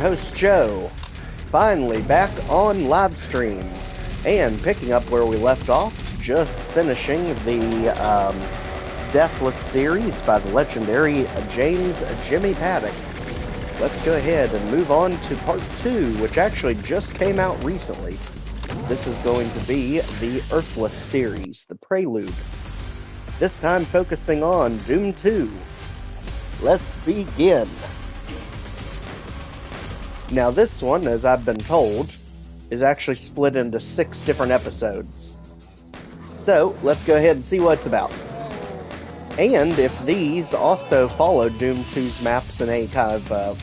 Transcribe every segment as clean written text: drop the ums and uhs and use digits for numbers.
Host Joe, finally back on live stream and picking up where we left off, just finishing the Deathless series by the legendary James Jimmy Paddock. Let's go ahead and move on to part 2, which actually just came out recently. This is going to be the Earthless series, the prelude. This time focusing on Doom 2. Let's begin. Now this one, as I've been told, is actually split into 6 different episodes. So, let's go ahead and see what it's about. And if these also follow Doom 2's maps in any kind of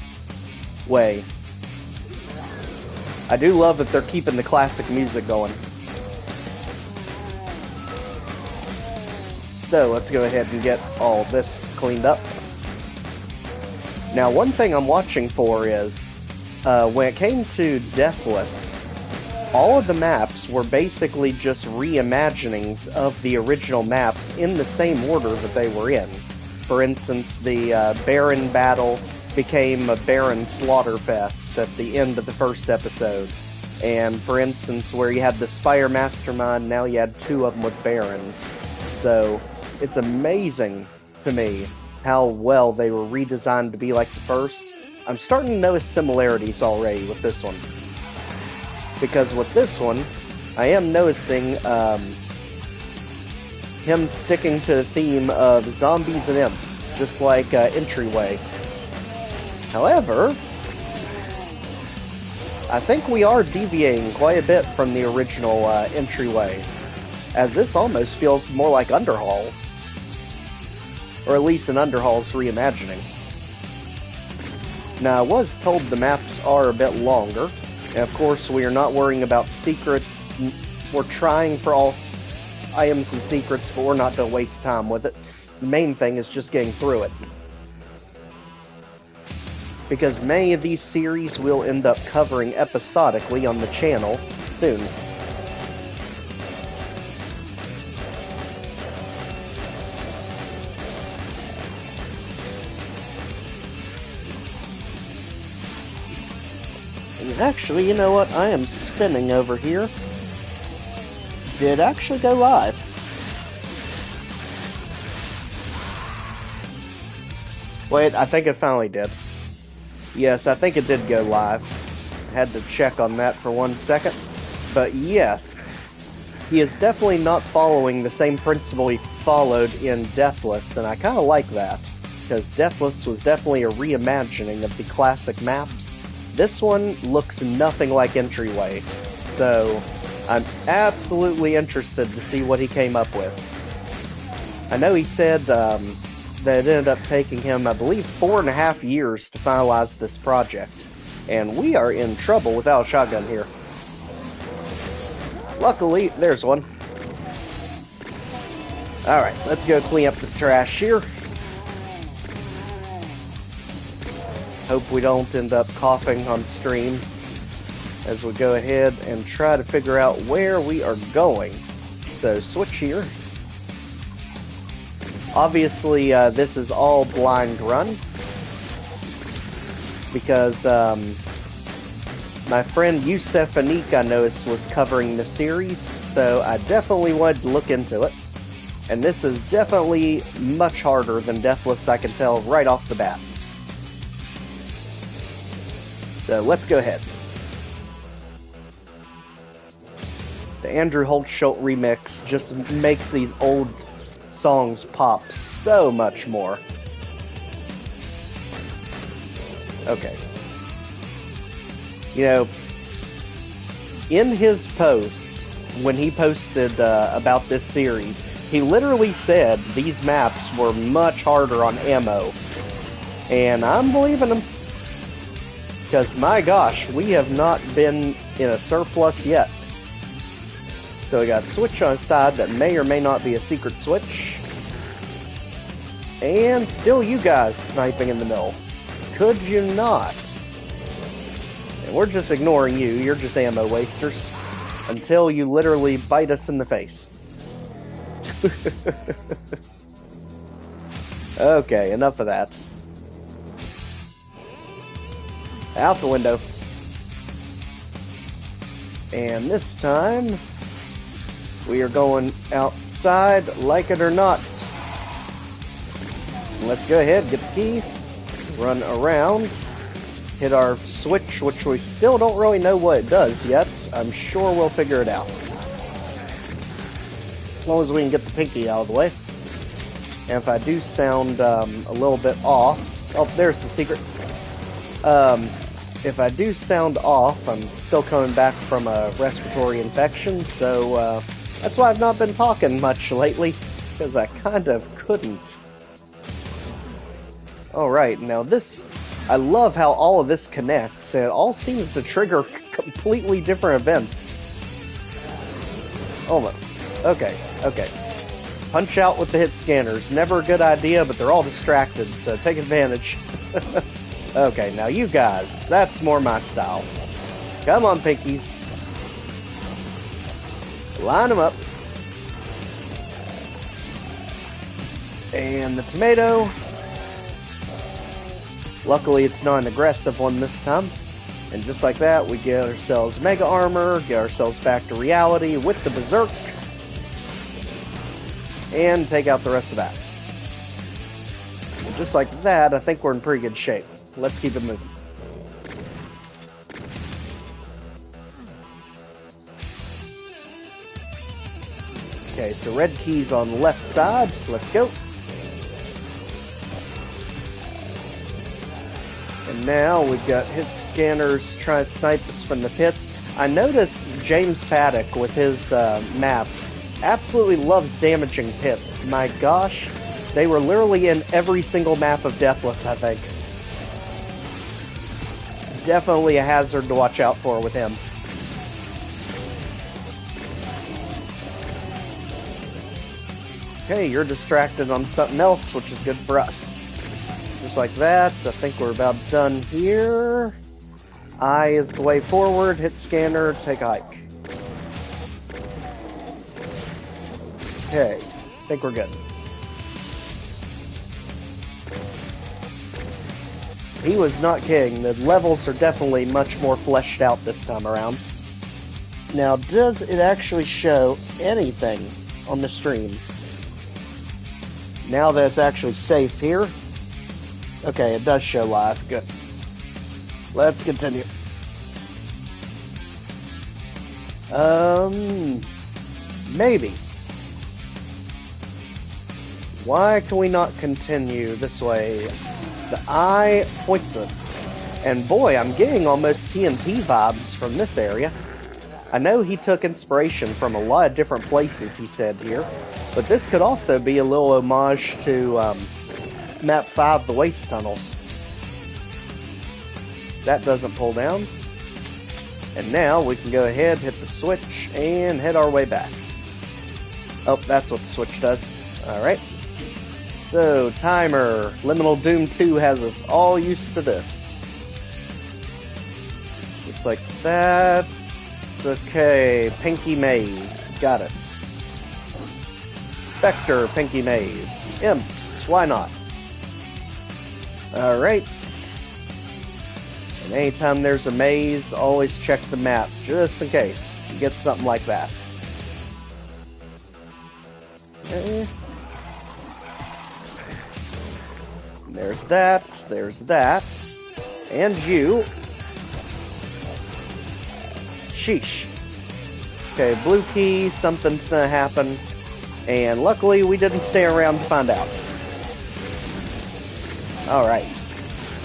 way. I do love that they're keeping the classic music going. So, let's go ahead and get all this cleaned up. Now, one thing I'm watching for is, when it came to Deathless, all of the maps were basically just reimaginings of the original maps in the same order that they were in. For instance, the Baron battle became a Baron Slaughterfest at the end of the first episode. And for instance, where you had the Spider Mastermind, now you had 2 of them with Barons. So, it's amazing to me how well they were redesigned to be like the first. I'm starting to notice similarities already with this one. Because with this one, I am noticing him sticking to the theme of zombies and imps, just like Entryway. However, I think we are deviating quite a bit from the original Entryway, as this almost feels more like Underhalls. Or at least an Underhalls reimagining. Now, I was told the maps are a bit longer, and of course we are not worrying about secrets. We're trying for all items and secrets, but we're not going to waste time with it. The main thing is just getting through it. Because many of these series we'll end up covering episodically on the channel soon. Actually, you know what? I am spinning over here. Did actually go live. Wait, I think it finally did. Yes, I think it did go live. Had to check on that for 1 second. But yes, he is definitely not following the same principle he followed in Deathless, and I kind of like that. Because Deathless was definitely a reimagining of the classic maps. This one looks nothing like Entryway, so I'm absolutely interested to see what he came up with. I know he said that it ended up taking him, I believe, 4.5 years to finalize this project, and we are in trouble without a shotgun here. Luckily, there's one. Alright, let's go clean up the trash here. Hope we don't end up coughing on stream as we go ahead and try to figure out where we are going. So, switch here. Obviously, this is all blind run. Because my friend Yusef Anik, I noticed, was covering the series. So, I definitely wanted to look into it. And this is definitely much harder than Deathless, I can tell right off the bat. So let's go ahead. The Andrew Holtschult remix just makes these old songs pop so much more. Okay. You know, in his post, when he posted about this series, he literally said these maps were much harder on ammo. And I'm believing him. Because, my gosh, we have not been in a surplus yet. So we got a switch on the side that may or may not be a secret switch. And still you guys sniping in the middle. Could you not? And we're just ignoring you. You're just ammo wasters. Until you literally bite us in the face. Okay, enough of that. Out the window. And this time, we are going outside, like it or not. Let's go ahead, get the key, run around, hit our switch, which we still don't really know what it does yet. I'm sure we'll figure it out. As long as we can get the pinky out of the way. And if I do sound a little bit off... Oh, there's the secret. If I do sound off, I'm still coming back from a respiratory infection, so that's why I've not been talking much lately, because I kind of couldn't. Alright, now this... I love how all of this connects, and it all seems to trigger completely different events. Almost. Okay. Punch out with the hit scanners. Never a good idea, but they're all distracted, so take advantage. Okay, now you guys. That's more my style. Come on, pinkies. Line them up. And the tomato. Luckily, it's not an aggressive one this time. And just like that, we get ourselves Mega Armor, get ourselves back to reality with the Berserk, and take out the rest of that. And just like that, I think we're in pretty good shape. Let's keep it moving. Okay, so red key's on the left side. Let's go. And now we've got hit scanners trying to snipe us from the pits. I noticed James Paddock with his maps absolutely loves damaging pits. My gosh, they were literally in every single map of Deathless, I think. Definitely a hazard to watch out for with him. Okay, you're distracted on something else, which is good for us. Just like that, I think we're about done here. I is the way forward, hit scanner, take a hike. Okay, I think we're good. He was not kidding, the levels are definitely much more fleshed out this time around. Now, does it actually show anything on the stream? Now that it's actually safe here. Okay, it does show live. Good. Let's continue. Maybe. Why can we not continue this way? The eye points us. And boy, I'm getting almost TNT vibes from this area. I know he took inspiration from a lot of different places, he said here. But this could also be a little homage to Map 5, the Waste Tunnels. That doesn't pull down. And now we can go ahead, hit the switch, and head our way back. Oh, that's what the switch does. Alright. So, timer. Liminal Doom 2 has us all used to this. Just like that. Okay, Pinky Maze. Got it. Spectre, Pinky Maze. Imps, why not? Alright. And anytime there's a maze, always check the map, just in case you get something like that. Okay. There's that, and you. Sheesh. Okay, blue key, something's gonna happen, and luckily we didn't stay around to find out. Alright,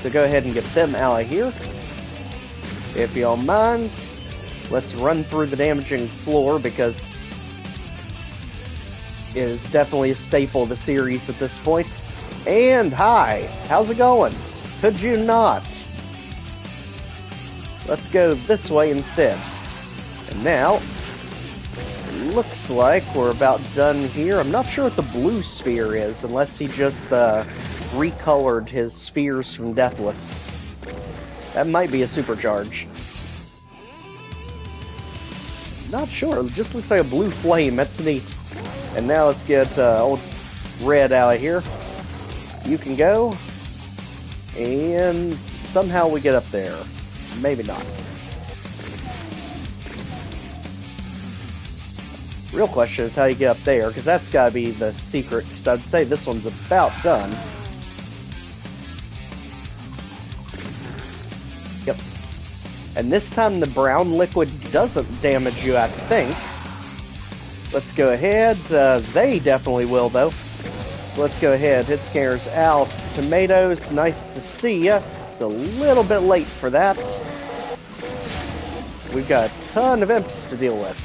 so go ahead and get them out of here. If y'all mind, let's run through the damaging floor because it is definitely a staple of the series at this point. And hi, how's it going? Could you not? Let's go this way instead. And now, looks like we're about done here. I'm not sure what the blue sphere is, unless he just recolored his spheres from Deathless. That might be a supercharge. Not sure, it just looks like a blue flame, that's neat. And now let's get old red out of here. You can go, and somehow we get up there. maybe not. Real question is how you get up there, because that's got to be the secret, because I'd say this one's about done. Yep. And this time the brown liquid doesn't damage you, I think. Let's go ahead. They definitely will, though. So let's go ahead. Hit scanners out. Tomatoes, nice to see ya. It's a little bit late for that. We've got a ton of imps to deal with.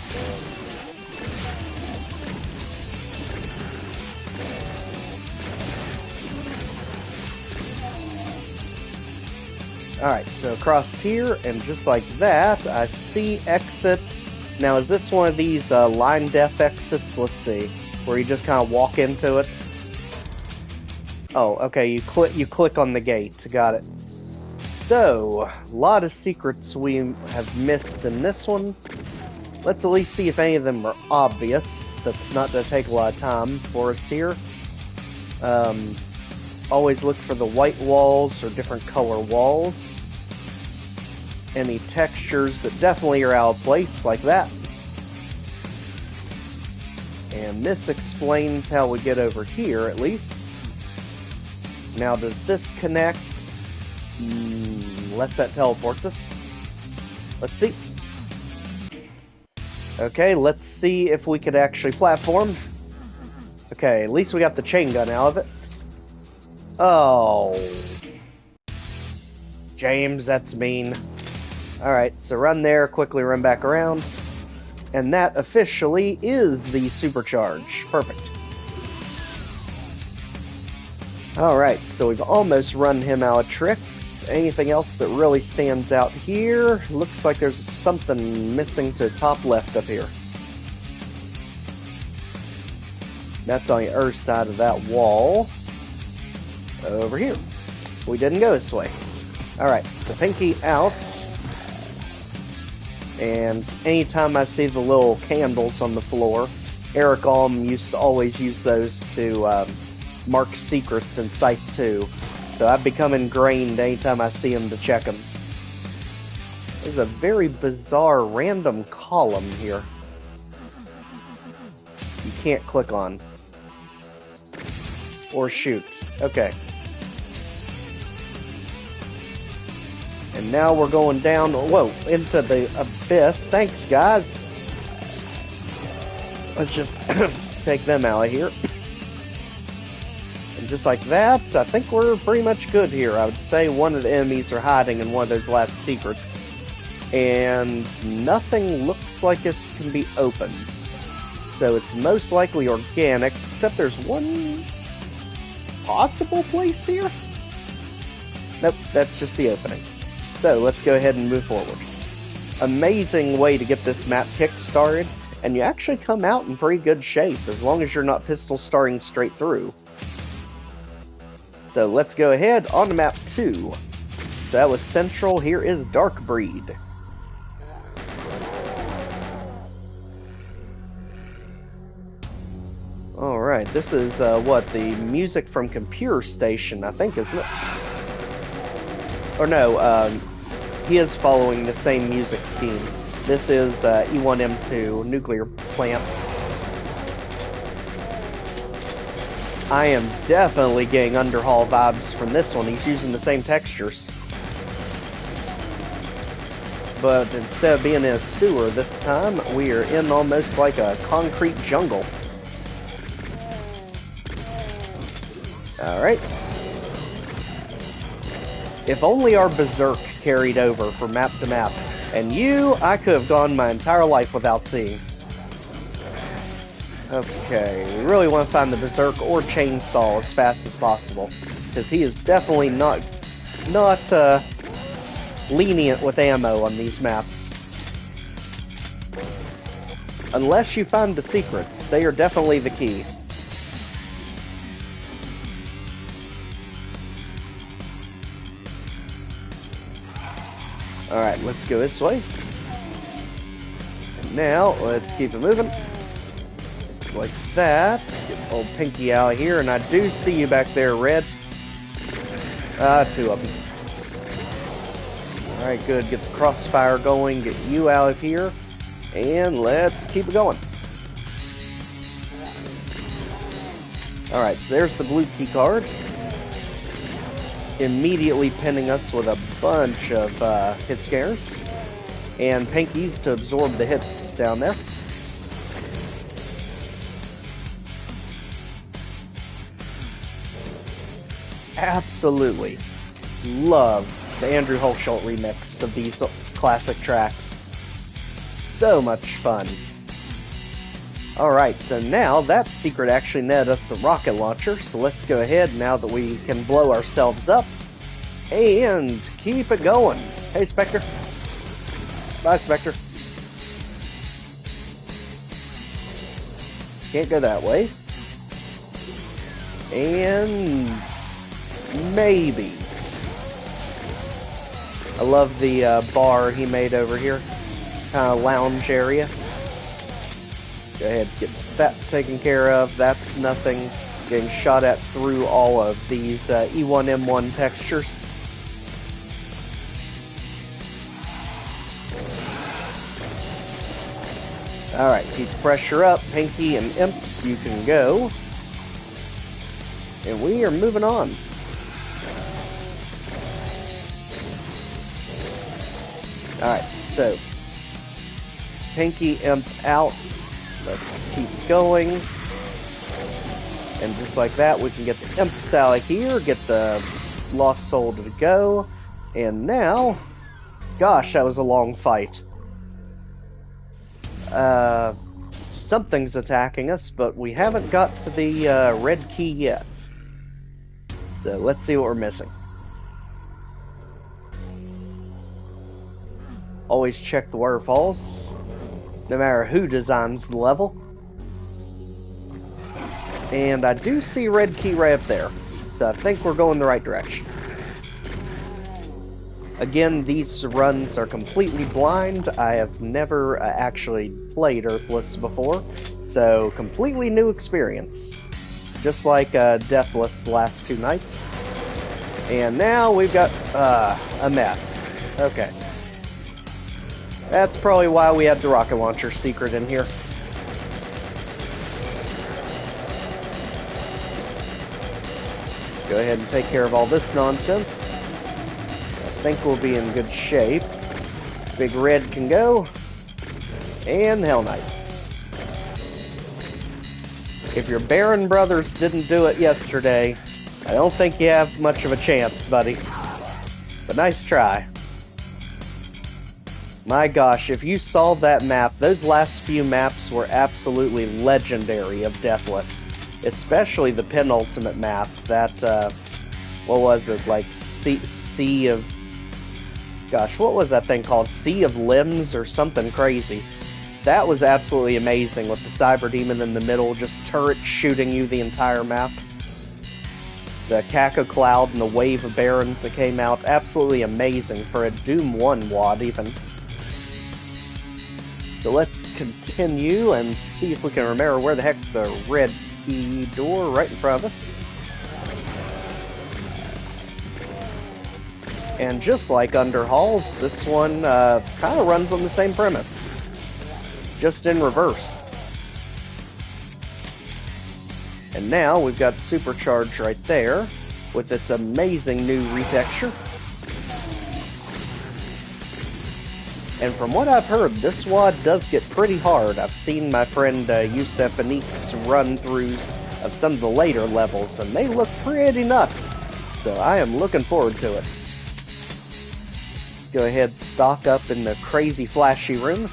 Alright, so across here, and just like that, I see exit. Now, is this one of these line death exits? Let's see. Where you just kind of walk into it. Oh, okay, you click on the gate. Got it. So, a lot of secrets we have missed in this one. Let's at least see if any of them are obvious. That's not going to take a lot of time for us here. Always look for the white walls or different color walls. Any textures that definitely are out of place, like that. And this explains how we get over here, at least. Now, does this connect? Unless that teleports us. Let's see. Okay, let's see if we could actually platform. Okay, at least we got the chain gun out of it. Oh. James, that's mean. Alright, so run there, quickly run back around. And that officially is the supercharge. Perfect. Alright, so we've almost run him out of tricks. Anything else that really stands out here? Looks like there's something missing to the top left up here. That's on the earth side of that wall. Over here. We didn't go this way. Alright, so pinky out. And anytime I see the little candles on the floor, Eric Alm used to always use those to mark secrets in Scythe 2. So I've become ingrained anytime I see them to check them. There's a very bizarre random column here. You can't click on. Or shoot. Okay. And now we're going down, whoa, into the abyss. Thanks, guys. Let's just take them out of here. And just like that, I think we're pretty much good here. I would say one of the enemies are hiding in one of those last secrets. And nothing looks like it can be opened. So it's most likely organic, except there's one possible place here? Nope, that's just the opening. So let's go ahead and move forward. Amazing way to get this map kick-started, and you actually come out in pretty good shape, as long as you're not pistol starting straight through. So let's go ahead on to map 2. So that was Central, here is Darkbreed. Alright, this is what, the music from Computer Station, I think, isn't it? Or no, he is following the same music scheme. This is E1M2, nuclear plant. I am definitely getting Underhaul vibes from this one. He's using the same textures. But instead of being in a sewer this time, we are in almost like a concrete jungle. Alright. If only our Berserk carried over from map to map. And you, I could have gone my entire life without seeing. Okay, we really want to find the Berserk or Chainsaw as fast as possible. Because he is definitely not lenient with ammo on these maps. Unless you find the secrets, they are definitely the key. Alright, let's go this way. And now, let's keep it moving. Just like that. Get old Pinky out of here, and I do see you back there, Red. Two of them. Alright, good. Get the crossfire going, get you out of here, and let's keep it going. Alright, so there's the blue key card. Immediately pinning us with a bunch of hit scares. And Pinkies to absorb the hits down there. Absolutely love the Andrew Hulshult remix of these classic tracks. So much fun. Alright, so now that secret actually netted us the rocket launcher, so let's go ahead now that we can blow ourselves up and keep it going. Hey, Spectre. Bye, Spectre. Can't go that way. And maybe. I love the bar he made over here. Kind of lounge area. Go ahead, get that taken care of. That's nothing. Getting shot at through all of these E1M1 textures. Alright, keep the pressure up. Pinky and Imps, you can go. And we are moving on. Alright, so Pinky, Imp out. Let's keep going. And just like that, we can get the Imps out of here, get the Lost Soul to go. And now, gosh, that was a long fight. Something's attacking us, but we haven't got to the red key yet. So let's see what we're missing. Always check the waterfalls, no matter who designs the level. And I do see red key right up there, so I think we're going the right direction. Again, these runs are completely blind. I have never actually played Earthless before, so completely new experience. Just like Deathless the last 2 nights. And now we've got a mess. Okay. That's probably why we had the rocket launcher secret in here. Go ahead and take care of all this nonsense. I think we'll be in good shape. Big Red can go. And Hell Knight. If your Baron brothers didn't do it yesterday, I don't think you have much of a chance, buddy. But nice try. My gosh, if you saw that map, those last few maps were absolutely legendary of Deathless. Especially the penultimate map, that, what was it, like, Sea of... Gosh, what was that thing called? Sea of Limbs or something crazy. That was absolutely amazing with the Cyber Demon in the middle, just turret shooting you the entire map. The Caco Cloud and the wave of Barons that came out, absolutely amazing for a Doom 1 WAD even. So let's continue and see if we can remember where the heck the red key door right in front of us. And just like Under Halls, this one kind of runs on the same premise. Just in reverse. And now we've got Supercharge right there with its amazing new retexture. And from what I've heard, this WAD does get pretty hard. I've seen my friend Yusef Anik's run-throughs of some of the later levels, and they look pretty nuts. So I am looking forward to it. Go ahead, stock up in the crazy flashy room.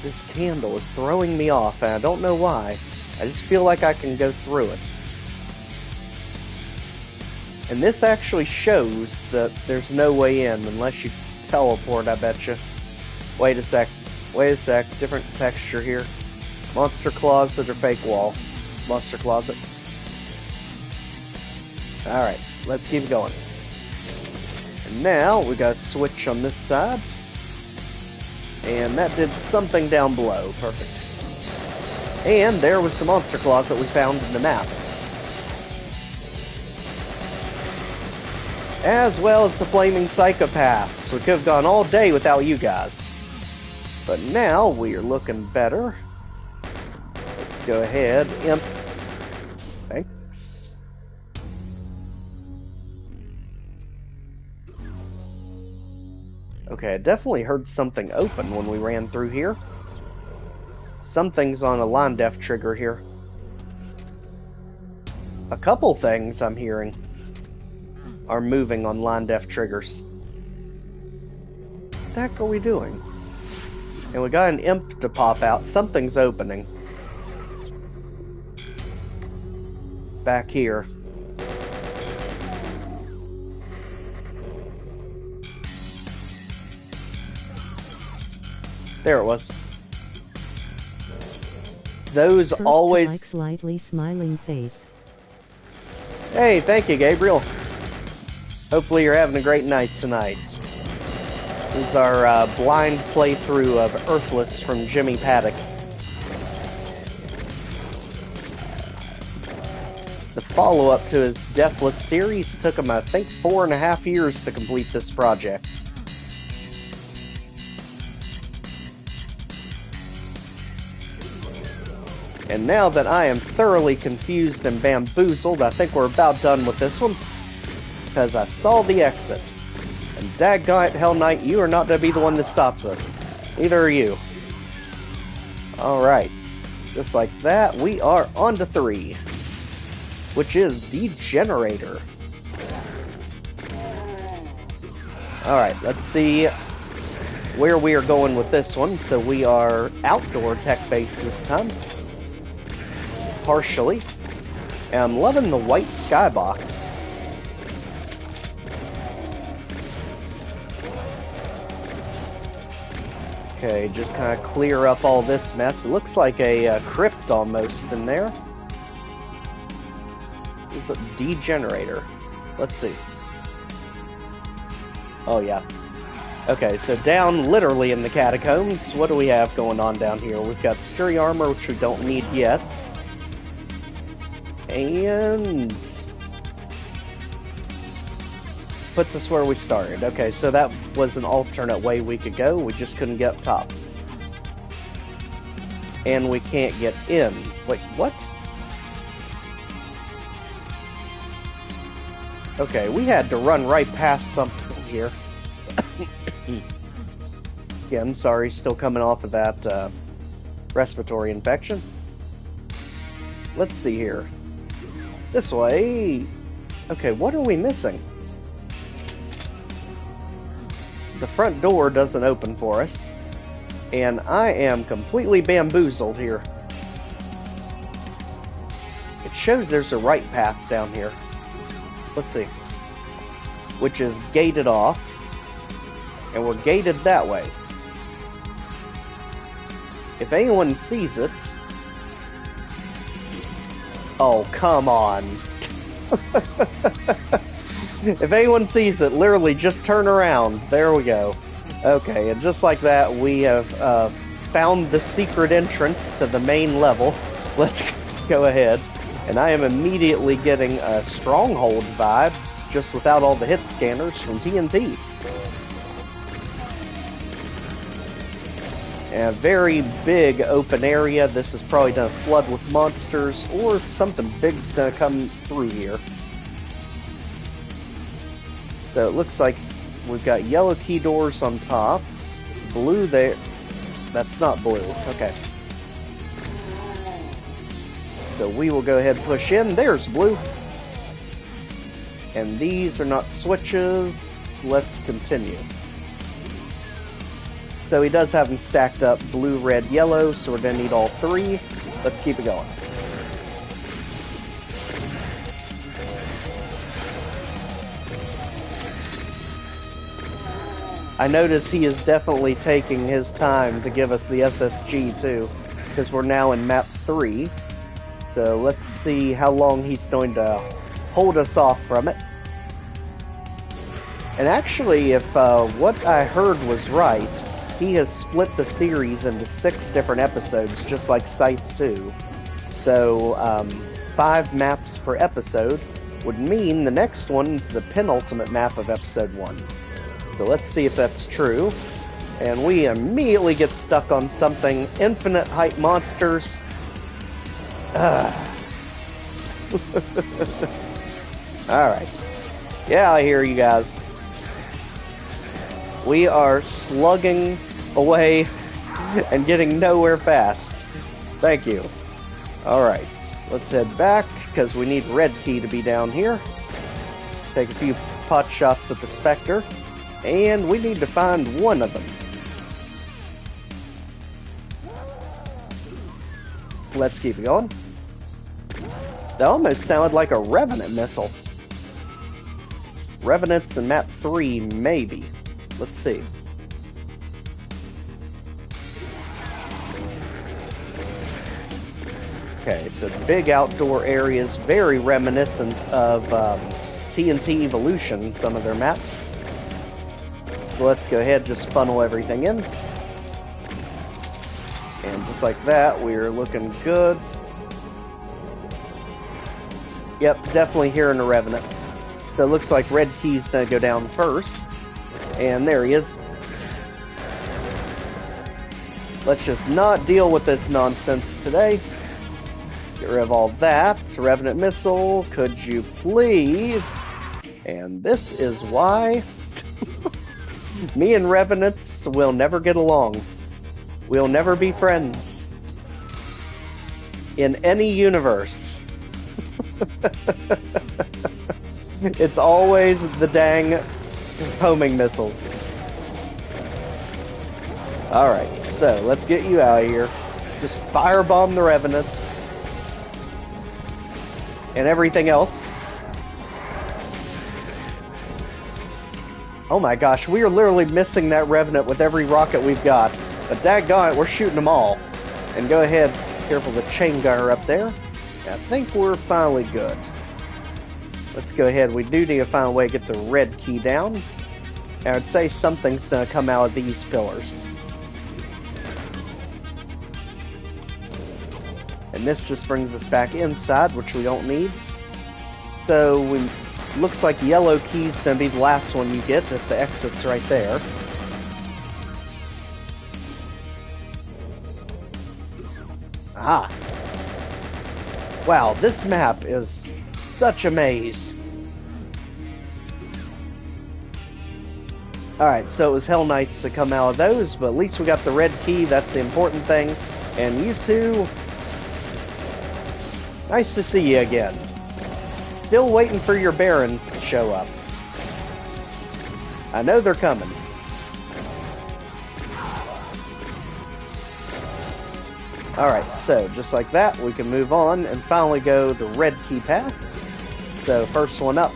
This candle is throwing me off, and I don't know why. I just feel like I can go through it. And this actually shows that there's no way in unless you teleport, I betcha. Wait a sec. Wait a sec. Different texture here. Monster closet or fake wall? Monster closet. Alright, let's keep going. And now we got a switch on this side. And that did something down below. Perfect. And there was the monster closet we found in the map. as well as the Flaming Psychopaths. We could have gone all day without you guys. But now we are looking better. Let's go ahead. Imp. Thanks. Okay, I definitely heard something open when we ran through here. Something's on a line def trigger here. A couple things I'm hearing are moving on line def triggers. What the heck are we doing? And we got an imp to pop out. Something's opening. Back here. There it was. Those First always... like slightly smiling face. Hey, thank you, Gabriel. Hopefully you're having a great night tonight. This is our blind playthrough of Earthless from Jimmy Paddock. The follow-up to his Deathless series took him, I think, 4.5 years to complete this project. And now that I am thoroughly confused and bamboozled, I think we're about done with this one. Because I saw the exit. And daggone it, Hell Knight, you are not going to be the one that stops us. Neither are you. Alright. Just like that, we are on to 3. Which is Degenerator. Alright, let's see where we are going with this one. So we are outdoor tech base this time. Partially. And I'm loving the white skybox. Okay, just kind of clear up all this mess. It looks like a crypt almost in there. It's a Degenerator. Let's see. Oh yeah. Okay, so down literally in the catacombs, what do we have going on down here? We've got Scurry Armor, which we don't need yet. And puts us where we started. Okay, so that was an alternate way we could go. We just couldn't get up top. And we can't get in. Wait, what? Okay, we had to run right past something here. Again, sorry, still coming off of that respiratory infection. Let's see here. This way. Okay, what are we missing? The front door doesn't open for us. And I am completely bamboozled here. It shows there's a right path down here. Let's see. Which is gated off. And we're gated that way. If anyone sees it... Oh, come on. If anyone sees it, literally just turn around. There we go. Okay, and just like that, we have found the secret entrance to the main level. Let's go ahead. And I am immediately getting Stronghold vibes, just without all the hit scanners from TNT. A very big open area. This is probably going to flood with monsters, or something big's going to come through here. So it looks like we've got yellow key doors on top, blue there. That's not blue. Okay. So we will go ahead and push in. There's blue. And these are not switches. Let's continue. So he does have them stacked up blue, red, yellow, so we're going to need all 3. Let's keep it going. I notice he is definitely taking his time to give us the SSG too, because we're now in map 3. So let's see how long he's going to hold us off from it. And actually, if what I heard was right, he has split the series into 6 different episodes, just like Scythe 2. So, 5 maps per episode, would mean the next one's the penultimate map of episode 1. So let's see if that's true. And we immediately get stuck on something. Infinite height monsters. Alright. Get out of here, you guys. We are slugging away and getting nowhere fast. Thank you. Alright. Let's head back, because we need red key to be down here. Take a few pot shots at the Spectre. And we need to find one of them. Let's keep going. That almost sounded like a Revenant missile. Revenants in map 3, maybe. Let's see. Okay, so the big outdoor areas, very reminiscent of TNT Evolution, some of their maps. So let's go ahead and just funnel everything in. And just like that, we're looking good. Yep, definitely hearing a Revenant. So it looks like red key's gonna go down first. And there he is. Let's just not deal with this nonsense today. Get rid of all that. Revenant missile, could you please? And this is why me and Revenants will never get along. We'll never be friends. In any universe. It's always the dang homing missiles. Alright, so let's get you out of here. Just firebomb the Revenants. And everything else. Oh my gosh, we are literally missing that Revenant with every rocket we've got. But daggone it, we're shooting them all. And go ahead, careful the chain gunner up there. I think we're finally good. Let's go ahead, we do need to find a way to get the red key down. And I'd say something's gonna come out of these pillars. And this just brings us back inside, which we don't need. So we looks like yellow key's gonna be the last one you get if the exit's right there. Ah. Wow, this map is such a maze. Alright, so it was Hell Knights that come out of those, but at least we got the red key, that's the important thing. And you two, nice to see you again. Still waiting for your Barons to show up. I know they're coming. Alright, so just like that, we can move on and finally go the red key path. So, first one up.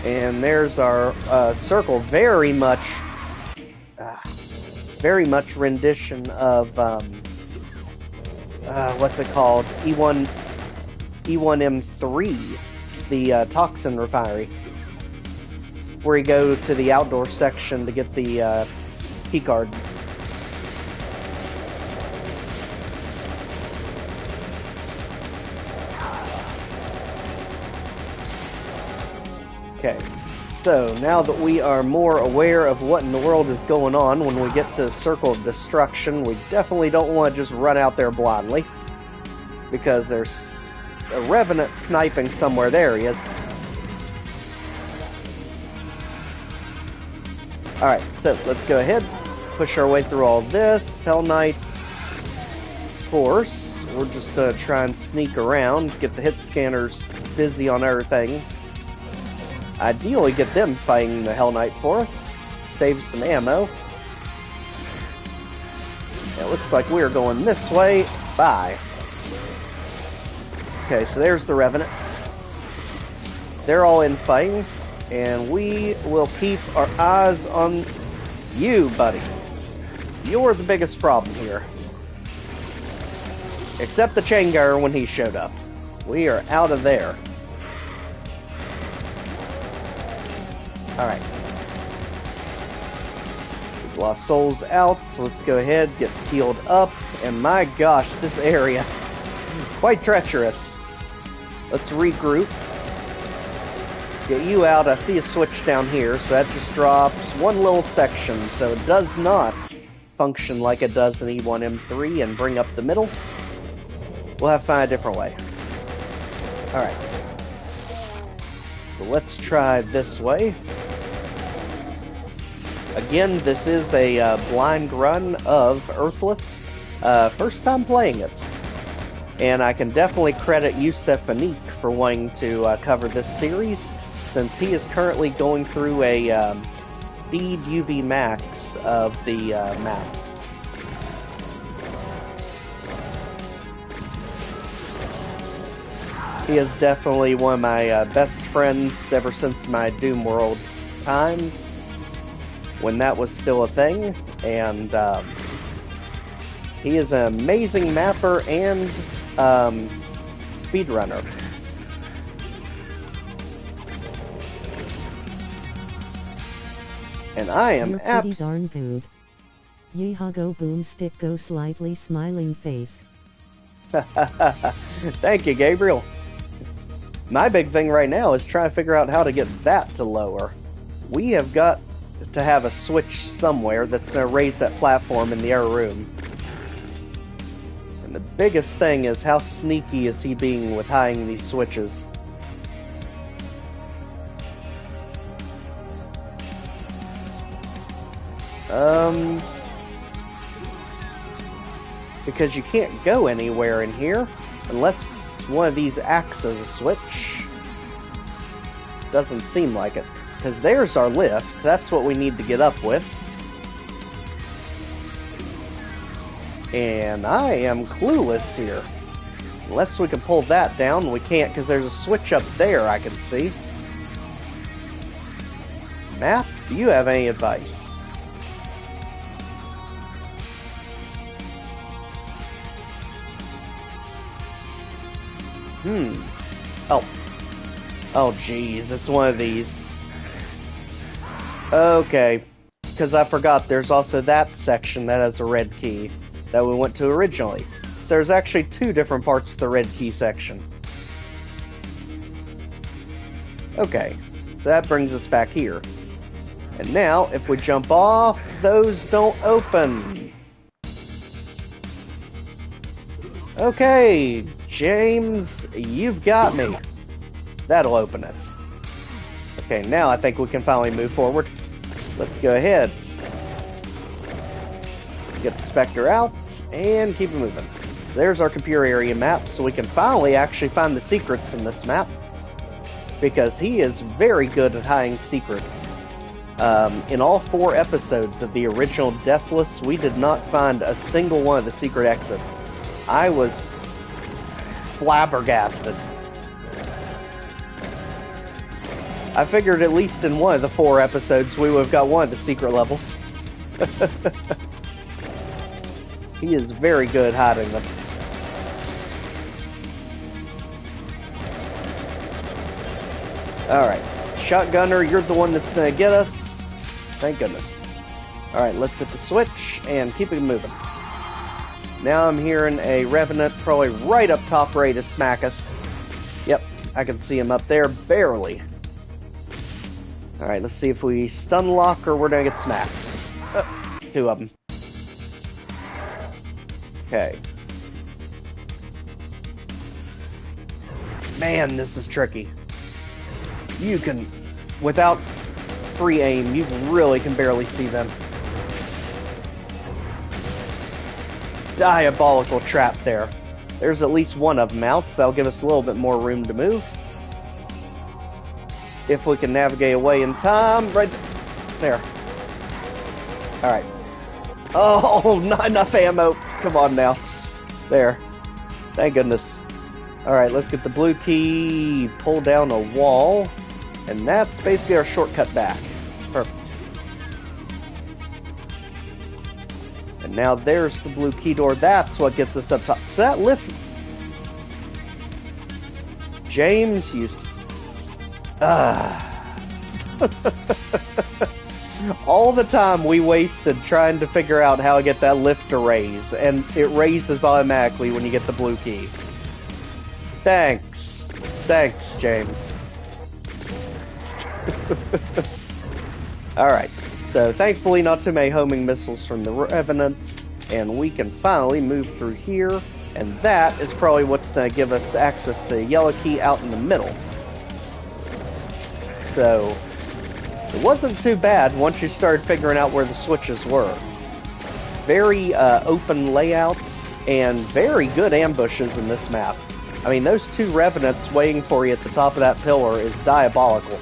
And there's our circle, very much rendition of, what's it called? E1M3, the toxin refinery. Where you go to the outdoor section to get the key card. Okay, so now that we are more aware of what in the world is going on when we get to Circle of Destruction, we definitely don't want to just run out there blindly. Because there's a Revenant sniping somewhere. There he is. Alright, so let's go ahead, push our way through all this. Hell Knights, of course. We're just going to try and sneak around, get the hit scanners busy on other things. Ideally get them fighting the Hell Knight for us. Save some ammo. It looks like we are going this way. Bye. Okay, so there's the Revenant. They're all in fighting. And we will keep our eyes on you, buddy. You're the biggest problem here. Except the chain gunner when he showed up. We are out of there. Alright. We've lost souls out, so let's go ahead, get healed up. And my gosh, this area, quite treacherous. Let's regroup. Get you out. I see a switch down here, so that just drops one little section, so it does not function like it does in E1M3 and bring up the middle. We'll have to find a different way. Alright. So let's try this way. Again, this is a blind run of Earthless. First time playing it. And I can definitely credit Yusef Anik for wanting to cover this series, since he is currently going through a speed UV max of the maps. He is definitely one of my best friends ever since my Doom World times, when that was still a thing, and he is an amazing mapper and speedrunner. And I am You're pretty darn good. Yeehaw, go boomstick, go slightly smiling face. Thank you, Gabriel. My big thing right now is trying to figure out how to get that to lower. We have got to have a switch somewhere that's going to raise that platform in the air room. And the biggest thing is, how sneaky is he being with hiding these switches? Because you can't go anywhere in here unless one of these acts as a switch. Doesn't seem like it. Because there's our lift. That's what we need to get up with. And I am clueless here. Unless we can pull that down. We can't, because there's a switch up there I can see. Map, do you have any advice? Oh. Oh, jeez, it's one of these. Okay. Because I forgot there's also that section that has a red key that we went to originally. So there's actually two different parts of the red key section. Okay. So that brings us back here. And now, if we jump off, those don't open. Okay, James, you've got me. That'll open it. Okay, now I think we can finally move forward. Let's go ahead. Get the Spectre out, and keep it moving. There's our computer area map, so we can finally actually find the secrets in this map. Because he is very good at hiding secrets. In all 4 episodes of the original Deathless, we did not find a single one of the secret exits. I was flabbergasted. I figured at least in one of the 4 episodes we would have got one of the secret levels. He is very good hiding them. Alright, Shotgunner, you're the one that's gonna get us. Thank goodness. Alright, let's hit the switch and keep it moving. Now I'm hearing a Revenant probably right up top, ready to smack us. Yep, I can see him up there, barely. Alright, let's see if we stun lock or we're gonna get smacked. 2 of them. Okay. Man, this is tricky. You can, without free aim, you really can barely see them. Diabolical trap there. There's at least one of them out, so that'll give us a little bit more room to move. If we can navigate away in time, right there. Alright. Oh, not enough ammo. Come on now. There. Thank goodness. Alright, let's get the blue key, pull down a wall, and that's basically our shortcut back. Perfect. And now there's the blue key door. That's what gets us up top. So that lift... James, you... All the time we wasted trying to figure out how to get that lift to raise, and it raises automatically when you get the blue key. Thanks. Thanks, James. Alright, so thankfully not too many homing missiles from the Revenant, and we can finally move through here, and that is probably what's going to give us access to the yellow key out in the middle. So, it wasn't too bad once you started figuring out where the switches were. Very open layout, and very good ambushes in this map. I mean, those two Revenants waiting for you at the top of that pillar is diabolical.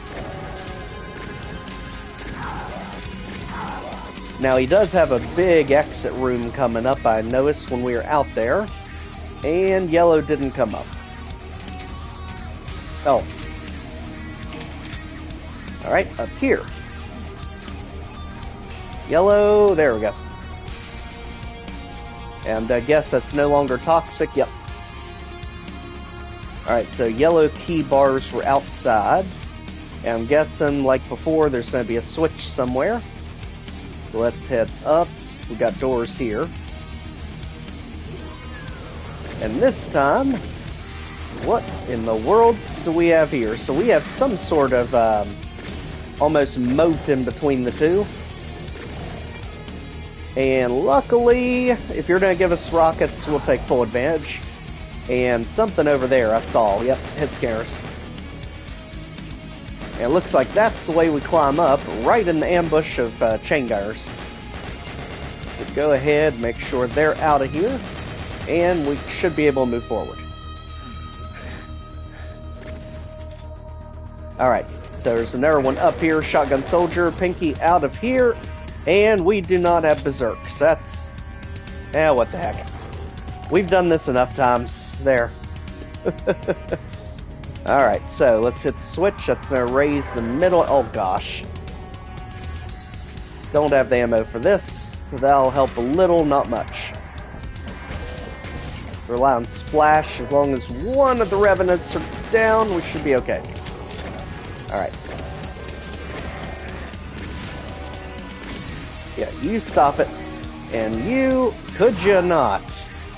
Now, he does have a big exit room coming up, I noticed when we were out there. And yellow didn't come up. Oh. Alright, up here. Yellow, there we go. And I guess that's no longer toxic, yep. Alright, so yellow key bars were outside. And I'm guessing, like before, there's going to be a switch somewhere. So let's head up. We got doors here. And this time, what in the world do we have here? So we have some sort of almost moat in between the two. And luckily, if you're going to give us rockets, we'll take full advantage. And something over there I saw. Yep, head scares. And it looks like that's the way we climb up, right in the ambush of chain gunners. So go ahead, make sure they're out of here, and we should be able to move forward. Alright, so there's another one up here, shotgun soldier, pinky out of here, and we do not have berserks. That's... what the heck. We've done this enough times. There. Alright, so let's hit the switch. That's going to raise the middle. Oh gosh. Don't have the ammo for this. That'll help a little, not much. Rely on splash. As long as one of the Revenants are down, we should be okay. Alright. Yeah, you stop it. And you, could you not?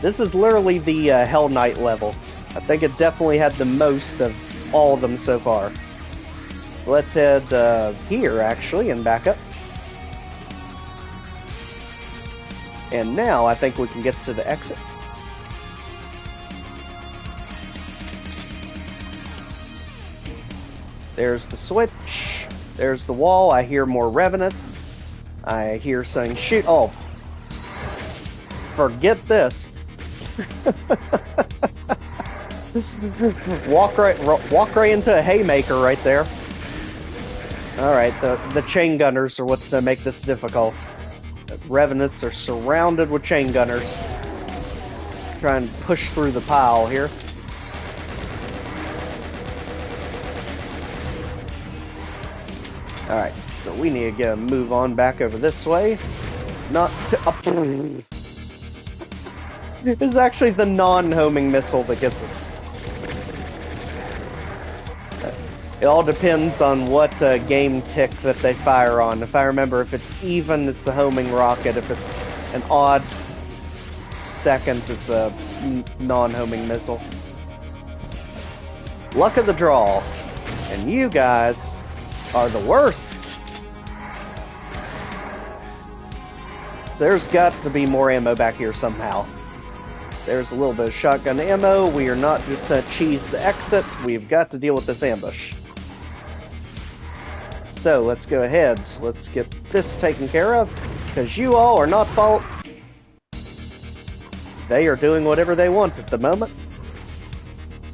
This is literally the Hell Knight level. I think it definitely had the most of all of them so far. Let's head here, actually, and back up. And now I think we can get to the exit. There's the switch. There's the wall. I hear more Revenants. I hear saying shoot. Oh. Forget this. Walk right into a haymaker right there. Alright, the chain gunners are what's going to make this difficult. The Revenants are surrounded with chain gunners. Try and push through the pile here. Alright, so we need to get a move on back over this way. Not to... It's actually the non-homing missile that gets us. It all depends on what game tick that they fire on. If I remember, if it's even, it's a homing rocket. If it's an odd second, it's a non-homing missile. Luck of the draw. And you guys are the worst. So there's got to be more ammo back here somehow. There's a little bit of shotgun ammo. We are not just going to cheese the exit. We've got to deal with this ambush. So let's go ahead. Let's get this taken care of. Because you all are not fault. They are doing whatever they want at the moment.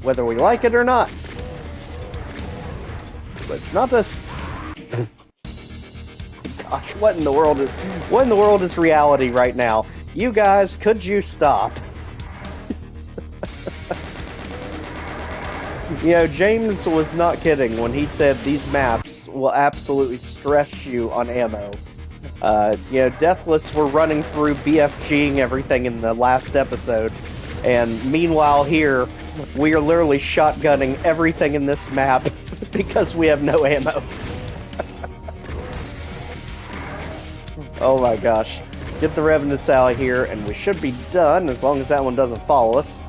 Whether we like it or not. But it's not this... Gosh, what in the world is reality right now? You guys, could you stop? You know, James was not kidding when he said these maps will absolutely stress you on ammo. You know, Deathless were running through BFGing everything in the last episode, and meanwhile here, we are literally shotgunning everything in this map because we have no ammo. Oh my gosh. Get the Revenants out of here, and we should be done as long as that one doesn't follow us.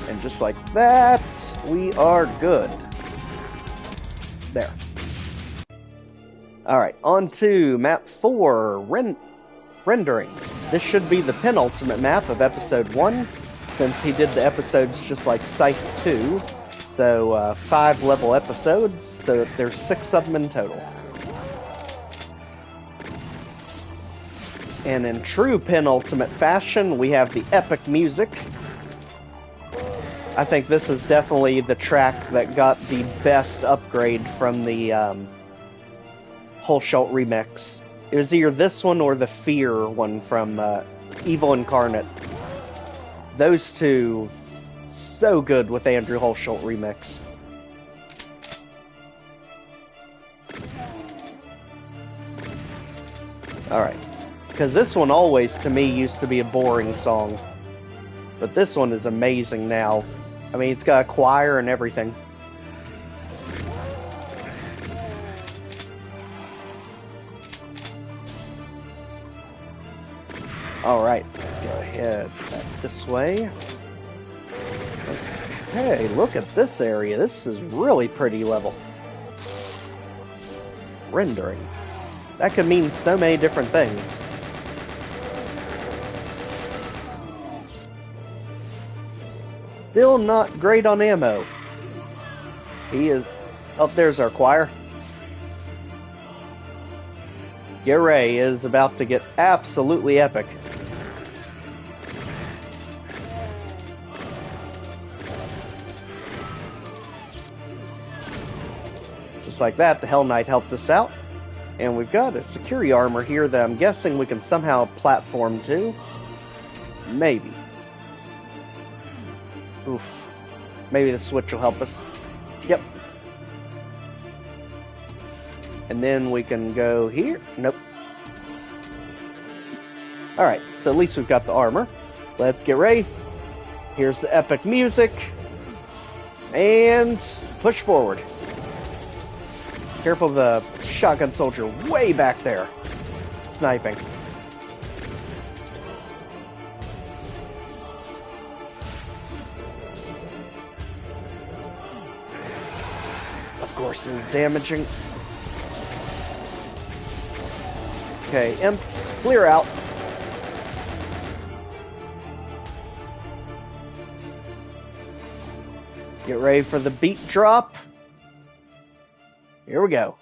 And just like that, we are good. There. Alright, on to map 4, Rendering. This should be the penultimate map of episode 1, since he did the episodes just like Scythe 2. So, 5 level episodes, so there's 6 of them in total. And in true penultimate fashion, we have the epic music. I think this is definitely the track that got the best upgrade from the Holshult remix. It was either this one or the Fear one from Evil Incarnate. Those two, so good with Andrew Holshult remix. Alright. Because this one always, to me, used to be a boring song. But this one is amazing now. I mean, it's got a choir and everything. Alright, let's go ahead back this way. Okay, look at this area. This is really pretty level. Rendering. That could mean so many different things. Still not great on ammo. He is... Oh, there's our choir. Garay is about to get absolutely epic. Just like that, the Hell Knight helped us out. And we've got a security armor here that I'm guessing we can somehow platform to. Maybe. Oof. Maybe the switch will help us. Yep. And then we can go here. Nope. Alright, so at least we've got the armor. Let's get ready. Here's the epic music. And push forward. Careful of the shotgun soldier way back there. Sniping. Of course, it is damaging. Okay, imps, clear out. Get ready for the beat drop. Here we go.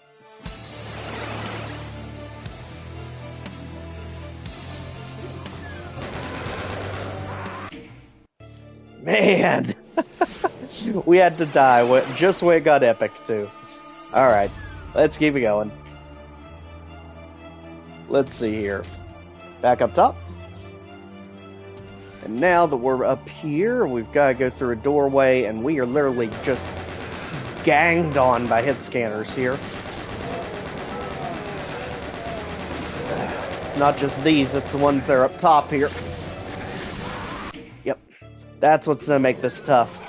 Man! We had to die just when it got epic, too. Alright, let's keep it going. Let's see here. Back up top. And now that we're up here, we've got to go through a doorway, and we are literally just ganged on by hit scanners here. It's not just these, it's the ones that are up top here. Yep. That's what's going to make this tough.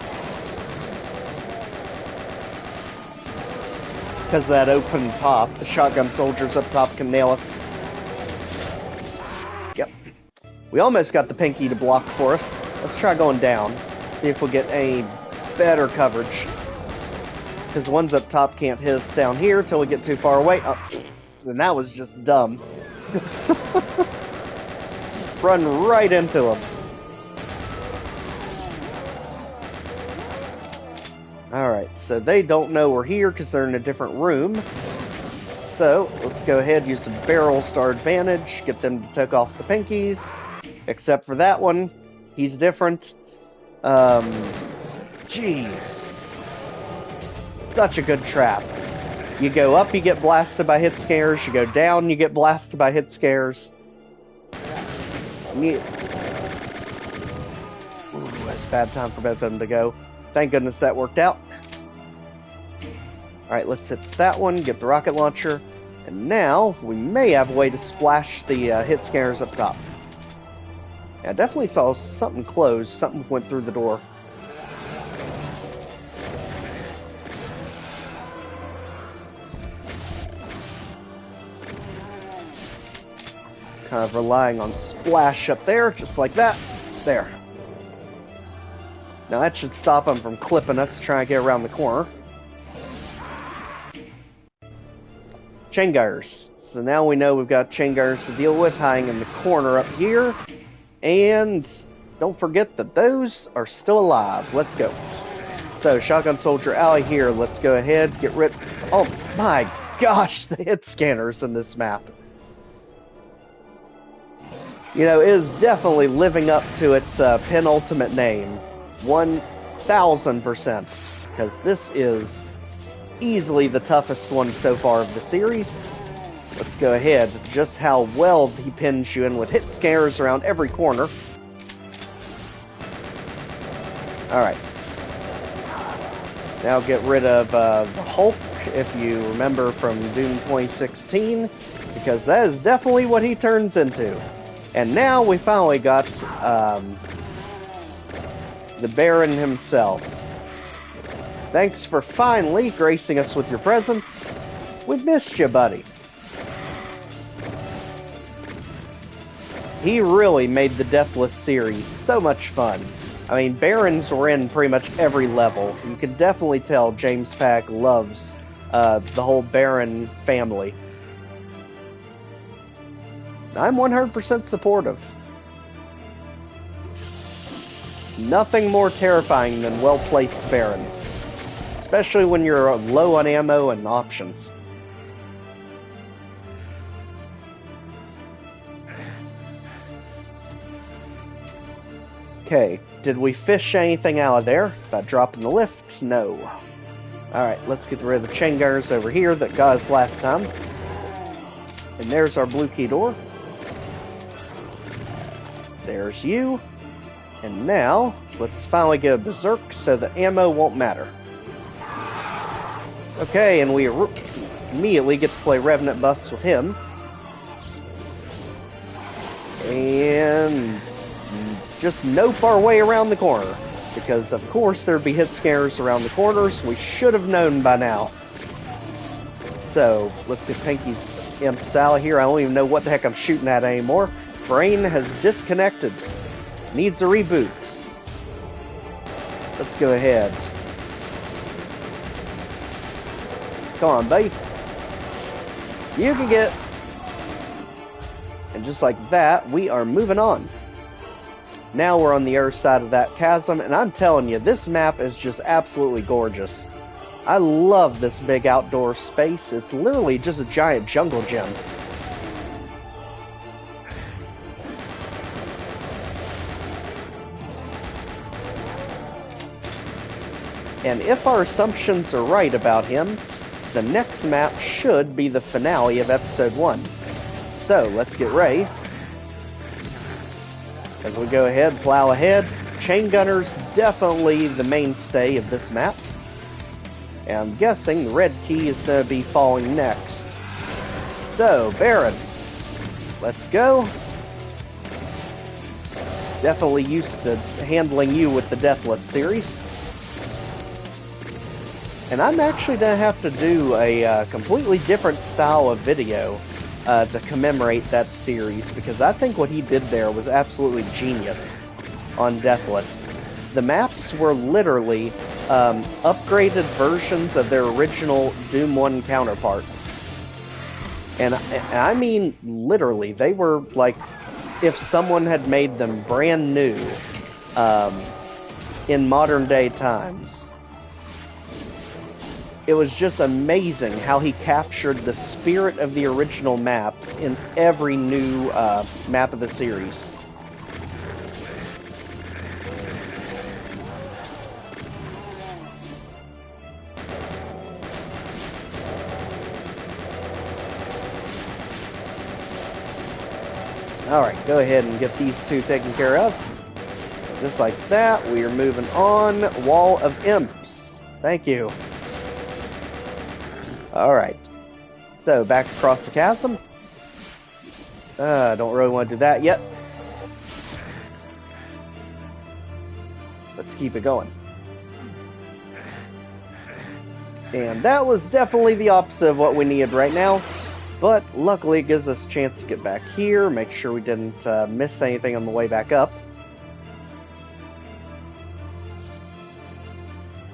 Because of that open top, the shotgun soldiers up top can nail us. Yep. We almost got the pinky to block for us. Let's try going down. See if we'll get any better coverage. Because ones up top can't hit us down here until we get too far away. Oh, and that was just dumb. Run right into them. Alright, so they don't know we're here because they're in a different room. So, let's go ahead and use some barrels to our advantage. Get them to take off the pinkies. Except for that one. He's different. Jeez. Such a good trap. You go up, you get blasted by hit scares. You go down, you get blasted by hit scares. Ooh, that's a bad time for both of them to go. Thank goodness that worked out. Alright, let's hit that one, get the rocket launcher. And now, we may have a way to splash the hit scares up top. Yeah, I definitely saw something close. Something went through the door. Kind of relying on splash up there, just like that. There. Now that should stop them from clipping us, trying to get around the corner. chain gunners. So now we know we've got chain gunners to deal with, hiding in the corner up here. And don't forget that those are still alive. Let's go. So, shotgun soldier out of here. Let's go ahead, get rid... Oh my gosh, the hit scanners in this map. You know, it is definitely living up to its penultimate name. 1000%. Because this is easily the toughest one so far of the series. Let's go ahead. Just how well he pins you in with hit scanners around every corner. Alright. Now get rid of the Hulk, if you remember from Doom 2016, because that is definitely what he turns into. And now we finally got the Baron himself. Thanks for finally gracing us with your presence. We've missed you, buddy. He really made the Deathless series so much fun. I mean, Barons were in pretty much every level. You can definitely tell James Paddock loves the whole Baron family. I'm 100% supportive. Nothing more terrifying than well-placed Barons. Especially when you're low on ammo and options. Okay, did we fish anything out of there? By dropping the lift? No. Alright, let's get rid of the chain gunners over here that got us last time. And there's our blue key door. There's you. And now, let's finally get a berserk so that ammo won't matter. Okay, and we immediately get to play Revenant Busts with him. And just nope our way around the corner. Because, of course, there'd be hit scanners around the corners. We should have known by now. So, let's get Pinky's imps out of here. I don't even know what the heck I'm shooting at anymore. Brain has disconnected. Needs a reboot. Let's go ahead. Come on, buddy. You can get... And just like that, we are moving on. Now we're on the other side of that chasm, and I'm telling you, this map is just absolutely gorgeous. I love this big outdoor space. It's literally just a giant jungle gym. And if our assumptions are right about him, the next map should be the finale of Episode 1. So, let's get ready. As we go ahead, plow ahead. Chain gunners, definitely the mainstay of this map. And I'm guessing the red key is going to be falling next. So, Baron, let's go. Definitely used to handling you with the Deathless series. And I'm actually going to have to do a completely different style of video to commemorate that series, because I think what he did there was absolutely genius on Deathless. The maps were literally upgraded versions of their original Doom 1 counterparts. And I mean literally, they were like if someone had made them brand new in modern day times. It was just amazing how he captured the spirit of the original maps in every new map of the series. Alright, go ahead and get these two taken care of. Just like that, we are moving on. Wall of Imps. Thank you. Alright, so back across the chasm. Don't really want to do that yet. Let's keep it going. And that was definitely the opposite of what we needed right now. But luckily it gives us a chance to get back here, make sure we didn't miss anything on the way back up.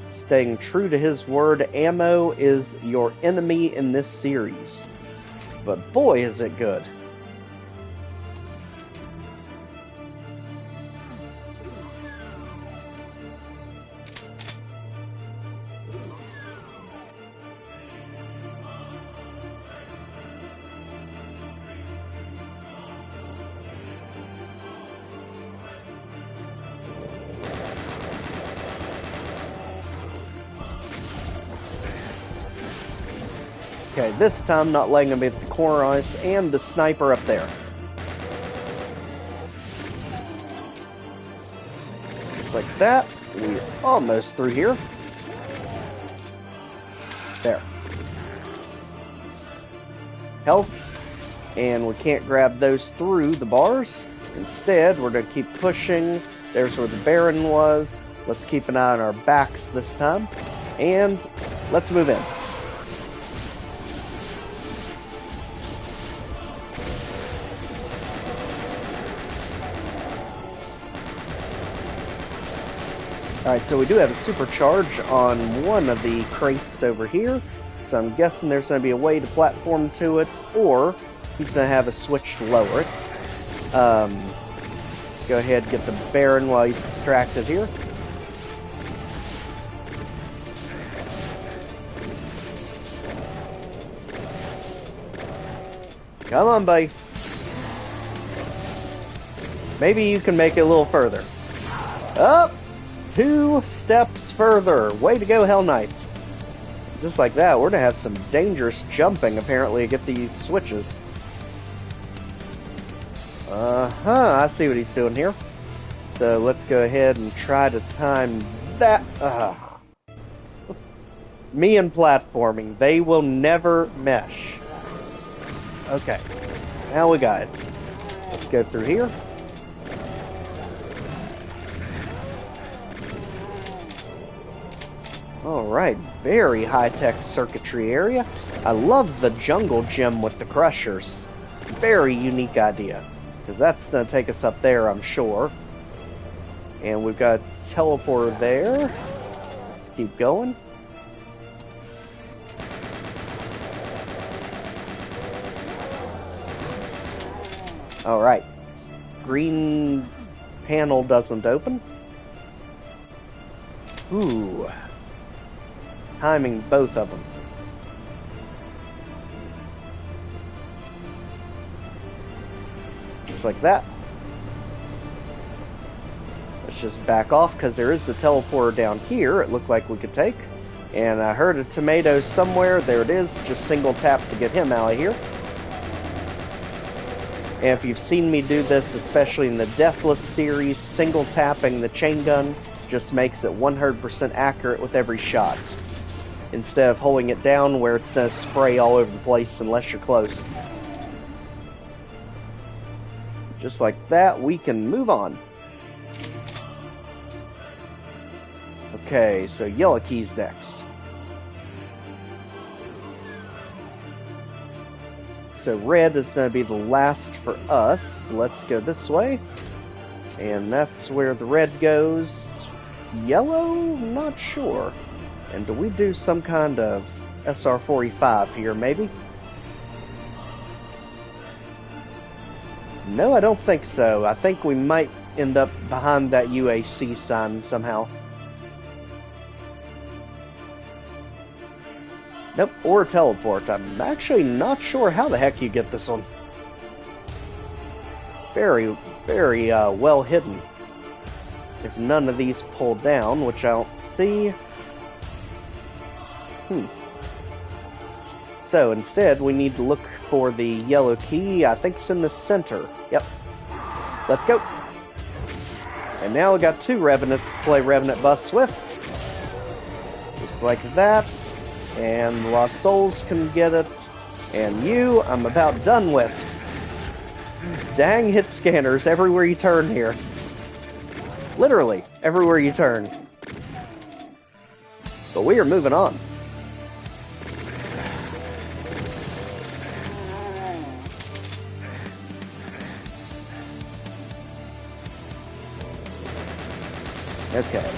Staying true to his word, ammo is your enemy in this series. but boy is it good. Okay, this time not letting him hit the corner ice and the sniper up there. Just like that. We're almost through here. There. Health. And we can't grab those through the bars. Instead, we're going to keep pushing. There's where the Baron was. Let's keep an eye on our backs this time. And let's move in. Alright, so we do have a supercharge on one of the crates over here, so I'm guessing there's going to be a way to platform to it, or he's going to have a switch to lower it. Go ahead and get the Baron while he's distracted here. Come on, buddy. Maybe you can make it a little further. Up! 2 steps further. Way to go, Hell Knights. Just like that, we're going to have some dangerous jumping, apparently, to get these switches. I see what he's doing here. So let's go ahead and try to time that. Me and platforming, they will never mesh. Okay, now we got it. Let's go through here. Alright, very high-tech circuitry area. I love the jungle gym with the crushers. Very unique idea. Because that's going to take us up there, I'm sure. And we've got a teleporter there. Let's keep going. Alright. Green panel doesn't open. Ooh. Timing both of them. Just like that. Let's just back off because there is the teleporter down here it looked like we could take. And I heard a tomato somewhere. There it is. Just single tap to get him out of here. And if you've seen me do this, especially in the Deathless series, single tapping the chain gun just makes it 100% accurate with every shot. Instead of holding it down where it's going to spray all over the place unless you're close. Just like that, we can move on. Okay, so yellow key's next. So red is going to be the last for us. Let's go this way. And that's where the red goes. Yellow? Not sure. And do we do some kind of SR-45 here, maybe? No, I don't think so. I think we might end up behind that UAC sign somehow. Nope, or teleport. I'm actually not sure how the heck you get this one. Very, very well hidden. If none of these pull down, which I don't see. So instead, we need to look for the yellow key. I think it's in the center. Yep. Let's go. And now we got 2 Revenants to play Revenant Bus with. Just like that. And Lost Souls can get it. And you, I'm about done with. Dang hit scanners everywhere you turn here. Literally, everywhere you turn. But we are moving on. Okay.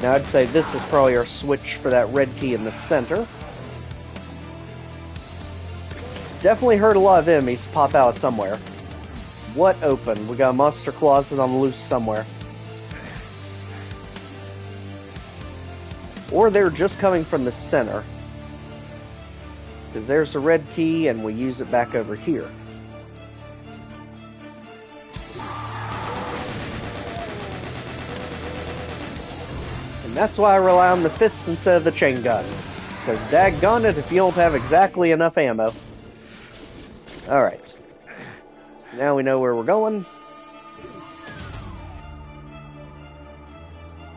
Now I'd say this is probably our switch for that red key in the center. Definitely heard a lot of enemies pop out somewhere. What open? We got a monster closet on the loose somewhere. Or they're just coming from the center. Because there's the red key and we use it back over here. And that's why I rely on the fists instead of the chain gun. Because daggone it if you don't have exactly enough ammo. Alright. So now we know where we're going.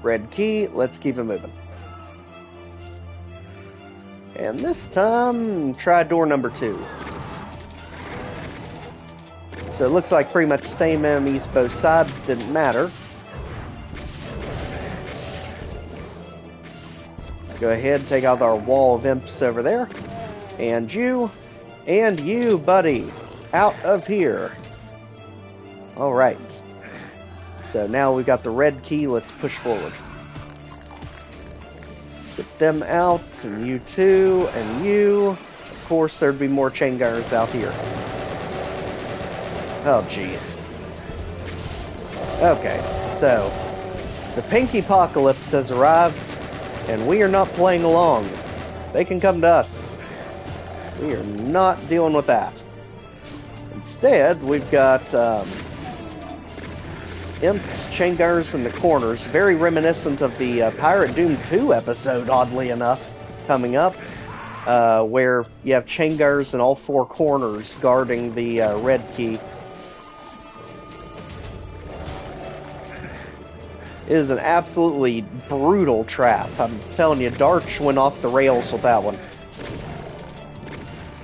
Red key, let's keep it moving. And this time, try door number 2. So it looks like pretty much same enemies both sides, didn't matter. Go ahead, take out our wall of imps over there. And you, buddy, out of here. Alright. So now we've got the red key, let's push forward. Get them out, and you too, and you. Of course, there'd be more chain gunners out here. Oh, jeez. Okay, so the Pinky Apocalypse has arrived, and we are not playing along. They can come to us. We are not dealing with that. Instead, we've got imps, chain gunners in the corners, very reminiscent of the Pirate Doom 2 episode, oddly enough, coming up, where you have chain gunners in all 4 corners guarding the red key. It is an absolutely brutal trap. I'm telling you, Darch went off the rails with that one.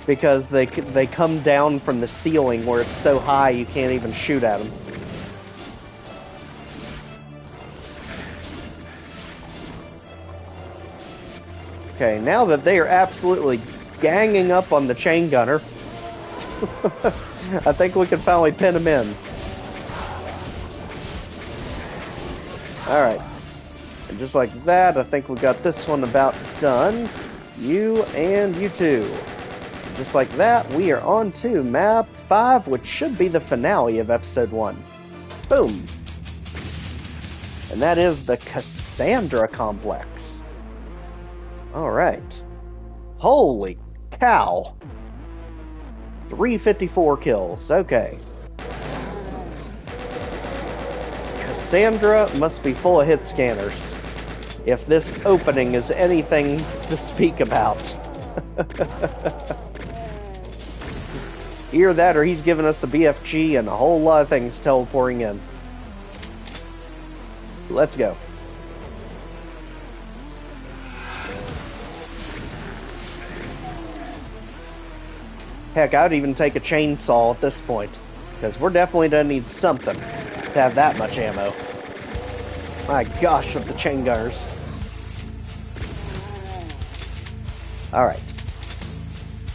Because they come down from the ceiling where it's so high you can't even shoot at them. Okay, now that they are absolutely ganging up on the chain gunner, I think we can finally pin them in. Alright. And just like that, I think we got this one about done. You and you too. Just like that, we are on to map 5, which should be the finale of episode 1. Boom! And that is the Cassandra complex. Alright. Holy cow! 354 kills. Okay. Cassandra must be full of hit scanners, if this opening is anything to speak about. Either that or he's giving us a BFG and a whole lot of things teleporting in. Let's go. Heck, I'd even take a chainsaw at this point, because we're definitely gonna need something to have that much ammo. My gosh, with the chain gunners. Alright.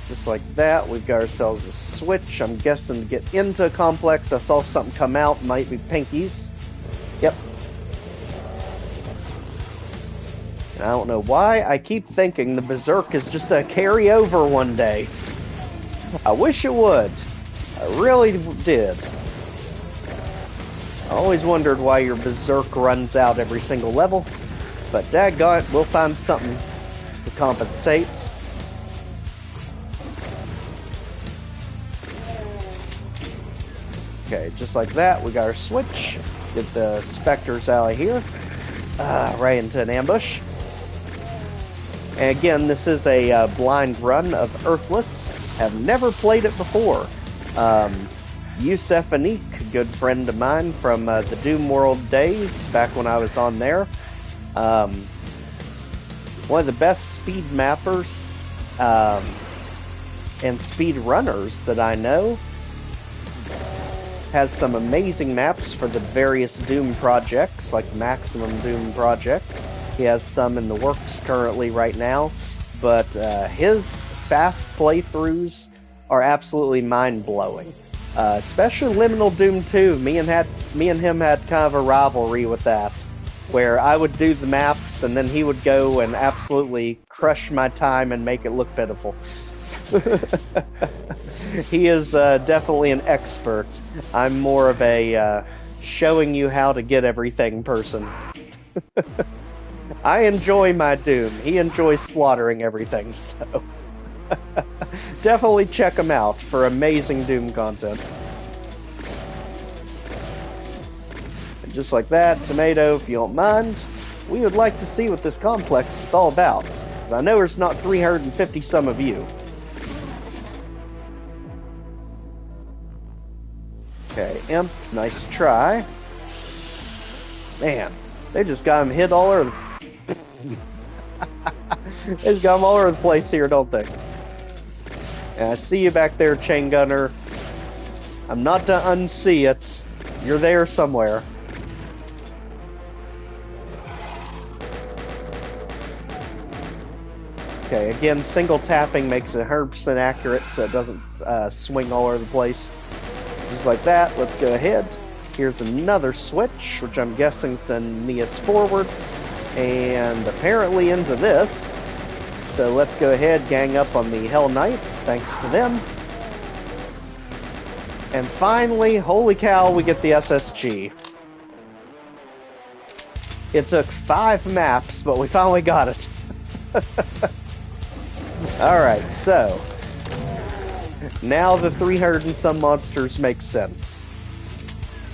Just like that, we've got ourselves a switch. I'm guessing to get into a complex, I saw something come out, might be pinkies. Yep. And I don't know why, I keep thinking the Berserk is just a carryover one day. I wish it would. I really did. I always wondered why your Berserk runs out every single level, but daggone it, we'll find something to compensate. Okay, just like that, we got our switch. Get the specters out of here. Right into an ambush. And again, this is a blind run of Earthless. Have never played it before. Yusef Anik, a good friend of mine from the Doom World days, back when I was on there. One of the best speed mappers and speed runners that I know. Has some amazing maps for the various Doom projects, like Maximum Doom Project. He has some in the works currently right now, but his fast playthroughs are absolutely mind-blowing. Especially Liminal Doom 2. Me and him had kind of a rivalry with that, where I would do the maps and then he would go and absolutely crush my time and make it look pitiful. He is definitely an expert. I'm more of a showing you how to get everything person. I enjoy my Doom. He enjoys slaughtering everything, so definitely check him out for amazing Doom content. And just like that, Tomato, if you don't mind, we would like to see what this complex is all about. I know there's not 350 some of you. Okay, Imp, nice try. Man, they just got him hit all over. They just got him all over the place here, don't they? And I see you back there, Chain Gunner. I'm not to unsee it. You're there somewhere. Okay, again, single tapping makes it 100% accurate so it doesn't swing all over the place. Just like that, let's go ahead. Here's another switch, which I'm guessing is the Neas forward, and apparently into this. So let's go ahead, gang up on the Hell Knights, thanks to them. And finally, holy cow, we get the SSG. It took 5 maps, but we finally got it. Alright, so now the 300 and some monsters make sense.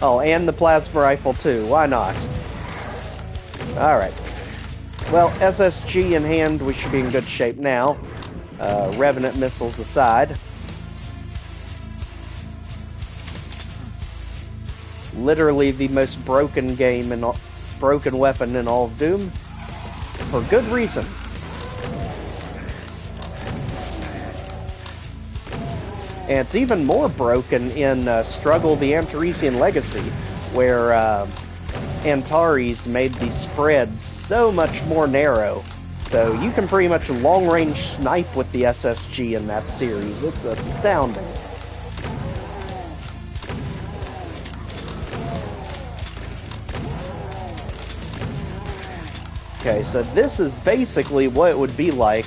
Oh, and the plasma rifle too, why not? Alright. Well, SSG in hand, we should be in good shape now. Revenant missiles aside. Literally the most broken game and broken weapon in all of Doom. For good reason. And it's even more broken in Struggle the Antaresian Legacy, where Antares made the spread so much more narrow. So you can pretty much long-range snipe with the SSG in that series. It's astounding. Okay, so this is basically what it would be like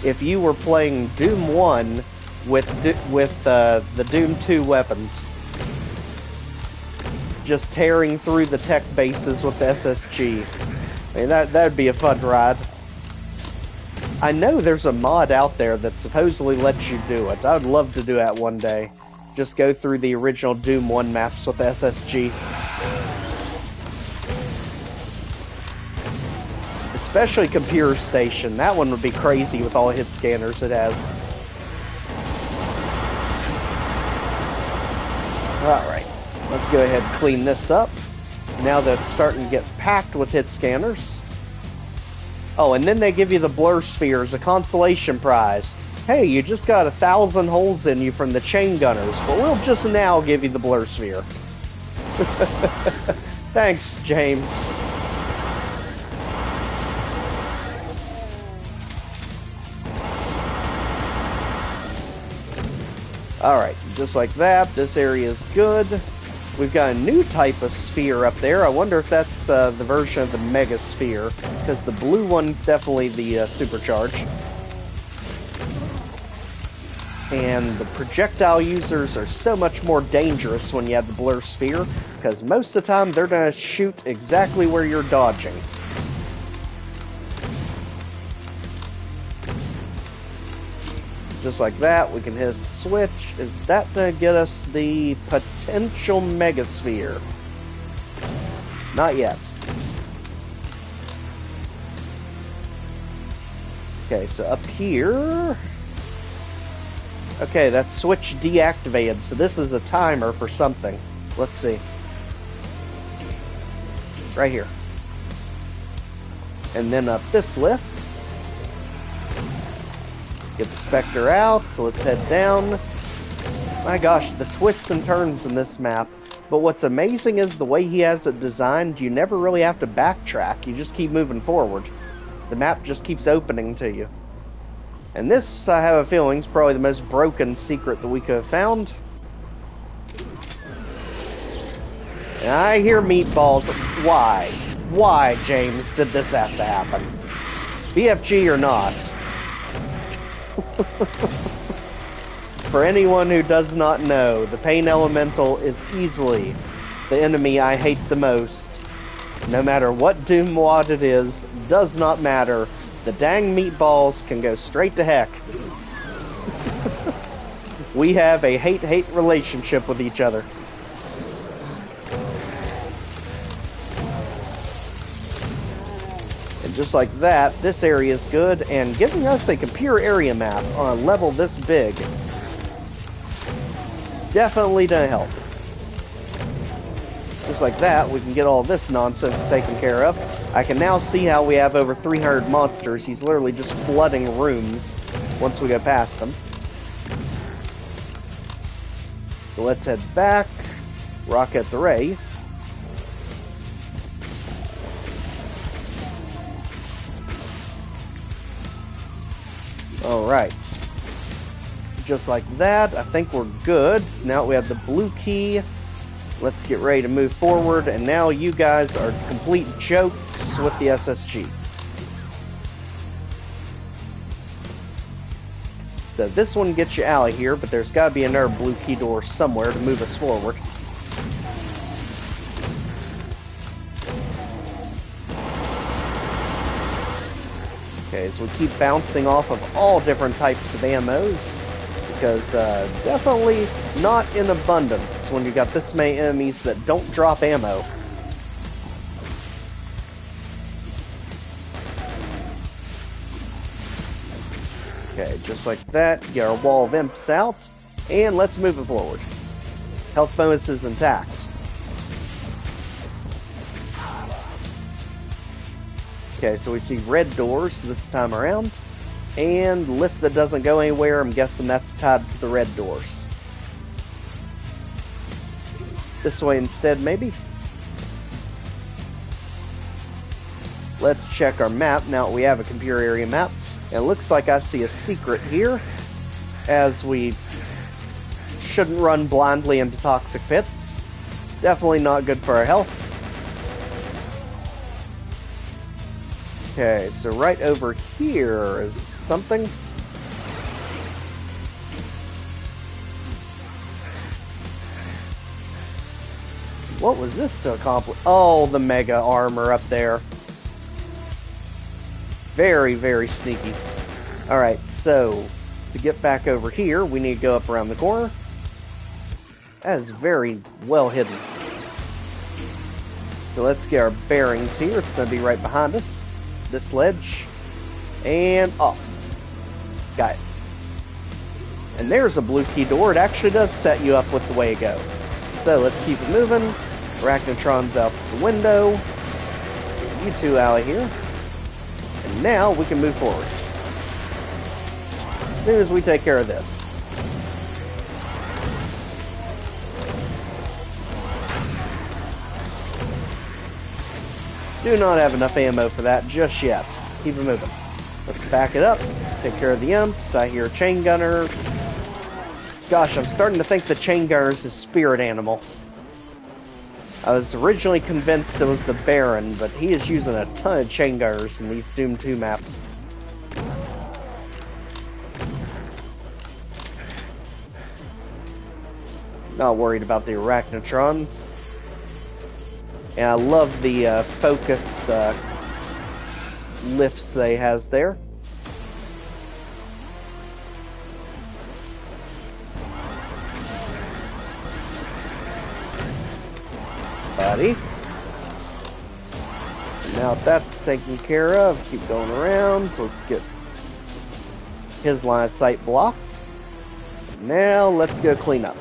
if you were playing Doom 1 with the Doom 2 weapons. Just tearing through the tech bases with the SSG. I mean, that'd be a fun ride. I know there's a mod out there that supposedly lets you do it. I would love to do that one day. Just go through the original Doom 1 maps with the SSG. Especially Computer Station. That one would be crazy with all the hit scanners it has. Alright, let's go ahead and clean this up. Now that it's starting to get packed with hit scanners. Oh, and then they give you the blur sphere as a consolation prize. Hey, you just got 1,000 holes in you from the chain gunners, but we'll just now give you the blur sphere. Thanks, James. Alright, just like that, this area is good. We've got a new type of sphere up there. I wonder if that's the version of the Mega Sphere, because the blue one's definitely the supercharged. And the projectile users are so much more dangerous when you have the blur sphere, because most of the time they're going to shoot exactly where you're dodging. Just like that, we can hit a switch. Is that going to get us the potential Megasphere? Not yet. Okay, so up here... Okay, that switch deactivated, so this is a timer for something. Let's see. Right here. And then up this lift. Get the Spectre out, so let's head down. My gosh, the twists and turns in this map. But what's amazing is the way he has it designed, you never really have to backtrack, you just keep moving forward. The map just keeps opening to you. And this, I have a feeling, is probably the most broken secret that we could have found. And I hear meatballs. Why? Why, James, did this have to happen? BFG or not? For anyone who does not know, the Pain Elemental is easily the enemy I hate the most. No matter what Doom WAD it is, does not matter. The dang meatballs can go straight to heck. We have a hate-hate relationship with each other. And just like that, this area is good, and giving us a computer area map on a level this big definitely doesn't help. Just like that, we can get all this nonsense taken care of. I can now see how we have over 300 monsters. He's literally just flooding rooms once we go past them. So let's head back. Rocket the ray. Alright. Just like that, I think we're good. Now we have the blue key. Let's get ready to move forward, and now you guys are complete jokes with the SSG. So this one gets you out of here, but there's got to be another blue key door somewhere to move us forward. Okay, so we keep bouncing off of all different types of ammos, because definitely not in abundance when you got this many enemies that don't drop ammo. Okay, just like that, get our wall of imps out, and let's move it forward. Health bonus is intact. Okay, so we see red doors this time around, and lift that doesn't go anywhere. I'm guessing that's tied to the red doors. This way instead, maybe? Let's check our map now that we have a computer area map. And it looks like I see a secret here, as we shouldn't run blindly into toxic pits. Definitely not good for our health. Okay, so right over here is something. What was this to accomplish? Oh, the mega armor up there. Very, very sneaky. Alright, so to get back over here, we need to go up around the corner. That is very well hidden. So let's get our bearings here. It's going to be right behind us. This ledge. And off. Got it. And there's a blue key door. It actually does set you up with the way to go. So let's keep it moving. Arachnotron's out the window. Get you two out of here. And now we can move forward. As soon as we take care of this. Do not have enough ammo for that just yet. Keep it moving. Let's back it up. Take care of the imps. I hear a chain gunner. Gosh, I'm starting to think the chain gunner is a spirit animal. I was originally convinced it was the Baron, but he is using a ton of chain gunners in these Doom 2 maps. Not worried about the Arachnotrons. And I love the focus lifts they has there. Buddy. Now that's taken care of, keep going around. So let's get his line of sight blocked. Now let's go clean up.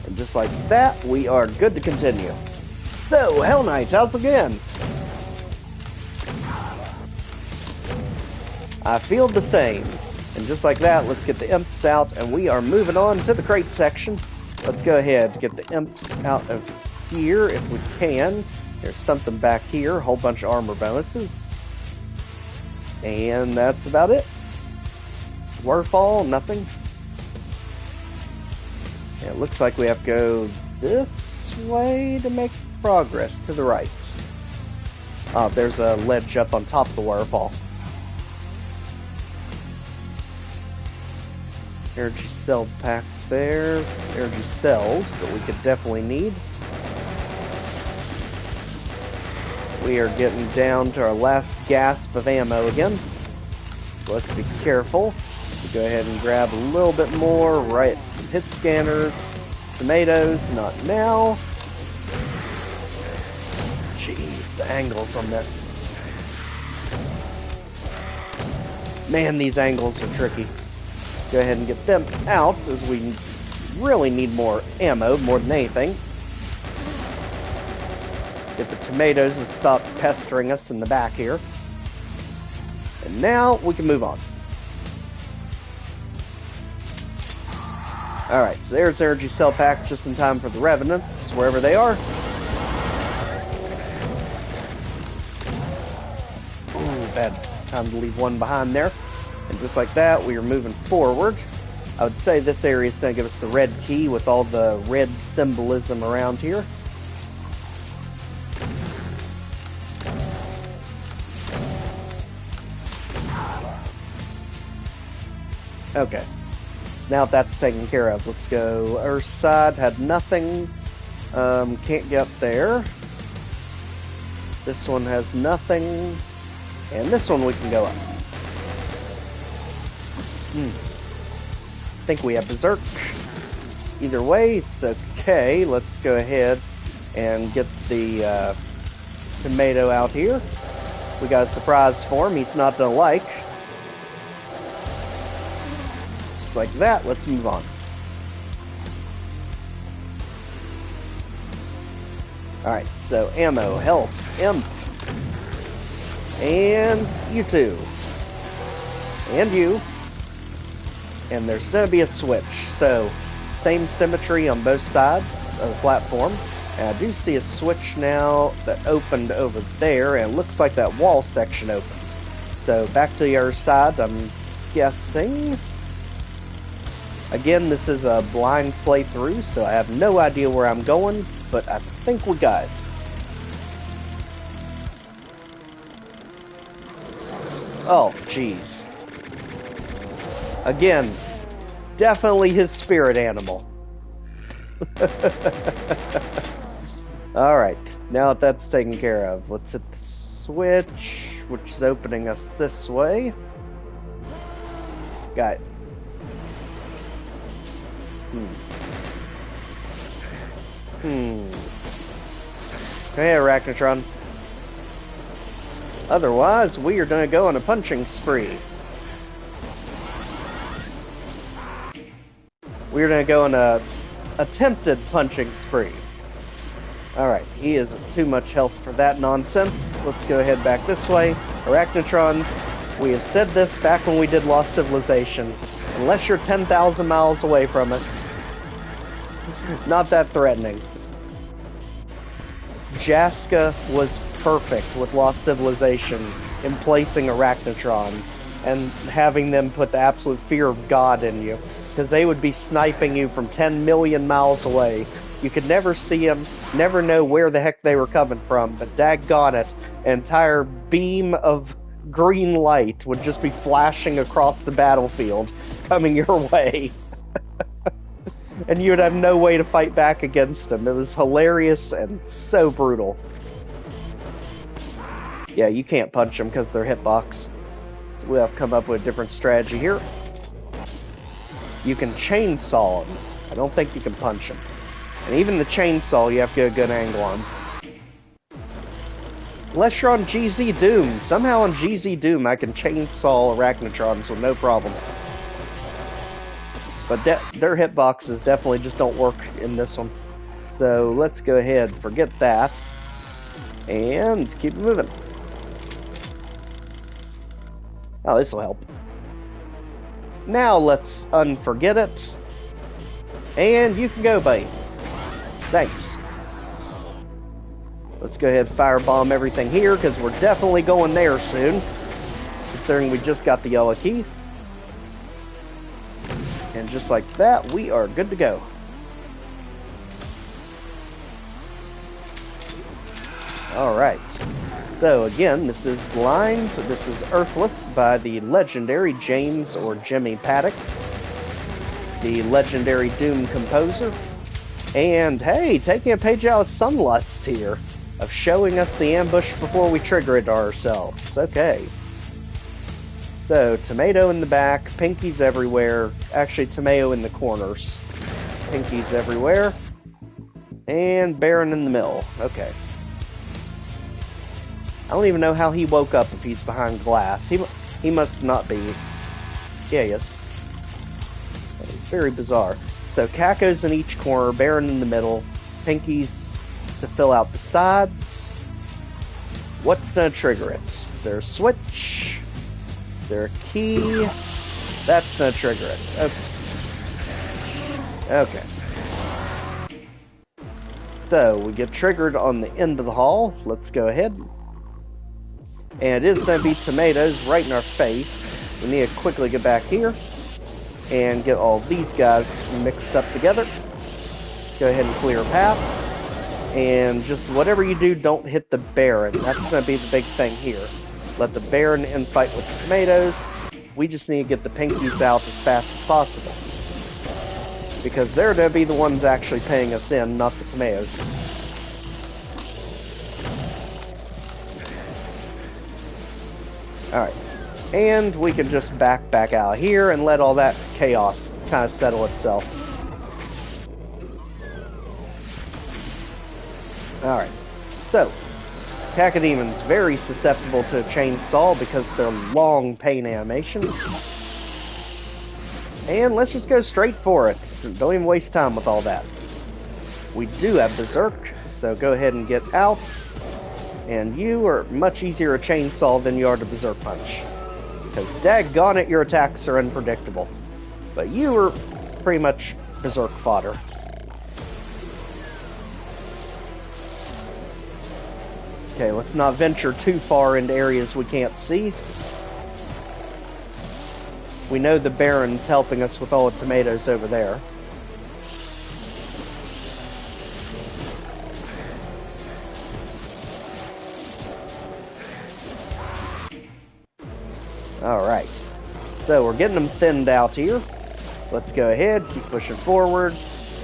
And just like that, we are good to continue. So, Hell Knights, how's it going? I feel the same. And just like that, let's get the imps out, and we are moving on to the crate section. Let's go ahead and get the imps out of here if we can. There's something back here, a whole bunch of armor bonuses. And that's about it. Waterfall, nothing. Yeah, it looks like we have to go this way to make progress to the right. Oh, there's a ledge up on top of the waterfall. Energy cell pack there. Energy cells that we could definitely need. We are getting down to our last gasp of ammo again. So let's be careful. We'll go ahead and grab a little bit more. Right, some hit scanners. Tomatoes, not now. Jeez, the angles on this. Man, these angles are tricky. Go ahead and get them out, as we really need more ammo, more than anything. Get the tomatoes and stop pestering us in the back here. And now we can move on. Alright, so there's energy cell pack just in time for the revenants, wherever they are. Ooh, bad time to leave one behind there. And just like that, we are moving forward. I would say this area is going to give us the red key with all the red symbolism around here. Okay. Now that's taken care of. Let's go Earth side. Had nothing. Can't get there. This one has nothing. And this one we can go up. I think we have Berserk. Either way, it's okay. Let's go ahead and get the tomato out here. We got a surprise for him. He's not gonna like. Just like that. Let's move on. Alright, so ammo, health, imp. And you two. And you. And there's going to be a switch. So, same symmetry on both sides of the platform. And I do see a switch now that opened over there. And it looks like that wall section opened. So, back to the other side, I'm guessing. Again, this is a blind playthrough, so I have no idea where I'm going. But I think we got it. Oh, jeez. Again, definitely his spirit animal. Alright, now that that's taken care of, let's hit the switch, which is opening us this way. Got it. Hey, Arachnotron. Otherwise, we are going to go on a punching spree. We're going to go on a attempted punching spree. Alright, he is too much health for that nonsense. Let's go ahead back this way. Arachnotrons, we have said this back when we did Lost Civilization. Unless you're 10,000 miles away from us, not that threatening. Jaska was perfect with Lost Civilization in placing Arachnotrons and having them put the absolute fear of God in you. Because they would be sniping you from 10 million miles away. You could never see them, never know where the heck they were coming from, but daggone it, an entire beam of green light would just be flashing across the battlefield, coming your way. And you would have no way to fight back against them. It was hilarious and so brutal. Yeah, you can't punch them because they're hitbox. So we'll have to come up with a different strategy here. You can chainsaw them. I don't think you can punch them. And even the chainsaw, you have to get a good angle on. Unless you're on GZ Doom. Somehow on GZ Doom, I can chainsaw Arachnotrons with no problem. But their hitboxes definitely just don't work in this one. So let's go ahead, forget that. And keep it moving. Oh, this will help. Now let's unforget it. And you can go, buddy. Thanks. Let's go ahead and firebomb everything here, because we're definitely going there soon. Considering we just got the yellow key. And just like that, we are good to go. Alright. So again, this is Blind. This is Earthless by the legendary James or Jimmy Paddock. the legendary Doom composer. And hey, taking a page out of Sunlust here, of showing us the ambush before we trigger it ourselves. Okay. So, tomato in the back, pinkies everywhere. Actually, tomato in the corners. Pinkies everywhere. And Baron in the middle. Okay. I don't even know how he woke up if he's behind glass. He must not be. Yeah, he is. Very bizarre. So, Caco's in each corner, Baron in the middle, pinkies to fill out the sides. What's gonna trigger it? Is there a switch? Is there a key? That's gonna trigger it. Okay. Okay. So, we get triggered on the end of the hall. Let's go ahead. And it is going to be tomatoes right in our face. We need to quickly get back here and get all these guys mixed up together. Go ahead and clear a path. And just whatever you do, don't hit the Baron. That's going to be the big thing here. Let the Baron infight with the tomatoes. We just need to get the pinkies out as fast as possible. Because they're going to be the ones actually paying us in, not the tomatoes. Alright. And we can just back out here and let all that chaos kind of settle itself. Alright. So, Cacodemons very susceptible to a chainsaw because of their long pain animation. And let's just go straight for it. Don't even waste time with all that. We do have Berserk, so go ahead and get out. And you are much easier to chainsaw than you are to Berserk Punch. Because daggone it, your attacks are unpredictable. But you are pretty much Berserk fodder. Okay, let's not venture too far into areas we can't see. We know the Baron's helping us with all the tomatoes over there. Alright. So, we're getting them thinned out here. Let's go ahead, keep pushing forward.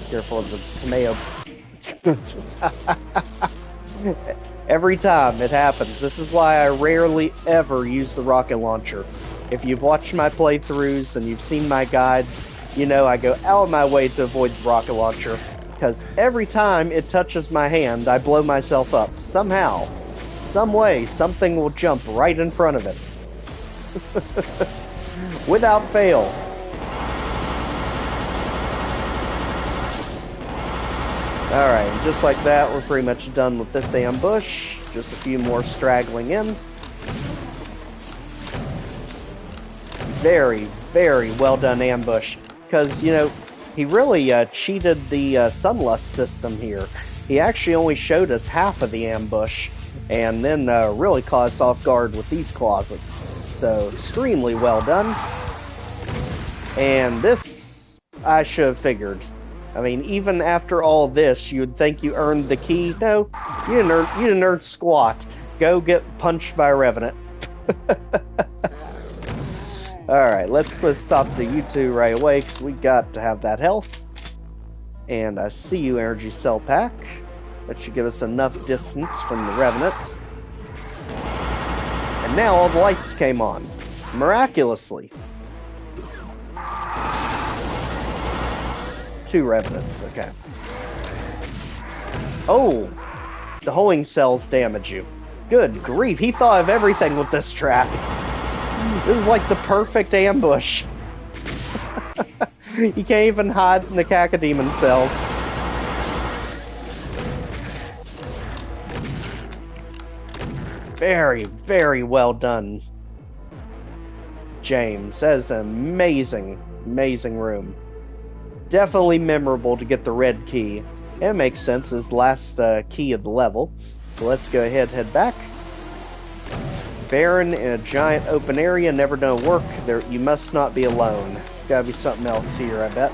Careful of the tomato. Every time it happens. This is why I rarely ever use the rocket launcher. If you've watched my playthroughs and you've seen my guides, you know I go out of my way to avoid the rocket launcher. Because every time it touches my hand, I blow myself up. Somehow, some way, something will jump right in front of it. Without fail. Alright, and just like that, we're pretty much done with this ambush. Just a few more straggling in. Very, very well done ambush. Because, you know, he really cheated the Sunlust system here. He actually only showed us half of the ambush, and then really caught us off guard with these closets. So, extremely well done. And this, I should have figured. I mean, even after all this, you would think you earned the key. No, you didn't earn squat. Go get punched by a Revenant. Alright, let's stop the U2 right away, because we got to have that health. And I see you, Energy Cell Pack. That should give us enough distance from the Revenants. And now all the lights came on. Miraculously. 2 Revenants, okay. Oh! The hoeing cells damage you. Good grief, he thought of everything with this trap. This is like the perfect ambush. You can't even hide in the Cacodemon cells. Very, very well done, James. That is an amazing, amazing room. Definitely memorable to get the red key. It makes sense as the last key of the level. So let's go ahead and head back. Baron in a giant open area, never gonna work. There, you must not be alone. There's gotta be something else here, I bet.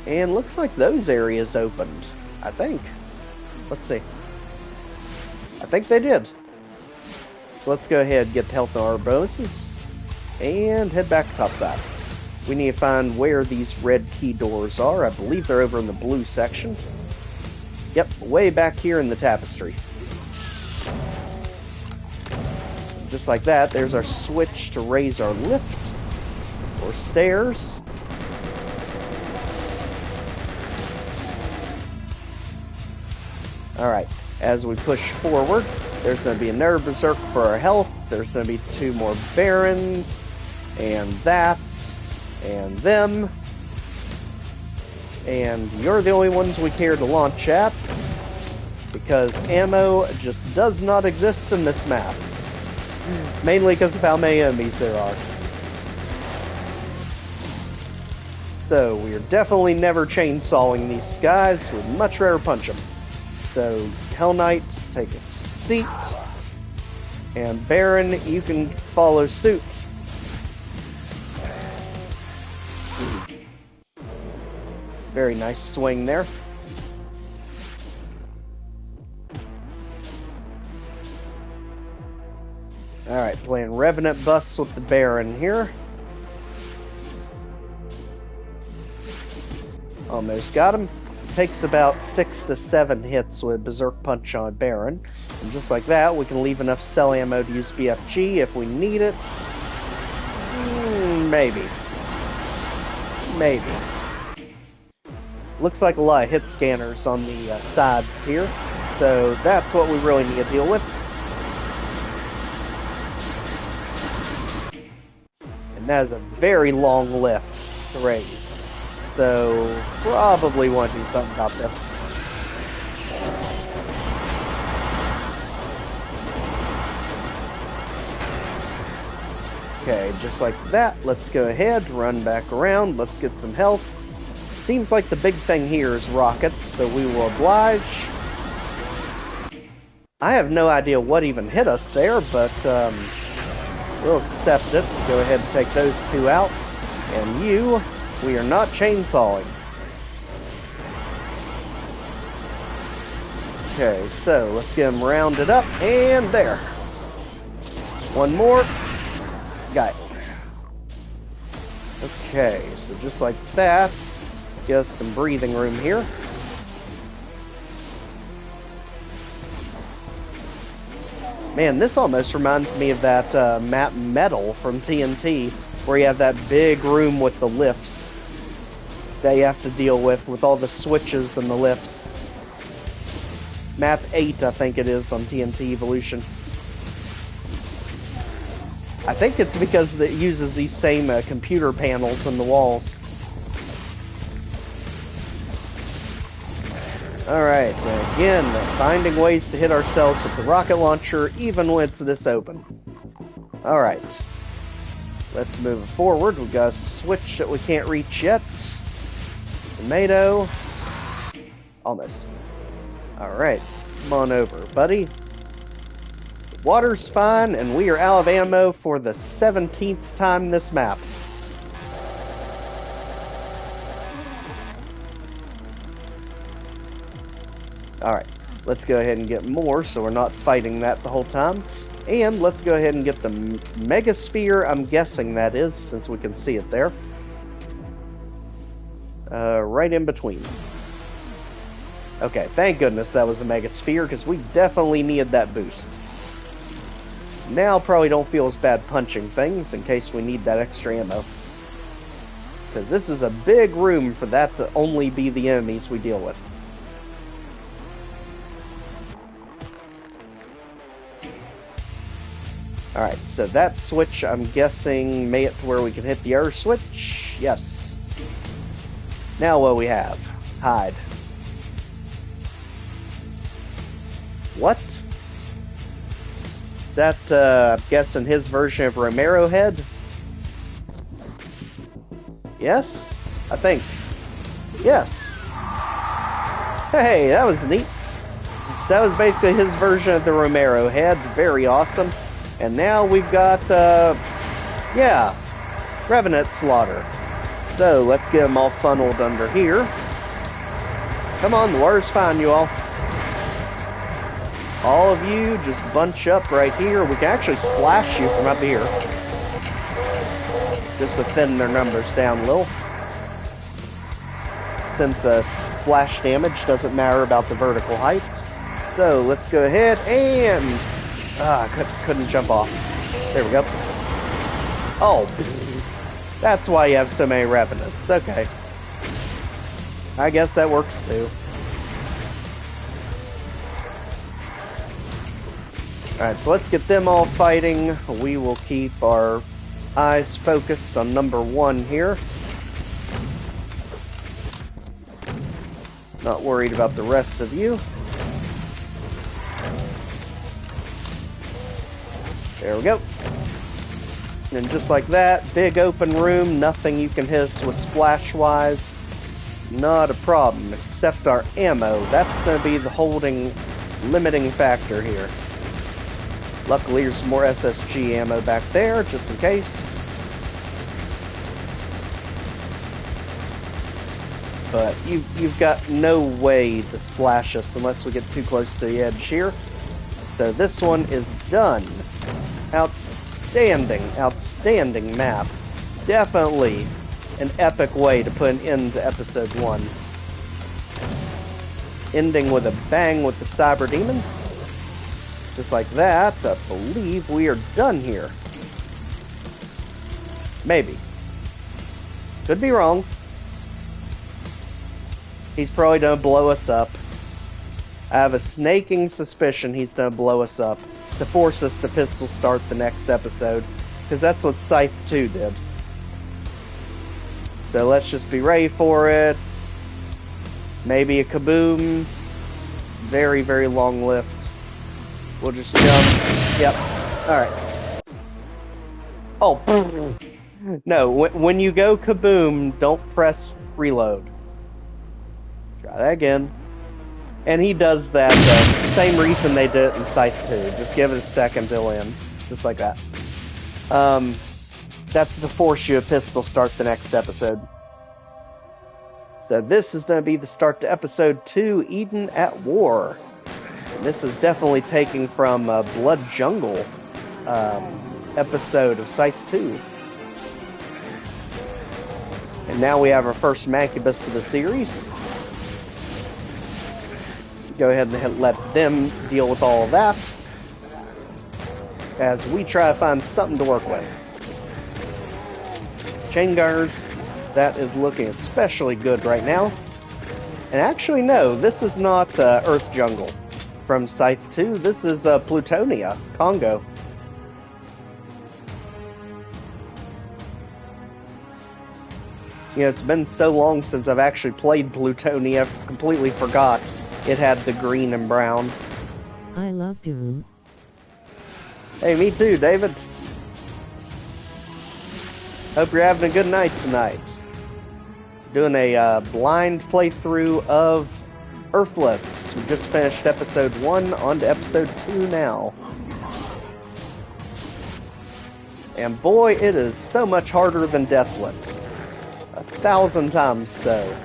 And looks like those areas opened, I think. Let's see. I think they did. So let's go ahead and get health and our bonuses. and head back topside. We need to find where these red key doors are. I believe they're over in the blue section. Yep, way back here in the tapestry. Just like that, there's our switch to raise our lift, or stairs. Alright, as we push forward, there's going to be another berserk for our health. There's going to be 2 more barons, and that, and them. And you're the only ones we care to launch at, because ammo just does not exist in this map. Mainly because of how many enemies there are. So, we are definitely never chainsawing these guys. We'd much rather punch them. So, Hell Knight, take a seat. And Baron, you can follow suit. Very nice swing there. Alright, playing Revenant busts with the Baron here. Almost got him. Takes about 6 to 7 hits with Berserk Punch on Baron. And just like that, we can leave enough cell ammo to use BFG if we need it. Maybe. Maybe. Looks like a lot of hit scanners on the sides here. So that's what we really need to deal with. And that is a very long lift to raise. So, probably want to do something about this. Okay, just like that, let's go ahead, run back around, let's get some health. Seems like the big thing here is rockets, so we will oblige. I have no idea what even hit us there, but we'll accept it. Go ahead and take those 2 out. And you, we are not chainsawing. Okay, so let's get them rounded up, and there. 1 more. Got it. Okay, so just like that, give us some breathing room here. Man, this almost reminds me of that map Metal from TNT, where you have that big room with the lifts that you have to deal with all the switches and the lifts. Map 8, I think it is, on TNT Evolution. I think it's because it uses these same computer panels in the walls. Alright, again, finding ways to hit ourselves with the rocket launcher, even when it's this open. Alright. Let's move forward. We've got a switch that we can't reach yet. Tomato. Almost. Alright, come on over, buddy. The water's fine, and we are out of ammo for the 17th time this map. Alright, let's go ahead and get more so we're not fighting that the whole time. And let's go ahead and get the Megasphere, I'm guessing that is, since we can see it there. Right in between. Okay, thank goodness that was a Megasphere, because we definitely needed that boost. Now probably don't feel as bad punching things, in case we need that extra ammo. Because this is a big room for that to only be the enemies we deal with. Alright, so that switch, I'm guessing, made it to where we can hit the other switch. Yes. Now what we have? Hide. What? Is that, I'm guessing, his version of Romero Head? Yes? I think. Yes. Hey, that was neat. So that was basically his version of the Romero Head. Very awesome. And now we've got, yeah, Revenant Slaughter. So, let's get them all funneled under here. Come on, the water's fine, you all. All of you, just bunch up right here. We can actually splash you from up here. just to thin their numbers down a little. Since splash damage doesn't matter about the vertical height. So let's go ahead and... couldn't jump off. There we go. Oh, that's why you have so many revenants. Okay. I guess that works too. Alright, so let's get them all fighting. We will keep our eyes focused on number 1 here. Not worried about the rest of you. There we go. And just like that, big open room, nothing you can hiss with splash-wise. Not a problem, except our ammo. That's going to be the limiting factor here. Luckily, there's some more SSG ammo back there, just in case. But you've got no way to splash us unless we get too close to the edge here. So this one is done. Outstanding, outstanding map. Definitely an epic way to put an end to episode 1. Ending with a bang with the Cyber Demon. Just like that, I believe we are done here. Maybe. Could be wrong. He's probably gonna blow us up. I have a snaking suspicion he's gonna blow us up to force us to pistol start the next episode, because that's what Scythe 2 did. So let's just be ready for it. Maybe a kaboom. Very, very long lift. We'll just jump. Yep. Alright. Oh, no, when you go kaboom, don't press reload. Try that again. And he does that, same reason they did it in Scythe 2. Just give it a second, it'll end. Just like that. That's to force you to pistol start the next episode. So this is going to be the start to episode 2, Eden at War. And this is definitely taking from Blood Jungle episode of Scythe 2. And now we have our first Mancubus of the series. Go ahead and let them deal with all of that as we try to find something to work with. Chain gunners, that is looking especially good right now. And actually, no, this is not Earth Jungle from Scythe 2. This is Plutonia, Congo. You know, it's been so long since I've actually played Plutonia, I've completely forgot it had the green and brown. I love Doom. Hey, me too, David. Hope you're having a good night tonight. Doing a blind playthrough of Earthless. We just finished episode 1, on to episode 2 now. And boy, it is so much harder than Deathless. 1,000 times so.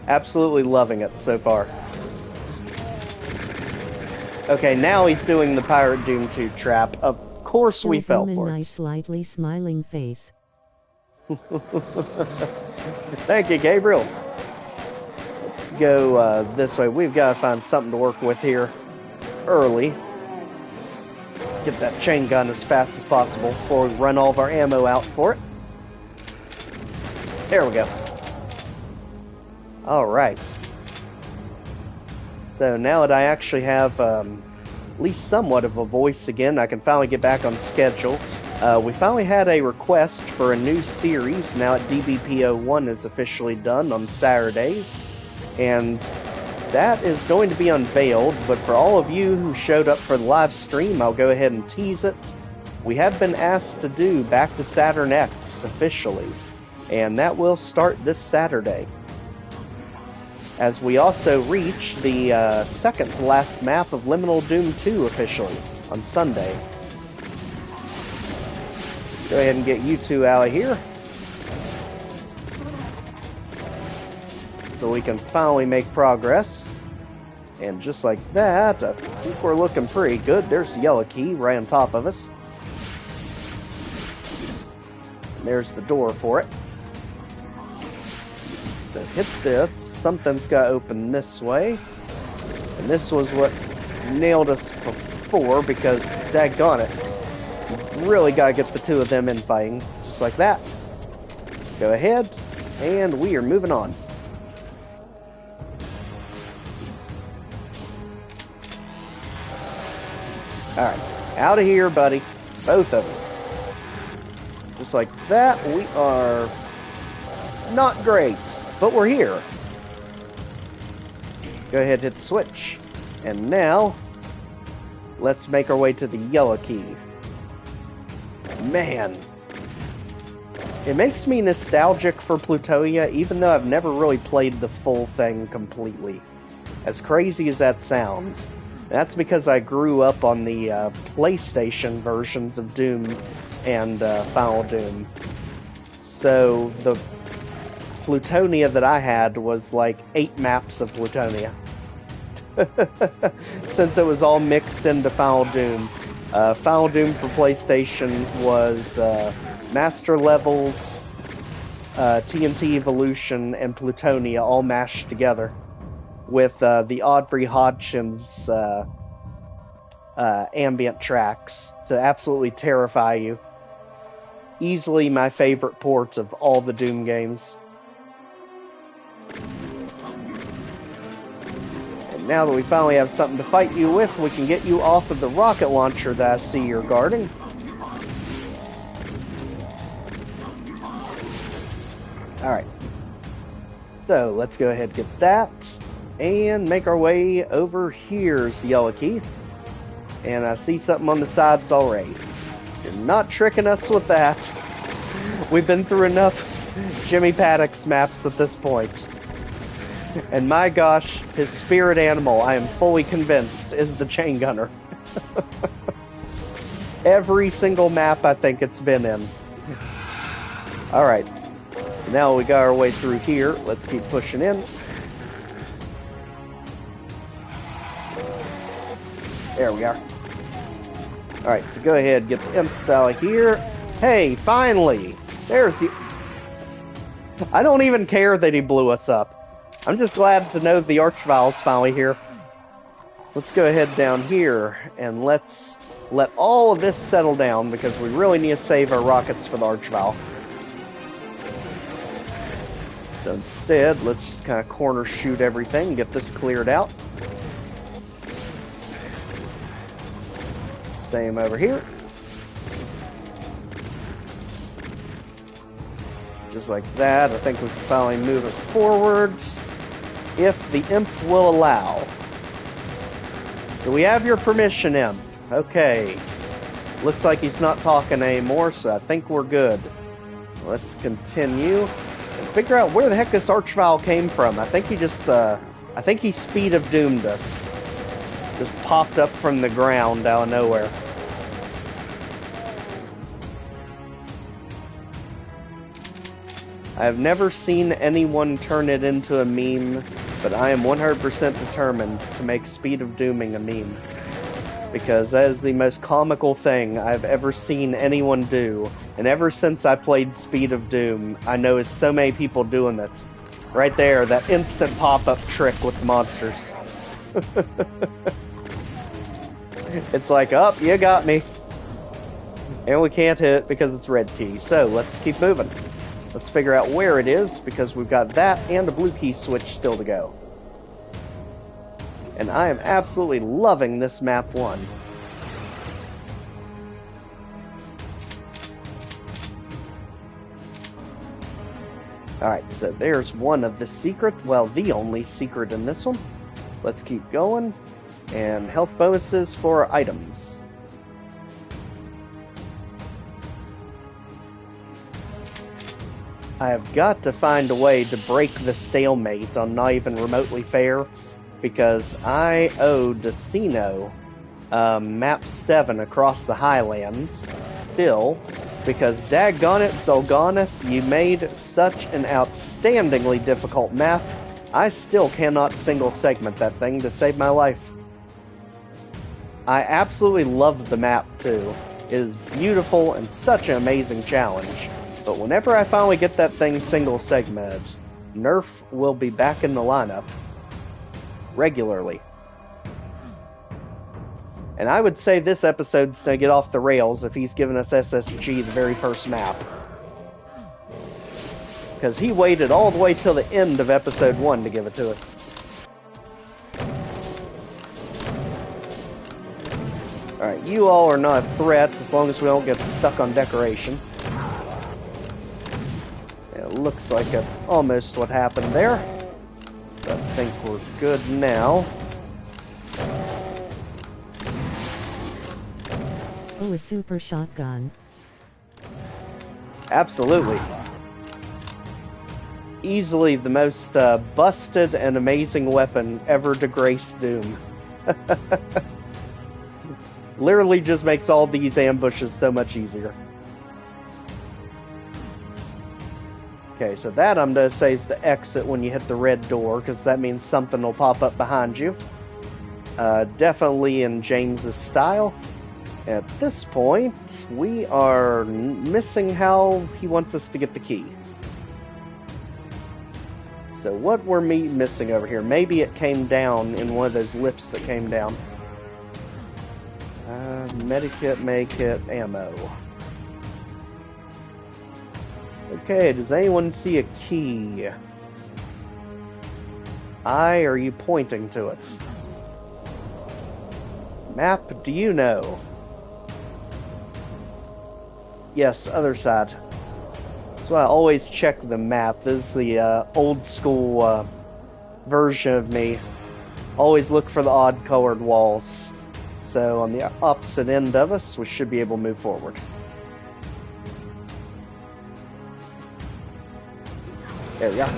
Absolutely loving it so far. Okay, now he's doing the Pirate Doom 2 trap. Of course we fell for it. Nice, slightly smiling face. Thank you, Gabriel. Let's go this way. We've got to find something to work with here early. Get that chain gun as fast as possible before we run all of our ammo out for it. There we go. Alright. So now that I actually have at least somewhat of a voice again, I can finally get back on schedule. We finally had a request for a new series now that DBPO1 is officially done on Saturdays. And that is going to be unveiled, but for all of you who showed up for the live stream, I'll go ahead and tease it. We have been asked to do Back to Saturn X officially, and that will start this Saturday. As we also reach the second to last map of Liminal Doom 2 officially on Sunday. Go ahead and get you two out of here, so we can finally make progress. And just like that, I think we're looking pretty good. There's the yellow key right on top of us. There's the door for it. So hit this. Something's got to open this way. And this was what nailed us before, because daggone it. You really got to get the two of them in fighting. Just like that. Go ahead. And we are moving on. Alright. Out of here, buddy. Both of them. Just like that, we are not great, but we're here. Go ahead, hit the switch. And now, let's make our way to the yellow key. Man. It makes me nostalgic for Plutonia, even though I've never really played the full thing completely. As crazy as that sounds. That's because I grew up on the PlayStation versions of Doom and Final Doom. So the Plutonia that I had was like 8 maps of Plutonia. Since it was all mixed into Final Doom. Final Doom for PlayStation was Master Levels, TNT Evolution, and Plutonia all mashed together. With the Aubrey Hodgins ambient tracks to absolutely terrify you. Easily my favorite ports of all the Doom games. And now that we finally have something to fight you with, we can get you off of the rocket launcher that I see you're guarding. Alright. So, let's go ahead and get that. And make our way over here's the yellow key. And I see something on the sides already. You're not tricking us with that. We've been through enough Jimmy Paddock's maps at this point. And my gosh, his spirit animal, I am fully convinced, is the chain gunner. Every single map I think it's been in. Alright. So now we got our way through here. Let's keep pushing in. There we are. Alright, so go ahead, get the imps out of here. Hey, finally! There's the... I don't even care that he blew us up. I'm just glad to know the Archvile's finally here. Let's go ahead down here, and let's let all of this settle down, because we really need to save our rockets for the Archvile. So instead, let's just kind of corner shoot everything and get this cleared out. Same over here. Just like that. I think we can finally move it forward. If the imp will allow. Do we have your permission, imp? Okay. Looks like he's not talking anymore, so I think we're good. Let's continue. And figure out where the heck this Archvile came from. I think he just, I think he speed of doomed us. Just popped up from the ground out of nowhere. I have never seen anyone turn it into a meme, but I am 100% determined to make Speed of Dooming a meme. Because that is the most comical thing I've ever seen anyone do. And ever since I played Speed of Doom, I know so many people doing it. Right there, that instant pop-up trick with the monsters. It's like, oh, you got me. And we can't hit it because it's red key. So, let's keep moving. Let's figure out where it is, because we've got that and a blue key switch still to go. And I am absolutely loving this map 1. Alright, so there's one of the secret, well, the only secret in this one. Let's keep going. And health bonuses for items. I have got to find a way to break the stalemate on Not Even Remotely Fair, because I owe Decino map 7 across the Highlands still, because daggone it, Zolganeth, you made such an outstandingly difficult map. I still cannot single segment that thing to save my life. I absolutely love the map too. It is beautiful and such an amazing challenge. But whenever I finally get that thing single segmented, Nerf will be back in the lineup regularly. And I would say this episode's gonna get off the rails if he's giving us SSG the very first map. Because he waited all the way till the end of episode 1 to give it to us. Alright, you all are not a threat as long as we don't get stuck on decorations. It looks like that's almost what happened there. I think we're good now. Oh, a super shotgun. Absolutely. Easily the most busted and amazing weapon ever to grace Doom. Literally just makes all these ambushes so much easier. Okay, so that I'm going to say is the exit when you hit the red door, because that means something will pop up behind you. Definitely in James's style. At this point, we are missing how he wants us to get the key. So what we're missing over here? Maybe it came down in one of those lifts that came down. Medikit, Medikit, ammo. Okay, does anyone see a key? Are you pointing to it? Map, do you know? Yes, other side. That's why I always check the map. This is the old school version of me. Always look for the odd colored walls. So on the opposite end of us, we should be able to move forward. There we go.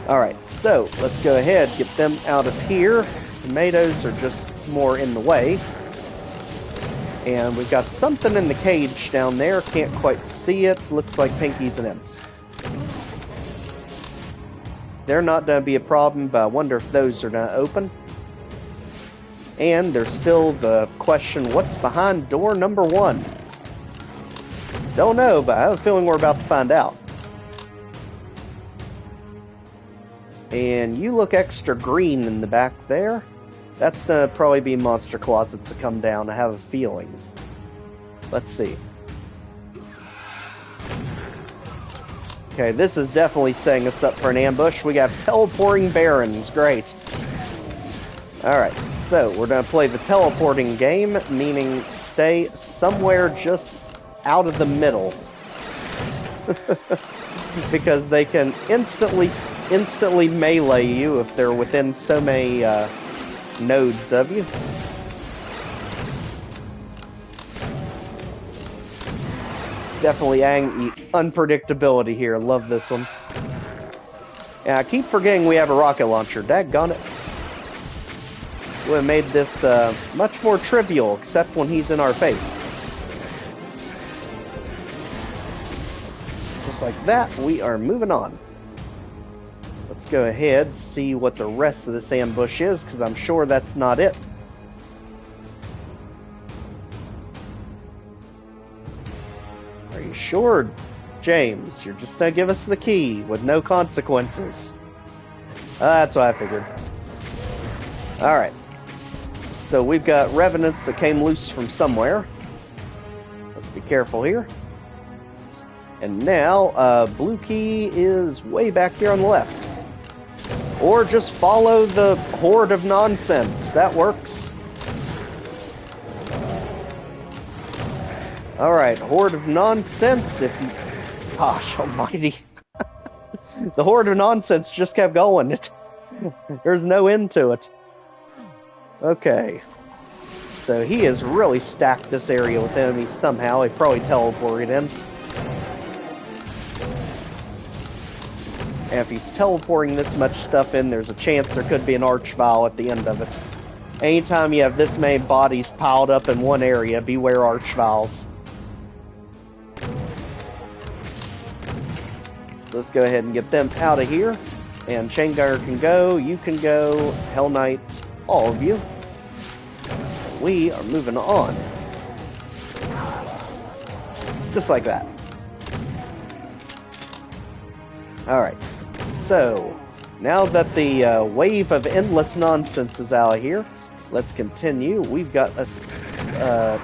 Alright, so let's go ahead, get them out of here. Tomatoes are just more in the way. And we've got something in the cage down there. Can't quite see it. Looks like Pinkies and M's. They're not going to be a problem, but I wonder if those are going to open. And there's still the question, what's behind door number 1? Don't know, but I have a feeling we're about to find out. And you look extra green in the back there. That's going to probably be monster closets to come down, I have a feeling. Let's see. Okay, this is definitely setting us up for an ambush. We got teleporting barons, great. Alright, so we're going to play the teleporting game, meaning stay somewhere just out of the middle. Because they can instantly melee you if they're within so many nodes of you. Definitely unpredictability here. Love this one. Yeah, I keep forgetting we have a rocket launcher. Daggone it. Would have made this much more trivial, except when he's in our face. Just like that, we are moving on. Let's go ahead, see what the rest of this ambush is, because I'm sure that's not it. Are you sure, James? You're just gonna give us the key with no consequences. That's what I figured. Alright. So we've got revenants that came loose from somewhere. Let's be careful here. And now, blue key is way back here on the left. Or just follow the horde of nonsense. That works. Alright, horde of nonsense. If you... Gosh almighty. The horde of nonsense just kept going. There's no end to it. Okay. So he has really stacked this area with enemies somehow. He probably teleported in. And if he's teleporting this much stuff in, there's a chance there could be an archvile at the end of it. Anytime you have this many bodies piled up in one area, beware archviles. Let's go ahead and get them out of here. And Chain Gunner can go, you can go, Hell Knight, all of you. We are moving on. Just like that. Alright, so now that the wave of endless nonsense is out of here, let's continue. We've got a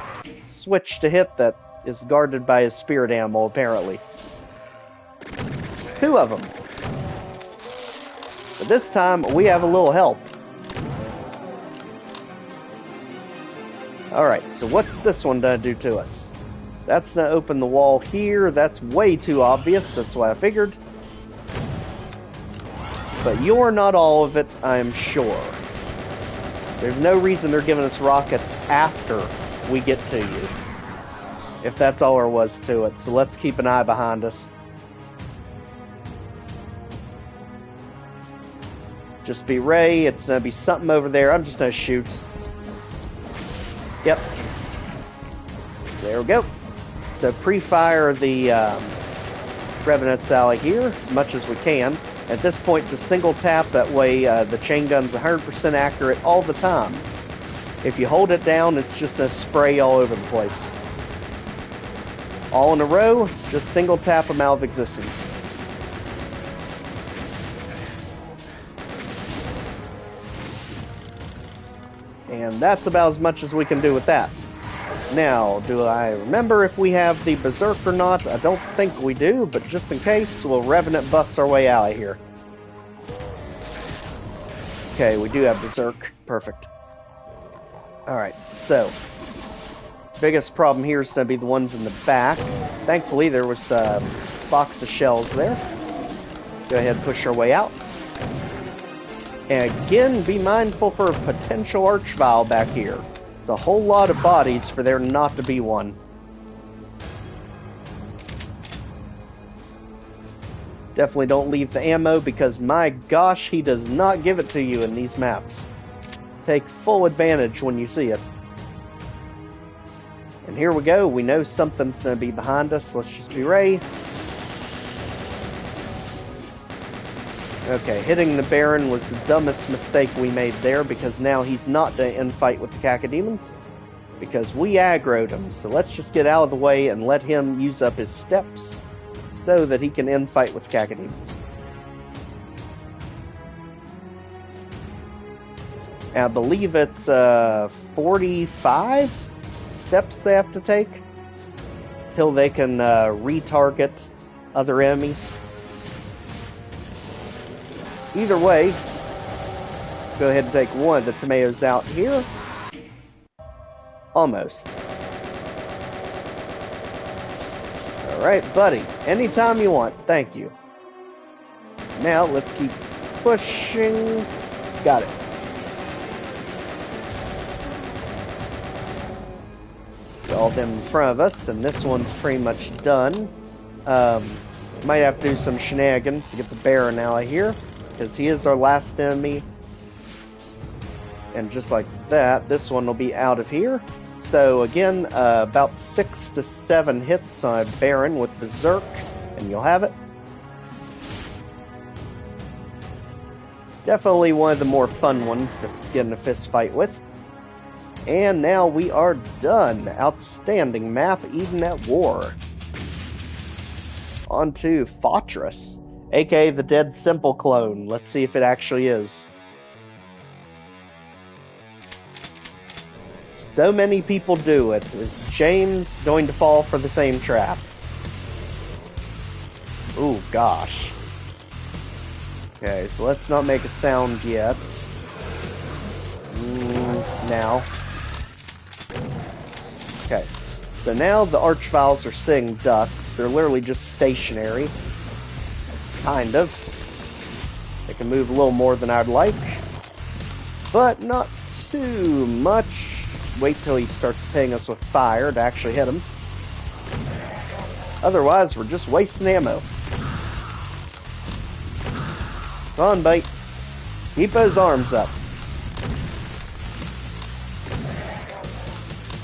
switch to hit that is guarded by a spirit animal, apparently. 2 of them. But this time, we have a little help. Alright, so what's this one gonna do to us? That's gonna open the wall here. That's way too obvious. That's what I figured. But you're not all of it, I'm sure. There's no reason they're giving us rockets after we get to you. If that's all there was to it. So let's keep an eye behind us. Just be Ray. It's going to be something over there. I'm just going to shoot. Yep. There we go. So pre-fire the Revenant's alley here as much as we can. At this point, just single tap. That way the chain gun's 100% accurate all the time. If you hold it down, it's just a spray all over the place. All in a row, just single tap them out of existence. And that's about as much as we can do with that. Now, do I remember if we have the Berserk or not? I don't think we do, but just in case, we'll Revenant bust our way out of here. Okay, we do have Berserk. Perfect. Alright, so biggest problem here is going to be the ones in the back. Thankfully, there was a box of shells there. Go ahead and push our way out. And again, be mindful for a potential Archvile back here. It's a whole lot of bodies for there not to be one. Definitely don't leave the ammo because, my gosh, he does not give it to you in these maps. Take full advantage when you see it. And here we go. We know something's going to be behind us. Let's just be ready. Okay, hitting the Baron was the dumbest mistake we made there because now he's not to infight with the Cacodemons because we aggroed him. So let's just get out of the way and let him use up his steps so that he can infight with Cacodemons. I believe it's 45 steps they have to take till they can retarget other enemies. Either way, go ahead and take one of the tomatoes out here. Almost. Alright, buddy. Anytime you want. Thank you. Now, let's keep pushing. Got it. Got all them in front of us, and this one's pretty much done. Might have to do some shenanigans to get the Baron out of here, because he is our last enemy. And just like that, this one will be out of here. So again, about 6 to 7 hits on Baron with Berserk, and you'll have it. Definitely one of the more fun ones to get in a fist fight with. And now we are done. Outstanding map, even at war. On to Foughtress, aka the Dead Simple clone. Let's see if it actually is. So many people do it. Is James going to fall for the same trap? Ooh, gosh. Okay, so let's not make a sound yet. Now. Okay, so now the Archviles are sitting ducks. They're literally just stationary. Kind of. They can move a little more than I'd like. But not too much. Wait till he starts hitting us with fire to actually hit him. Otherwise, we're just wasting ammo. Come on, bite. Keep those arms up.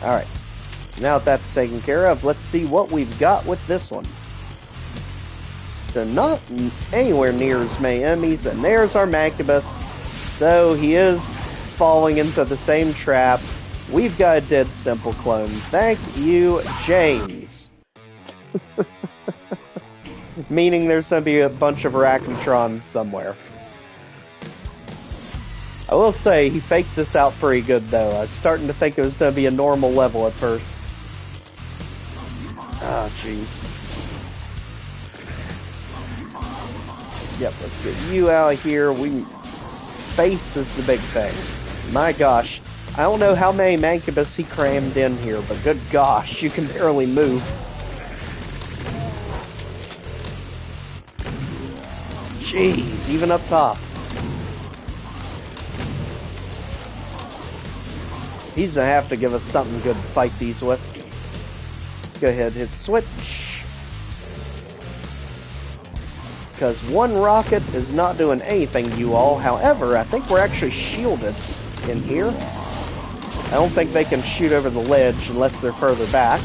Alright. Now that that's taken care of, let's see what we've got with this one. So not anywhere near as many enemies, and there's our Mancubus. So he is falling into the same trap. We've got a Dead Simple clone. Thank you, James. Meaning there's gonna be a bunch of arachnotrons somewhere. I will say, he faked this out pretty good, though. I was starting to think it was gonna be a normal level at first. Oh, jeez. Yep, let's get you out of here. Face is the big thing. My gosh. I don't know how many Mancubus he crammed in here, but good gosh, you can barely move. Jeez, even up top. He's gonna have to give us something good to fight these with. Go ahead, hit switch. Because one rocket is not doing anything, you all. However, I think we're actually shielded in here. I don't think they can shoot over the ledge unless they're further back.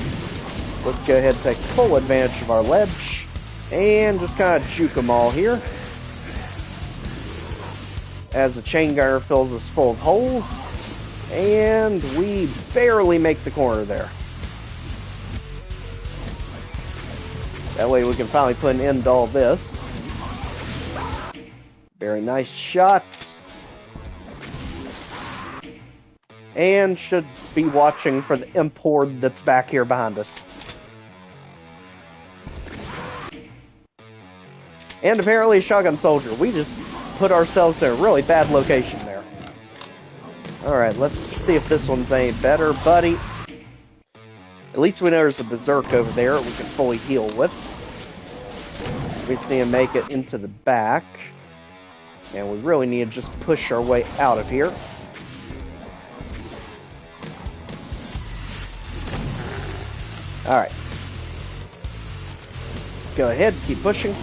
Let's go ahead and take full advantage of our ledge. And just kind of juke them all here. As the chain gunner fills us full of holes. And we barely make the corner there. That way we can finally put an end to all this. Very nice shot. And should be watching for the imp horde that's back here behind us. And apparently a shotgun soldier. We just put ourselves in a really bad location there. Alright, let's see if this one's any better, buddy. At least we know there's a berserk over there we can fully heal with. We just need to make it into the back. And we really need to just push our way out of here. Alright. Go ahead, keep pushing.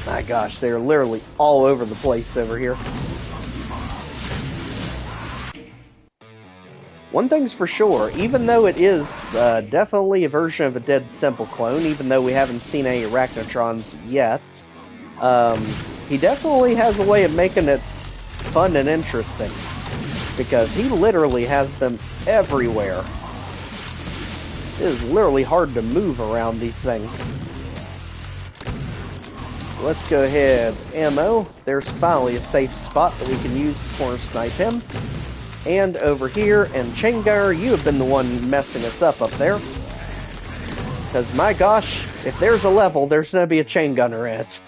My gosh, they're literally all over the place over here. One thing's for sure, even though it is definitely a version of a Dead Simple clone, even though we haven't seen any arachnotrons yet, he definitely has a way of making it fun and interesting. Because he literally has them everywhere. It is literally hard to move around these things. Let's go ahead. Ammo. There's finally a safe spot that we can use to corner snipe him. And over here, and Chain Gunner, you have been the one messing us up there. Because my gosh, if there's a level, there's going to be a Chain Gunner in it.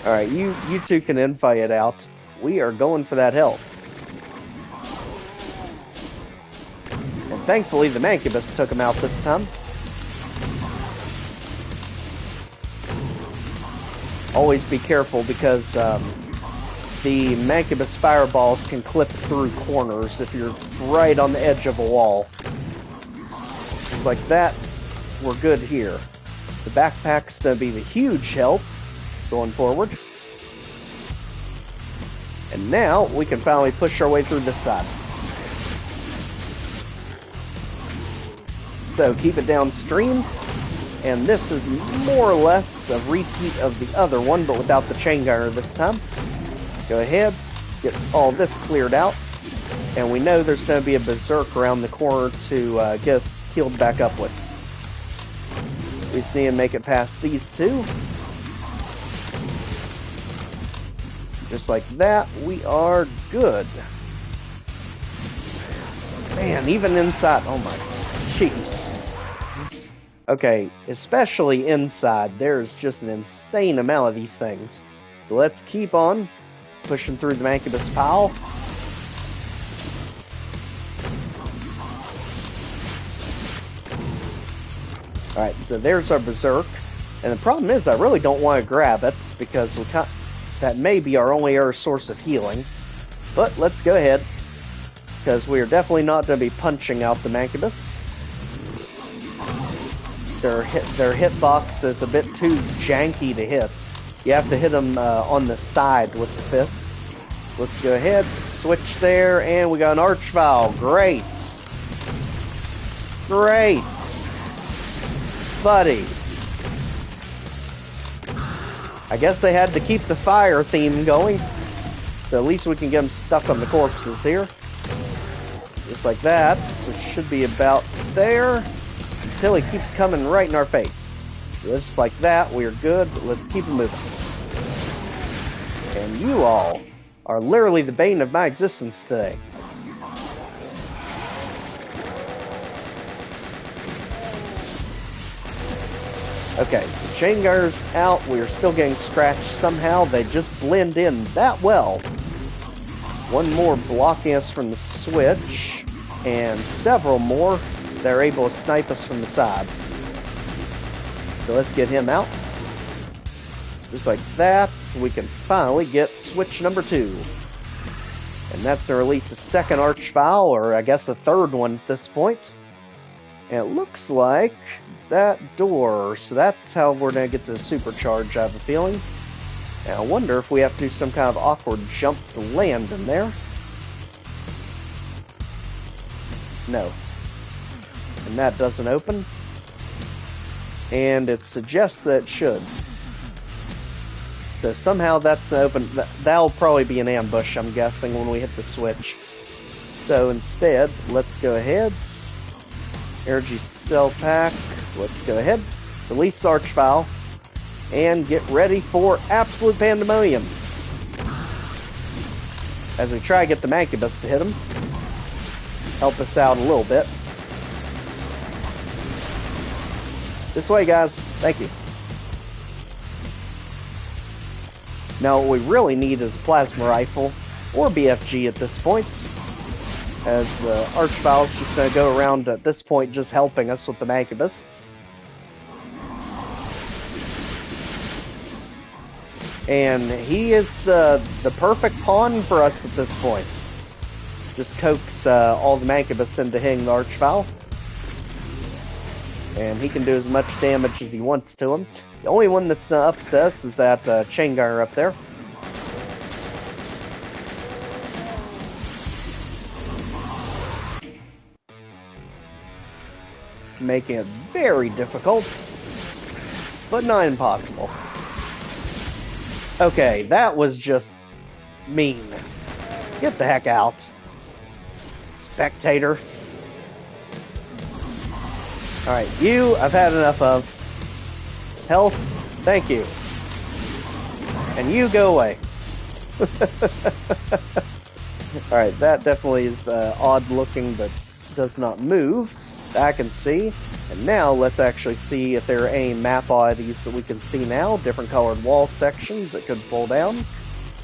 Alright, you two can infight it out. We are going for that health. And thankfully, the Mancubus took him out this time. Always be careful because the Mancubus fireballs can clip through corners if you're right on the edge of a wall. Just like that, we're good here. The backpack's going to be the huge help going forward. And now we can finally push our way through this side. So keep it downstream. And this is more or less a repeat of the other one, but without the chain gunner this time. Go ahead, get all this cleared out. And we know there's going to be a berserk around the corner to get us healed back up with. We just need to make it past these two. Just like that, we are good. Man, even inside, oh my, jeez. Okay, especially inside, there's just an insane amount of these things. So let's keep on pushing through the Mancubus pile. Alright, so there's our berserk. And the problem is, I really don't want to grab it, because that may be our only other source of healing. But let's go ahead, because we are definitely not going to be punching out the Mancubus. Their hitbox is a bit too janky to hit. You have to hit them on the side with the fist. Let's go ahead, switch there, and we got an Archvile. Great. Great. Buddy. I guess they had to keep the fire theme going. So at least we can get them stuck on the corpses here. Just like that. So it should be about there. Until he keeps coming right in our face. Just like that, we're good. Let's keep it moving. And you all are literally the bane of my existence today. Okay, so chain guard's out. We're still getting scratched somehow. They just blend in that well. One more blocking us from the switch, and several more that are able to snipe us from the side. So let's get him out. Just like that, so we can finally get switch number 2. And that's to release a second archvile, or I guess a third one at this point. And it looks like that door, so that's how we're going to get to the supercharge, I have a feeling. And I wonder if we have to do some kind of awkward jump to land in there. No. And that doesn't open. And it suggests that it should. So somehow that's open. That'll probably be an ambush, I'm guessing, when we hit the switch. So instead, let's go ahead. Energy cell pack. Let's go ahead. Release the archvile. And get ready for absolute pandemonium. As we try to get the Mancubus to hit him. Help us out a little bit. This way, guys. Thank you. Now, what we really need is a plasma rifle, or BFG at this point, as the archvile is just going to go around at this point just helping us with the Mancubus. And he is the perfect pawn for us at this point. Just coax all the Mancubus into hitting the archvile. And he can do as much damage as he wants to him. The only one that's upset us is that chain gunner up there. Making it very difficult, but not impossible. Okay, that was just mean. Get the heck out, spectator. Alright, you, I've had enough of. Health, thank you. And you, go away. Alright, that definitely is odd looking, but does not move. That I can see. And now, let's actually see if there are any map oddities that we can see now. Different colored wall sections that could pull down.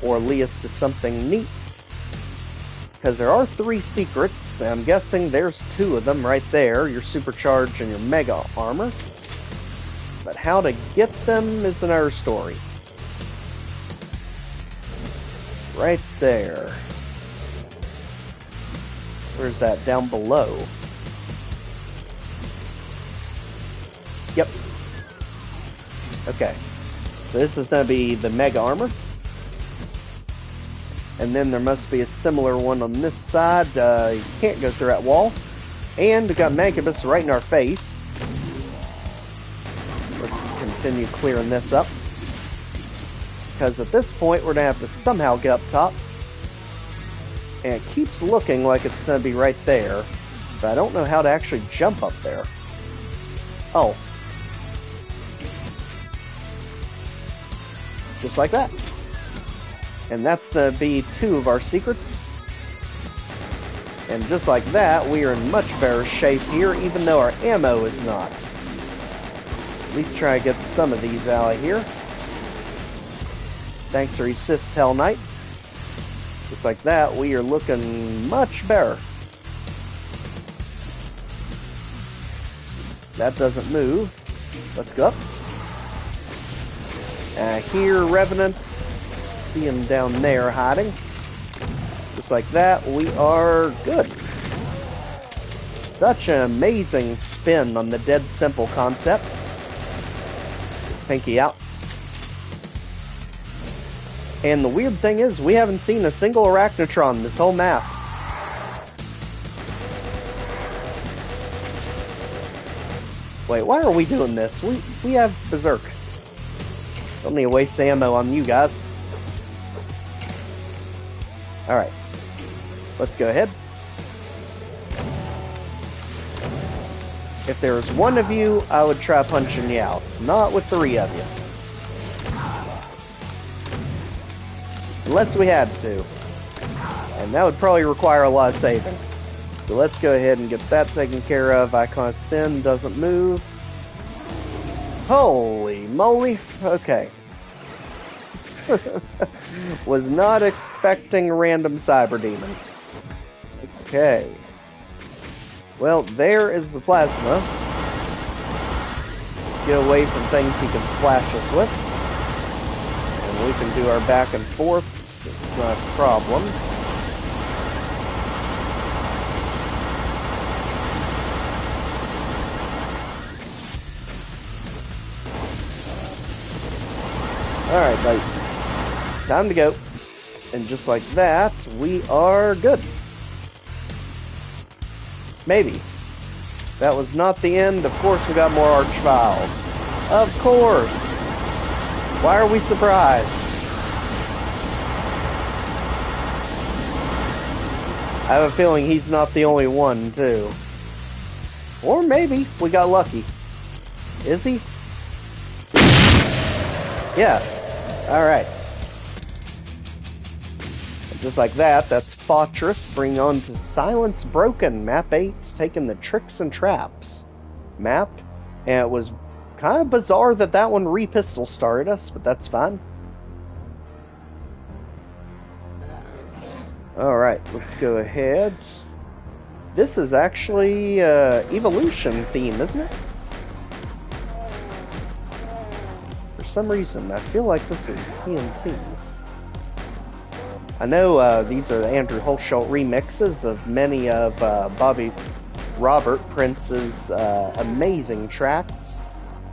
Or lead us to something neat. Because there are 3 secrets, and I'm guessing there's 2 of them right there. Your supercharge and your mega armor. But how to get them is another story. Right there. Where's that? Down below. Yep. Okay. So this is going to be the mega armor. And then there must be a similar one on this side. You can't go through that wall. And we got Mancubus right in our face. Let's continue clearing this up. Because at this point, we're going to have to somehow get up top. And it keeps looking like it's going to be right there. But I don't know how to actually jump up there. Oh. Just like that. And that's going to be 2 of our secrets. And just like that, we are in much better shape here, even though our ammo is not. At least try to get some of these out of here. Thanks for Resist Hell Knight. Just like that, we are looking much better. That doesn't move. Let's go up. Here, Revenants. See him down there hiding. Just like that, we are good. Such an amazing spin on the Dead Simple concept. Pinky out. And the weird thing is, we haven't seen a single Arachnotron this whole map. Wait, why are we doing this? We have Berserk. Don't need to waste ammo on you guys. Alright. Let's go ahead. If there was one of you, I would try punching you out. Not with 3 of you. Unless we had to. And that would probably require a lot of saving. So let's go ahead and get that taken care of. Icon of Sin doesn't move. Holy moly. Okay. Was not expecting a random cyber demon. Okay. Well, there is the plasma. Let's get away from things he can splash us with. And we can do our back and forth. It's not a problem. Alright, buddy. Time to go. And just like that, we are good. Maybe. That was not the end. Of course, we got more Archviles. Of course. Why are we surprised? I have a feeling he's not the only one, too. Or maybe we got lucky. Is he? Yes. Alright. Just like that, that's Foughtress. Bring on to Silence Broken. Map 8, taking the Tricks and Traps map. And it was kind of bizarre that that one re-pistol started us, but that's fine. Alright, let's go ahead. This is actually Evolution theme, isn't it? For some reason, I feel like this is TNT. I know these are the Andrew Hulshult remixes of many of Bobby Robert Prince's amazing tracks.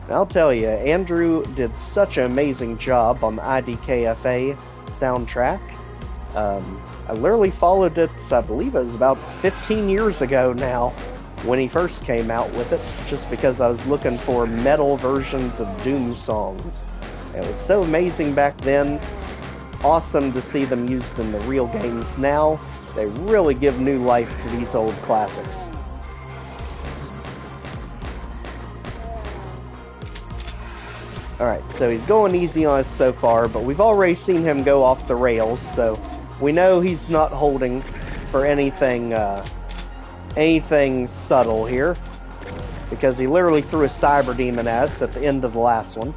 And I'll tell you, Andrew did such an amazing job on the IDKFA soundtrack. I literally followed it, I believe it was about 15 years ago now, when he first came out with it, just because I was looking for metal versions of Doom songs. It was so amazing back then. Awesome to see them used in the real games now. They really give new life to these old classics. Alright, so he's going easy on us so far, but we've already seen him go off the rails, so we know he's not holding for anything subtle here, because he literally threw a cyber demon at us at the end of the last one.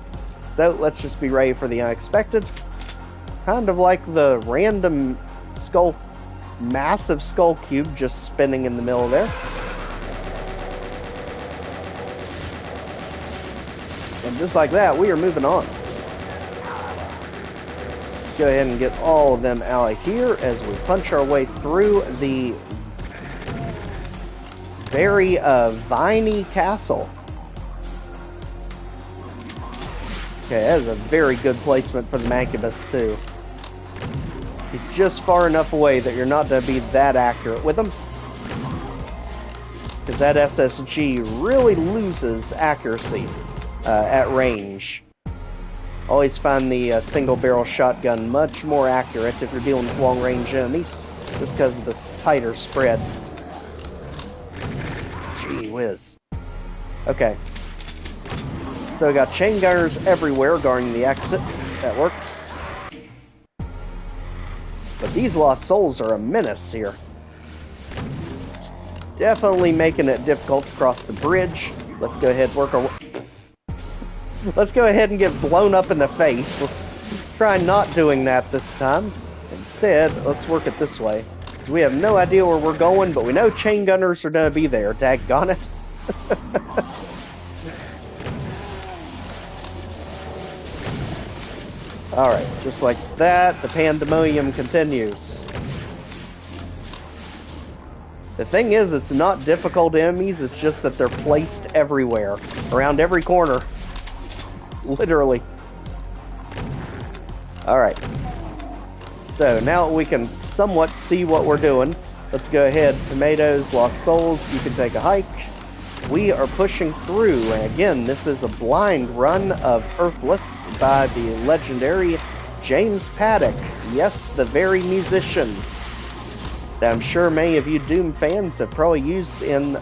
So let's just be ready for the unexpected. Kind of like the random massive skull cube just spinning in the middle there. And just like that, we are moving on. Go ahead and get all of them out of here as we punch our way through the very viney castle. Okay, that is a very good placement for the Mancubus too. He's just far enough away that you're not going to be that accurate with him. Because that SSG really loses accuracy at range. Always find the single barrel shotgun much more accurate if you're dealing with long range enemies, just because of this tighter spread. Gee whiz. Okay. So we got chain gunners everywhere guarding the exit. That works. But these lost souls are a menace here. Definitely making it difficult to cross the bridge. Let's go ahead and work our... Let's go ahead and get blown up in the face. Let's try not doing that this time. Instead, let's work it this way. We have no idea where we're going, but we know chain gunners are going to be there. Daggone it. Alright, just like that, the pandemonium continues. The thing is, it's not difficult enemies, it's just that they're placed everywhere. Around every corner. Literally. Alright. So, now we can somewhat see what we're doing. Let's go ahead. Tomatoes, lost souls, you can take a hike. We are pushing through, and again, this is a blind run of Earthless by the legendary James Paddock. Yes, the very musician. that I'm sure many of you Doom fans have probably used in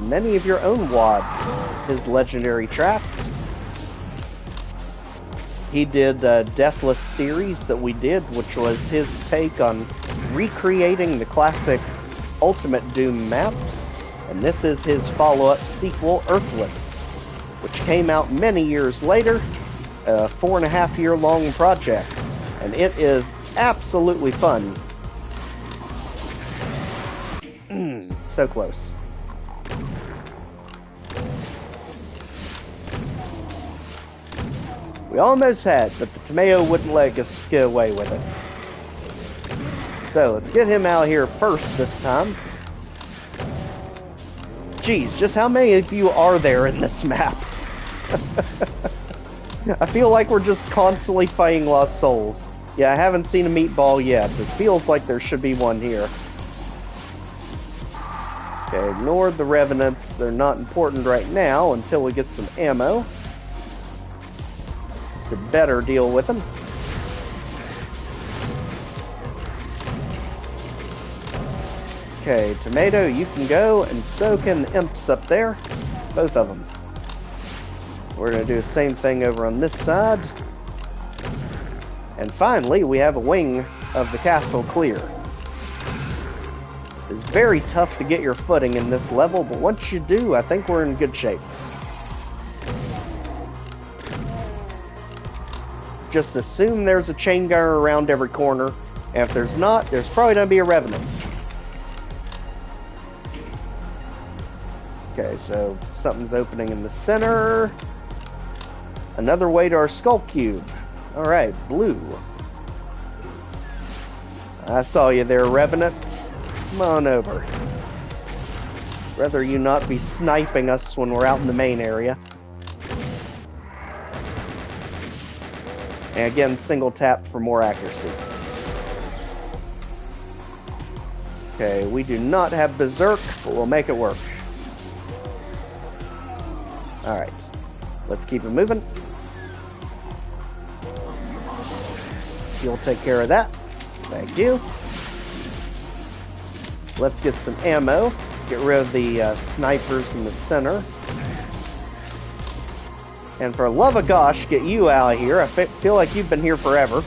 many of your own WADs, his legendary tracks. He did a Deathless series that we did, which was his take on recreating the classic Ultimate Doom maps, and this is his follow-up sequel, Earthless, which came out many years later, a 4.5-year-long project, and it is absolutely fun. So close. We almost had, but the tomato wouldn't let us get away with it. So let's get him out here first this time. Geez, just how many of you are there in this map? I feel like we're just constantly fighting lost souls. Yeah, I haven't seen a meatball yet. It feels like there should be one here. Okay, ignore the revenants. They're not important right now until we get some ammo to better deal with them. Okay, Tomato, you can go, and so can Imps up there. Both of them. We're going to do the same thing over on this side. And finally, we have a wing of the castle clear. It's very tough to get your footing in this level, but once you do, I think we're in good shape. Just assume there's a chain gunner around every corner, and if there's not, there's probably going to be a revenant. Okay, so something's opening in the center. Another way to our skull cube. Alright, blue. I saw you there, Revenant. Come on over. Rather you not be sniping us when we're out in the main area. And again, single tap for more accuracy. Okay, we do not have Berserk, but we'll make it work. Alright, let's keep it moving. You'll take care of that. Thank you. Let's get some ammo. Get rid of the snipers in the center. And for love of gosh, get you out of here. I feel like you've been here forever.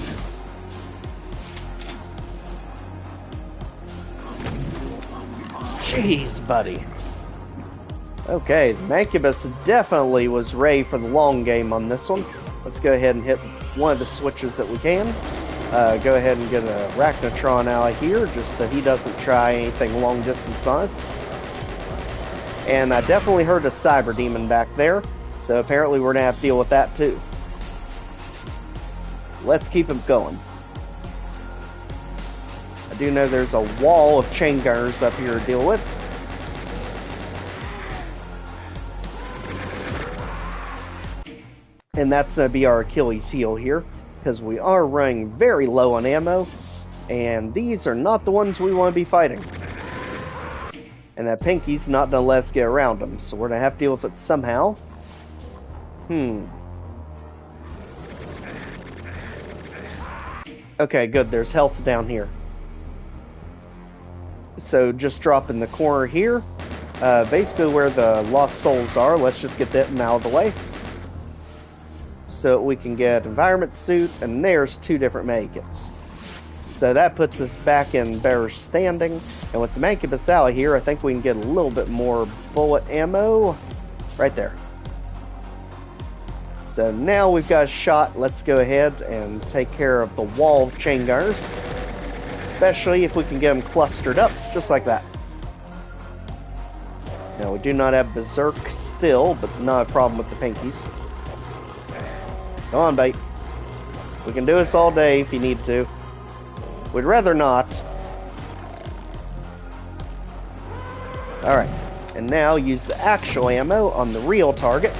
Jeez, buddy. Okay, Mancubus definitely was ready for the long game on this one. Let's go ahead and hit one of the switches that we can. Go ahead and get a Arachnotron out of here, just so he doesn't try anything long distance on us. And I definitely heard a Cyber Demon back there, so apparently we're going to have to deal with that too. Let's keep him going. I do know there's a wall of chain gunners up here to deal with. And that's going to be our Achilles heel here, because we are running very low on ammo, and these are not the ones we want to be fighting. And that Pinky's not going to let us get around them, so we're going to have to deal with it somehow. Okay, good, there's health down here. So just drop in the corner here, basically where the lost souls are. Let's just get them out of the way. So we can get environment suit, and there's 2 different medikits. So that puts us back in better standing. And with the Mancubus out here, I think we can get a little bit more bullet ammo. Right there. So now we've got a shot. Let's go ahead and take care of the wall of chain gunners. Especially if we can get them clustered up, just like that. Now we do not have Berserk still, but not a problem with the Pinkies. Come on, bait. We can do this all day if you need to. We'd rather not. Alright. And now use the actual ammo on the real target.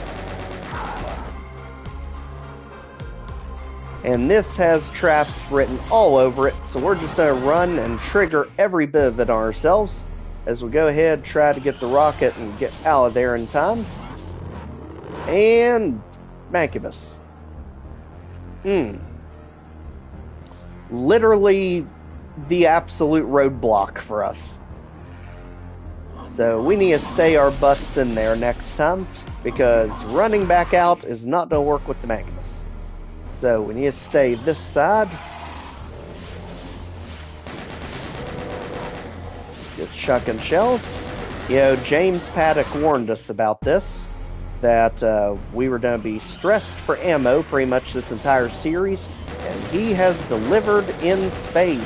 And this has traps written all over it, so we're just going to run and trigger every bit of it on ourselves as we go ahead, try to get the rocket and get out of there in time. And Mancubus. Literally the absolute roadblock for us. So we need to stay our butts in there next time, because running back out is not going to work with the Magnus. So we need to stay this side. Get shotgun shells. You know, James Paddock warned us about this, that we were going to be stressed for ammo pretty much this entire series, and he has delivered in spades.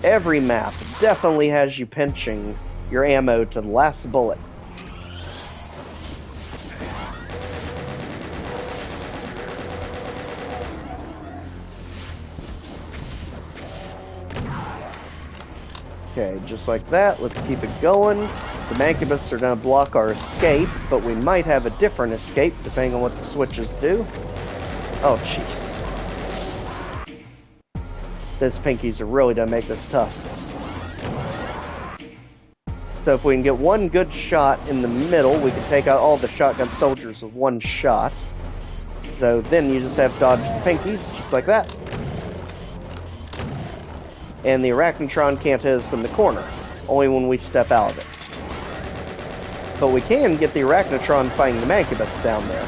Every map definitely has you pinching your ammo to the last bullet. Okay, just like that, let's keep it going. The Mancubus are going to block our escape, but we might have a different escape depending on what the switches do. Oh, jeez. Those pinkies are really going to make this tough. So if we can get one good shot in the middle, we can take out all the shotgun soldiers with one shot. So then you just have to dodge the pinkies, just like that. And the Arachnotron can't hit us in the corner, only when we step out of it. But we can get the Arachnotron fighting the Mancubus down there.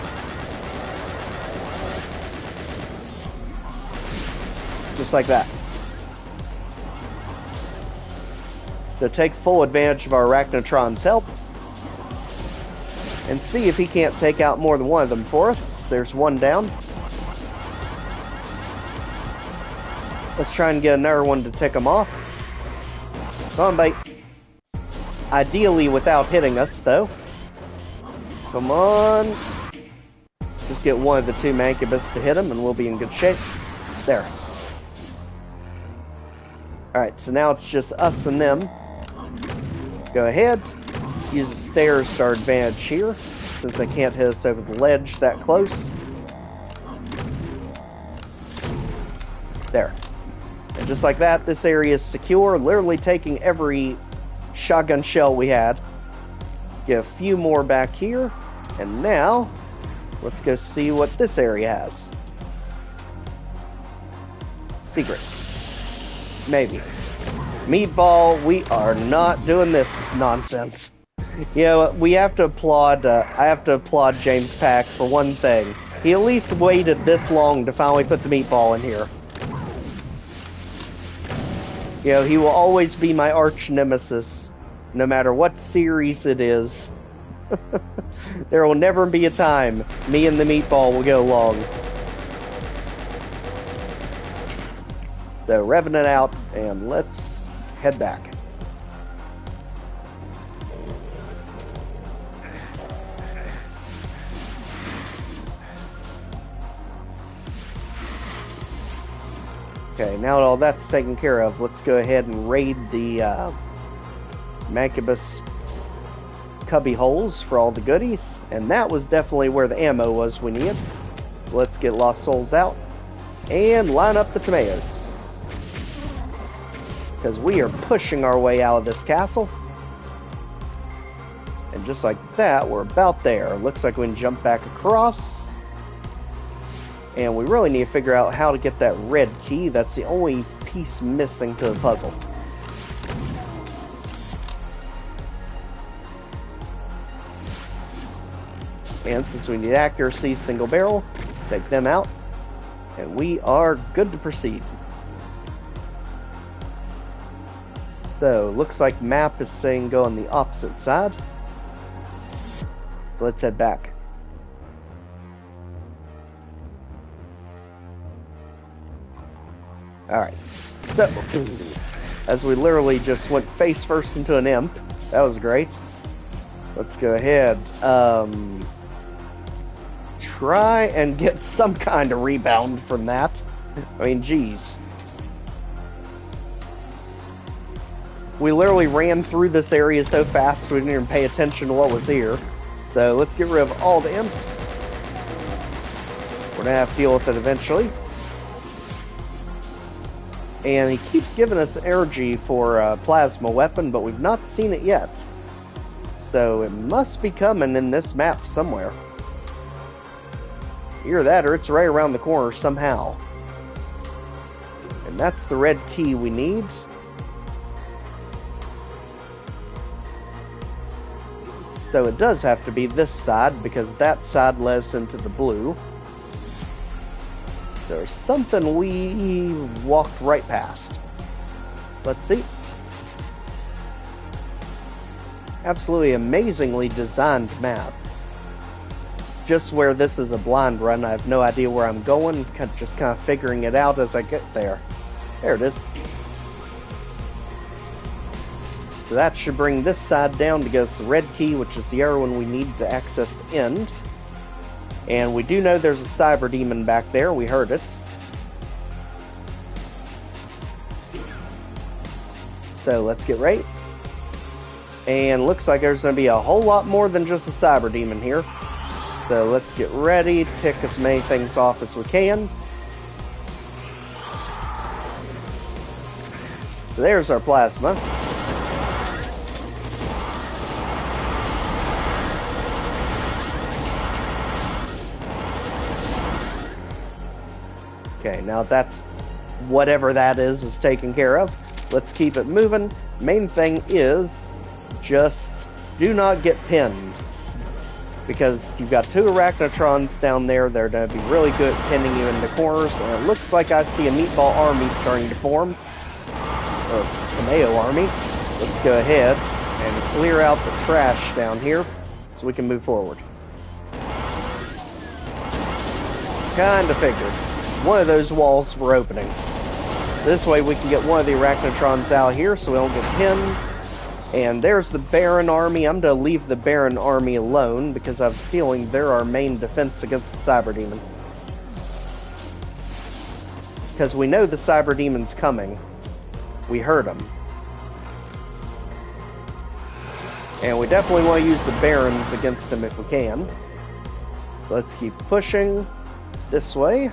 Just like that. So take full advantage of our Arachnotron's help, and see if he can't take out more than one of them for us. There's one down. Let's try and get another one to tick him off. Come on, bait. Ideally without hitting us, though. Come on. Just get one of the two Mancubus to hit him, and we'll be in good shape. There. Alright, so now it's just us and them. Go ahead. Use the stairs to our advantage here, since they can't hit us over the ledge that close. There. And just like that, this area is secure, literally taking every shotgun shell we had. Get a few more back here. And now, let's go see what this area has. Secret. Maybe. Meatball, we are not doing this nonsense. You know, we have to applaud, I have to applaud James Pack for one thing. He at least waited this long to finally put the meatball in here. You know, he will always be my arch nemesis, no matter what series it is. There will never be a time me and the meatball will get along. So, revving it out, and let's head back. Okay, now that all that's taken care of, let's go ahead and raid the Mancubus cubby holes for all the goodies. And that was definitely where the ammo was we needed. So let's get Lost Souls out and line up the tomatoes, because we are pushing our way out of this castle. And just like that, we're about there. Looks like we can jump back across. And we really need to figure out how to get that red key. That's the only piece missing to the puzzle. And since we need accuracy, single barrel, take them out. And we are good to proceed. So, looks like map is saying go on the opposite side. So let's head back. Alright, so, as we literally just went face first into an imp, that was great. Let's go ahead, try and get some kind of rebound from that. I mean, geez. We literally ran through this area so fast we didn't even pay attention to what was here. So let's get rid of all the imps. We're gonna have to deal with it eventually. And he keeps giving us energy for a plasma weapon, but we've not seen it yet. So it must be coming in this map somewhere. Either that or it's right around the corner somehow. And that's the red key we need. So it does have to be this side, because that side led us into the blue. There's something we walked right past. Let's see. Absolutely amazingly designed map. Just where this is a blind run, I have no idea where I'm going, just kind of figuring it out as I get there. There it is. So that should bring this side down to go to the red key, which is the arrow one we need to access the end. And we do know there's a cyber demon back there. We heard it. So let's get ready. And looks like there's going to be a whole lot more than just a cyber demon here. So let's get ready, tick as many things off as we can. So there's our plasma. Okay, now that's whatever that is taken care of. Let's keep it moving. Main thing is just do not get pinned, because you've got two arachnotrons down there. They're going to be really good at pinning you in the corners, and it looks like I see a meatball army starting to form, or tomato army. Let's go ahead and clear out the trash down here so we can move forward. Kinda figured one of those walls were opening. This way we can get one of the arachnotrons out here so we don't get pinned. And there's the Baron army. I'm going to leave the Baron army alone because I have a feeling they're our main defense against the Cyber Demon. Because we know the Cyber Demon's coming. We heard him. And we definitely want to use the Barons against him if we can. So let's keep pushing this way.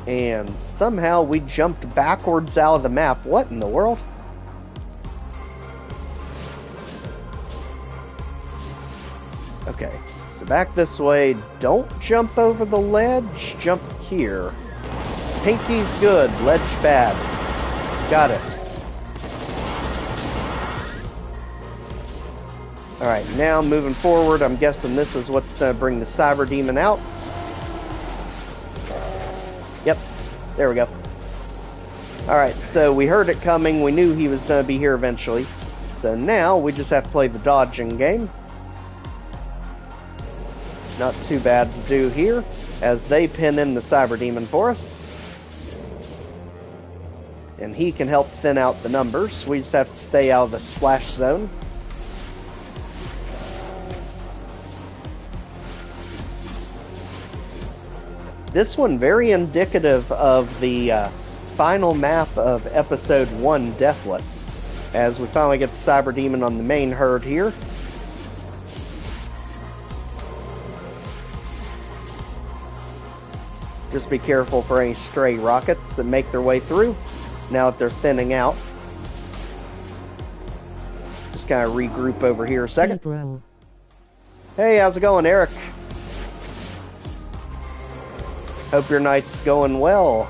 And somehow we jumped backwards out of the map. What in the world? Okay, so back this way. Don't jump over the ledge. Jump here. Pinky's good. Ledge bad. Got it. Alright, now moving forward, I'm guessing this is what's going to bring the Cyber Demon out. Yep, there we go. Alright, so we heard it coming. We knew he was going to be here eventually. So now we just have to play the dodging game. Not too bad to do here, as they pin in the Cyber Demon for us. And he can help thin out the numbers. We just have to stay out of the splash zone. This one very indicative of the final map of Episode 1, Deathless, as we finally get the Cyber Demon on the main herd here. Just be careful for any stray rockets that make their way through, now that they're thinning out. Just kind of regroup over here a second. Hey, bro. Hey, how's it going, Eric? Hope your night's going well.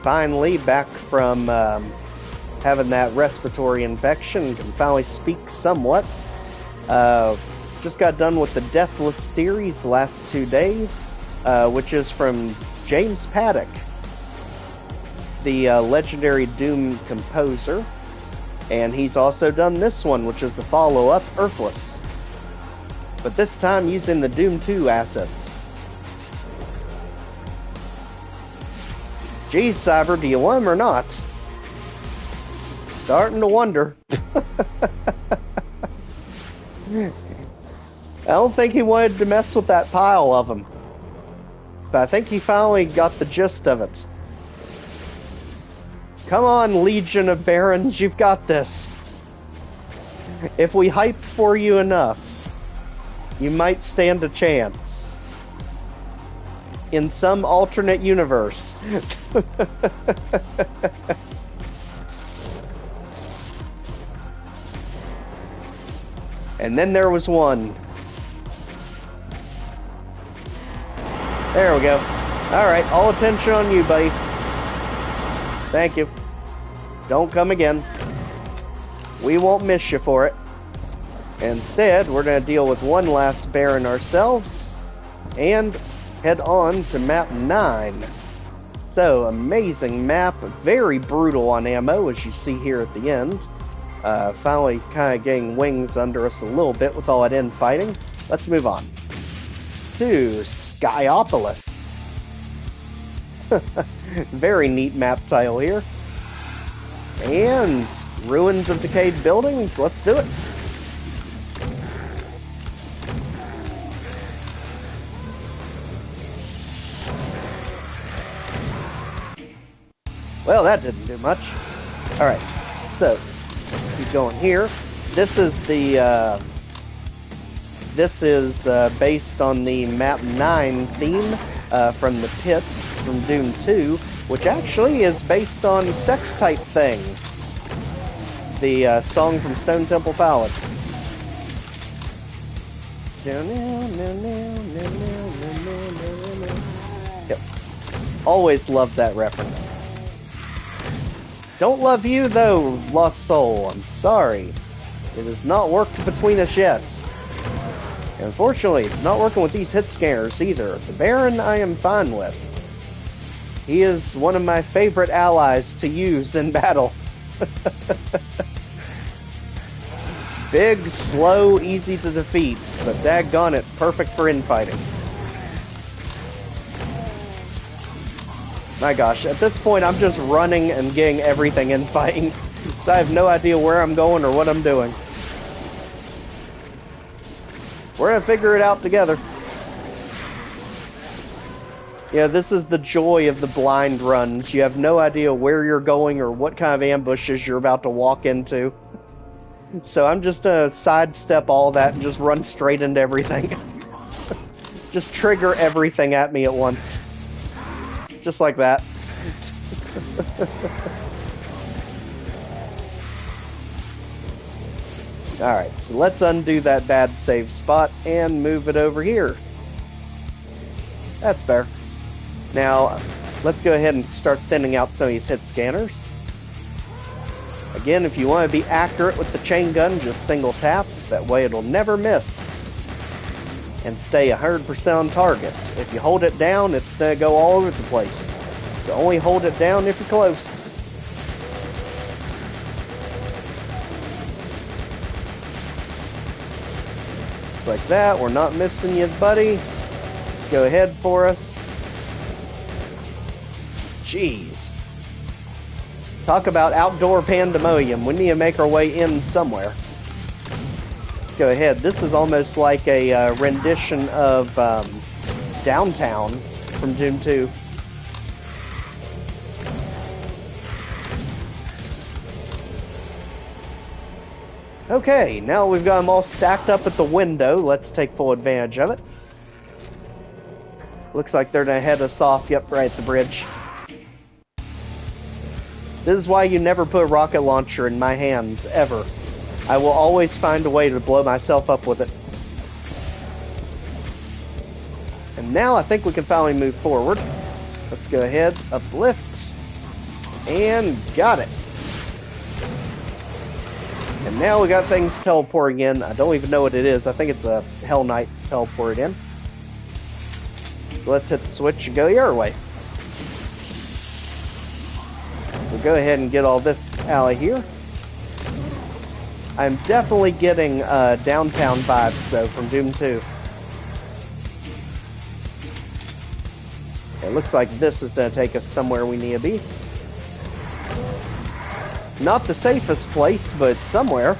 Finally, back from having that respiratory infection, can finally speak somewhat. Just got done with the Deathless series the last 2 days, which is from James Paddock, the legendary Doom composer. And he's also done this one, which is the follow-up, Earthless. But this time using the Doom 2 assets. Geez, Cyber, do you want him or not? Starting to wonder. I don't think he wanted to mess with that pile of them. But I think he finally got the gist of it. Come on, Legion of Barons, you've got this. If we hype for you enough, you might stand a chance. In some alternate universe. And then there was one. There we go. Alright, all attention on you, buddy. Thank you. Don't come again. We won't miss you for it. Instead, we're going to deal with one last Baron ourselves and head on to map 9. So, amazing map, very brutal on ammo, as you see here at the end. Finally kind of getting wings under us a little bit with all that infighting. Let's move on to Skyopolis. Very neat map title here. And ruins of decayed buildings, let's do it. Well, that didn't do much. Alright, so, let's keep going here. This is the, based on the map 9 theme, from the pits from Doom 2, which actually is based on Sex Type Thing. The, song from Stone Temple Pilots. Yep. Always loved that reference. Don't love you, though, Lost Soul. I'm sorry. It has not worked between us yet. Unfortunately, it's not working with these hit scanners either. The Baron I am fine with. He is one of my favorite allies to use in battle. Big, slow, easy to defeat, but daggone it, perfect for infighting. My gosh, at this point I'm just running and getting everything in fighting, so I have no idea where I'm going or what I'm doing. We're gonna figure it out together. Yeah, this is the joy of the blind runs. You have no idea where you're going or what kind of ambushes you're about to walk into. So I'm just gonna sidestep all that and just run straight into everything. Just trigger everything at me at once. Just like that. Alright, so let's undo that bad save spot and move it over here. That's better. Now, let's go ahead and start thinning out some of these hit scanners. Again, if you want to be accurate with the chain gun, just single tap. That way it'll never miss. And stay 100% on target. If you hold it down, it's going to go all over the place. So only hold it down if you're close. Like that, we're not missing you, buddy. Let's go ahead for us. Jeez. Talk about outdoor pandemonium. We need to make our way in somewhere. Let's go ahead. This is almost like a rendition of Downtown from Doom 2. Okay, now we've got them all stacked up at the window. Let's take full advantage of it. Looks like they're going to head us off, yep, right at the bridge. This is why you never put a rocket launcher in my hands, ever. I will always find a way to blow myself up with it. And now I think we can finally move forward. Let's go ahead, uplift, and got it. And now we got things teleporting in. I don't even know what it is. I think it's a Hell Knight teleported in. So let's hit the switch and go your way. We'll go ahead and get all this out of here. I'm definitely getting downtown vibes, though, from Doom 2. It looks like this is going to take us somewhere we need to be. Not the safest place, but somewhere.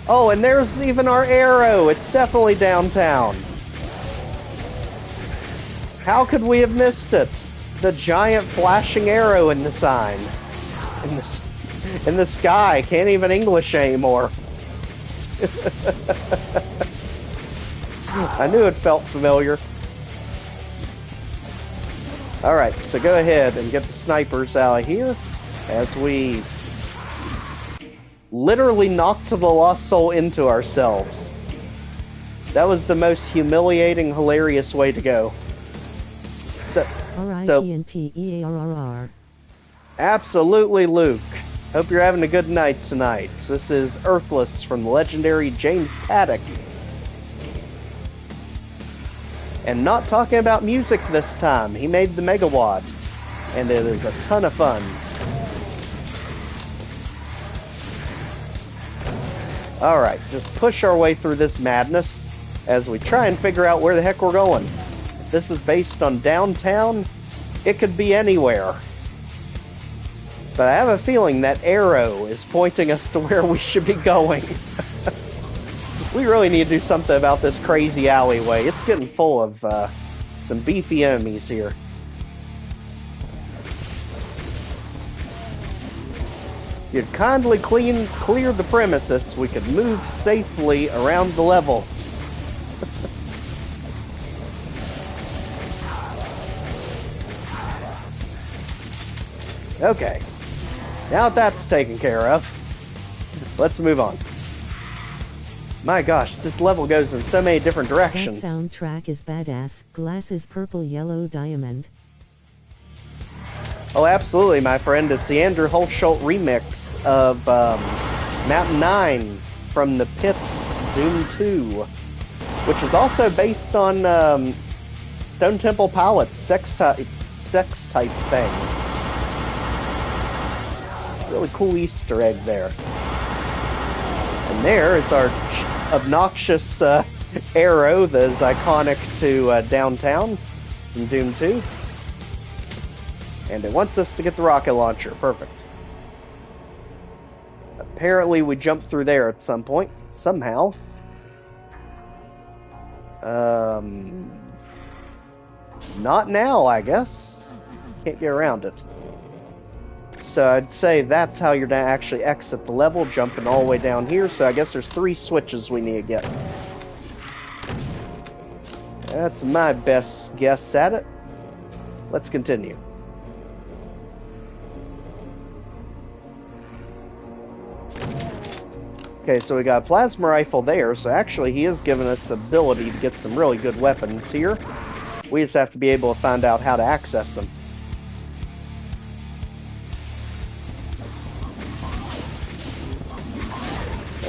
Oh, and there's even our arrow. It's definitely downtown. How could we have missed it? The giant flashing arrow in the sign. In the sky. Can't even English anymore. I knew it felt familiar. Alright, so go ahead and get the snipers out of here. As we literally knocked the Lost Soul into ourselves. That was the most humiliating, hilarious way to go. So, R-I-P-N-T-E-A-R-R-R. absolutely, Luke. Hope you're having a good night tonight. This is Earthless from the legendary James Paddock. And not talking about music this time. He made the Megawad. And it is a ton of fun. Alright, just push our way through this madness as we try and figure out where the heck we're going. If this is based on downtown, it could be anywhere. But I have a feeling that arrow is pointing us to where we should be going. We really need to do something about this crazy alleyway. It's getting full of some beefy enemies here. If you'd kindly clear the premises, we could move safely around the level. Okay. Now that's taken care of, let's move on. My gosh, this level goes in so many different directions. That soundtrack is badass. Glasses purple yellow diamond. Oh, absolutely, my friend. It's the Andrew Holschult remix of Map 9 from the Pits Doom 2, which is also based on Stone Temple Pilots' sex type thing. Really cool Easter egg there. And there is our obnoxious arrow that is iconic to downtown from Doom 2. And it wants us to get the rocket launcher. Perfect. Apparently we jumped through there at some point. Somehow. Not now, I guess. Can't get around it. So I'd say that's how you're going to actually exit the level, jumping all the way down here. So I guess there's 3 switches we need to get. That's my best guess at it. Let's continue. Okay, so we got a plasma rifle there. So actually he is giving us the ability to get some really good weapons here. We just have to be able to find out how to access them.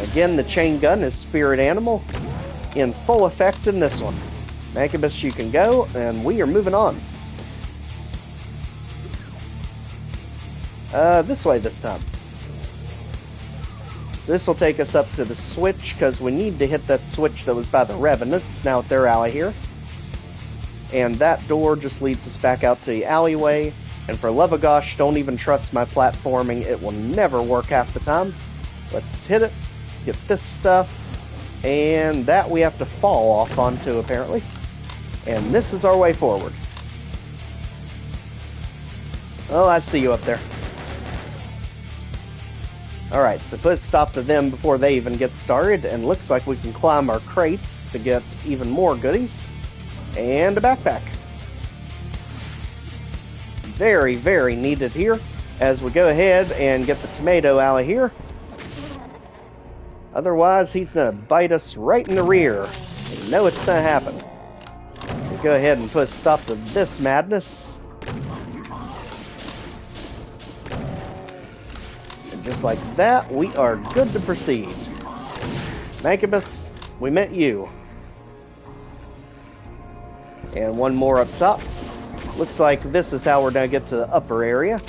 Again, the chain gun is Spirit Animal in full effect in this one. Megabus, you can go, and we are moving on. This way this time. This will take us up to the switch, because we need to hit that switch that was by the Revenants, now at their alley here. And that door just leads us back out to the alleyway. And for love of gosh, don't even trust my platforming. It will never work half the time. Let's hit it. Get this stuff, and that we have to fall off onto, apparently. And this is our way forward. Oh, I see you up there. Alright, so put a stop to them before they even get started, and looks like we can climb our crates to get even more goodies. And a backpack. Very, very needed here, as we go ahead and get the tomato out of here. Otherwise, he's going to bite us right in the rear. You know it's going to happen. We'll go ahead and put a stop to this madness. And just like that, we are good to proceed. Mancubus, we met you. And one more up top. Looks like this is how we're going to get to the upper area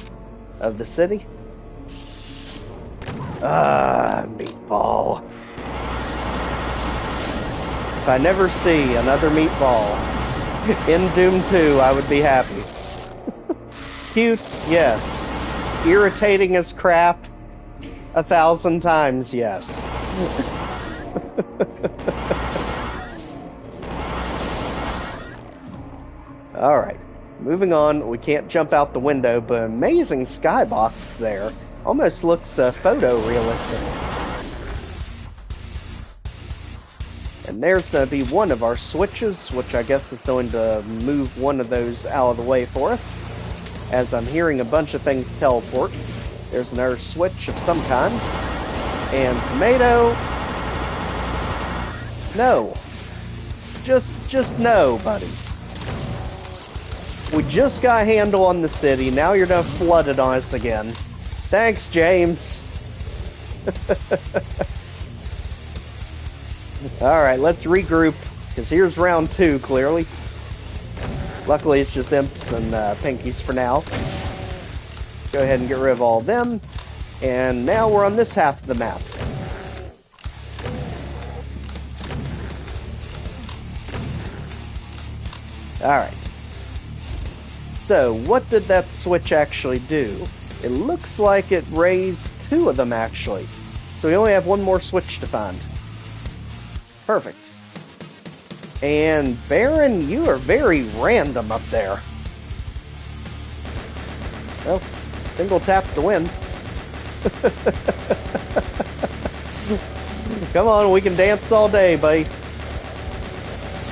of the city. Ah, meatball. If I never see another meatball in Doom 2, I would be happy. Cute, yes. Irritating as crap, 1,000 times, yes. Alright, moving on. We can't jump out the window, but amazing skybox there. Almost looks photorealistic. And there's going to be one of our switches, which I guess is going to move one of those out of the way for us. As I'm hearing a bunch of things teleport. There's another switch of some kind. And tomato... No. Just no, buddy. We just got a handle on the city. Now you're gonna flood it on us again. Thanks, James. Alright, let's regroup. Because here's round 2, clearly. Luckily, it's just imps and pinkies for now. Go ahead and get rid of all of them. And now we're on this half of the map. Alright. So, what did that switch actually do? It looks like it raised 2 of them, actually. So we only have 1 more switch to find. Perfect. And Baron, you are very random up there. Well, single tap to win. Come on, we can dance all day, buddy.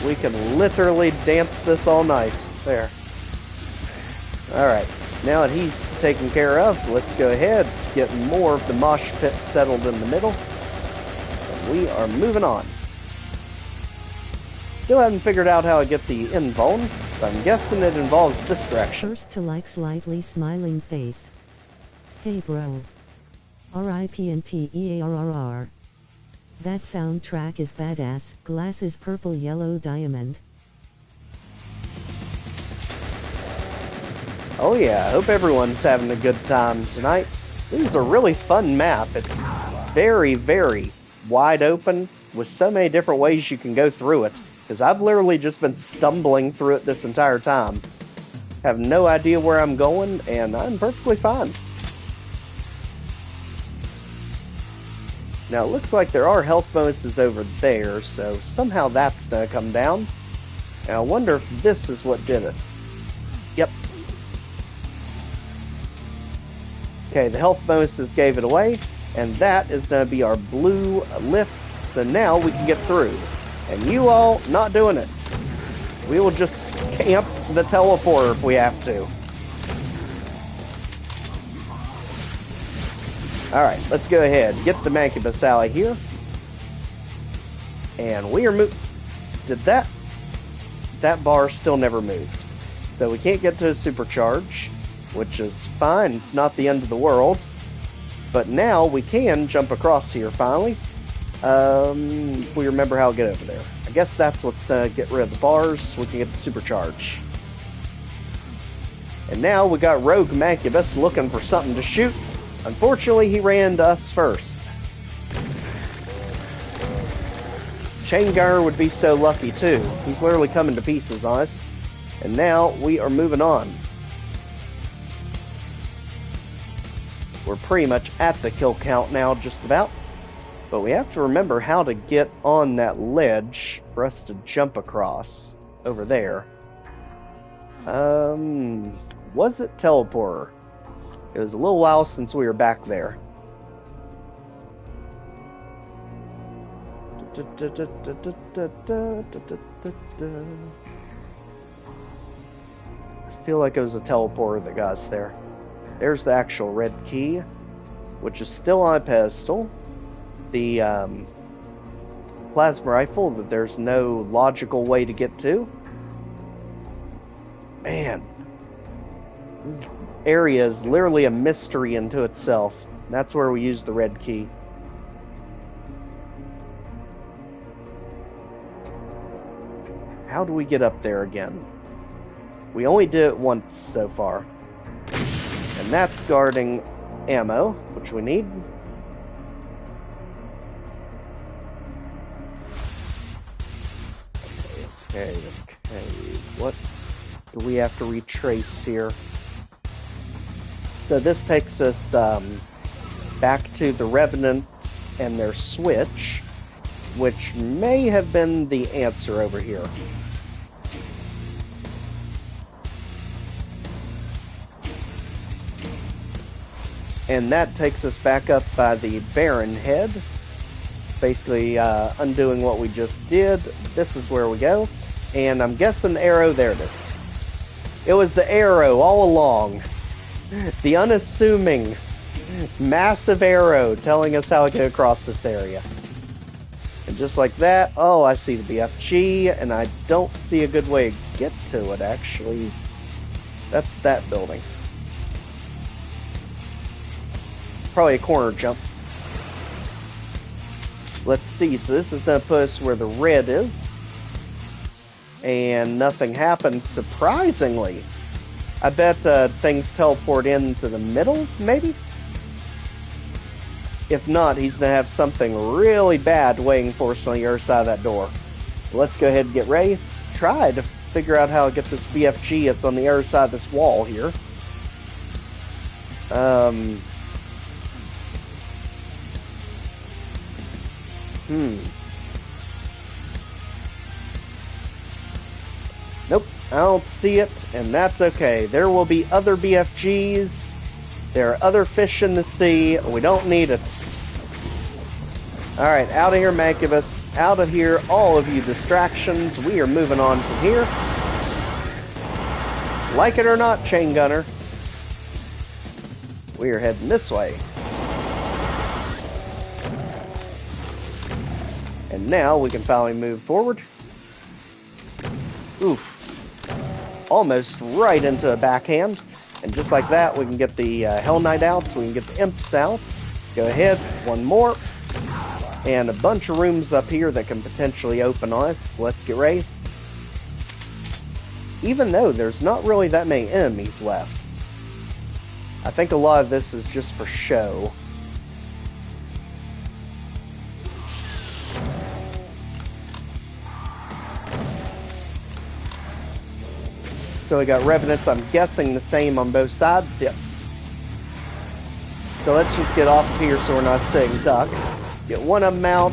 We can literally dance this all night. There. Alright, now that he's taken care of, let's go ahead, get more of the mosh pit settled in the middle. And we are moving on. Still haven't figured out how to get the invuln, but I'm guessing it involves this direction. First to like slightly smiling face. Hey bro. RIPNTEARRR. That soundtrack is badass. Glasses purple yellow diamond. Oh yeah, I hope everyone's having a good time tonight. This is a really fun map. It's very, very wide open with so many different ways you can go through it. Because I've literally just been stumbling through it this entire time. Have no idea where I'm going, and I'm perfectly fine. Now it looks like there are health bonuses over there, so somehow that's gonna come down. And I wonder if this is what did it. Yep. Okay, the health bonuses gave it away, and that is gonna be our blue lift, so now we can get through. And you all, not doing it. We will just camp the teleporter if we have to. Alright, let's go ahead. Get the Mancubus out of here. And we are moving. Did that bar still never moved. So we can't get to a supercharge, which is fine. It's not the end of the world. But now we can jump across here finally. If we remember how to get over there. I guess that's what's get rid of the bars so we can get the supercharge. And now we got Rogue Mancubus looking for something to shoot. Unfortunately, he ran to us first. Chaingar would be so lucky too. He's literally coming to pieces on us. And now we are moving on. We're pretty much at the kill count now, just about. But we have to remember how to get on that ledge for us to jump across over there. Was it teleporter? It was a little while since we were back there. I feel like it was a teleporter that got us there. There's the actual red key, which is still on a pedestal. The plasma rifle that there's no logical way to get to. Man, this area is literally a mystery into itself. That's where we use the red key. How do we get up there again? We only did it once so far. And that's guarding ammo, which we need. Okay, what do we have to retrace here? So this takes us back to the Revenants and their switch, which may have been the answer over here. And that takes us back up by the Baron head. Basically undoing what we just did. This is where we go. And I'm guessing the arrow, there it is. It was the arrow all along. The unassuming, massive arrow telling us how to get across this area. And just like that, oh, I see the BFG, and I don't see a good way to get to it, actually. That's that building. Probably a corner jump. Let's see, so this is going to put us where the red is. And nothing happens, surprisingly. I bet things teleport into the middle, maybe? If not, he's going to have something really bad waiting for us on the other side of that door. Let's go ahead and get ready. Try to figure out how to get this BFG that's on the other side of this wall here. Nope, I don't see it, and that's okay. There will be other BFGs. There are other fish in the sea. We don't need it. Alright, out of here, Mancubus. Out of here, all of you distractions. We are moving on from here. Like it or not, Chain Gunner. We are heading this way. And now we can finally move forward. Oof. Almost right into a backhand. And just like that, we can get the Hell Knight out, so we can get the Imps out. Go ahead, one more. And a bunch of rooms up here that can potentially open on us. Let's get ready. Even though there's not really that many enemies left. I think a lot of this is just for show. So we got Revenants, I'm guessing the same on both sides. Yep. So let's just get off of here so we're not sitting duck. Get one of them out.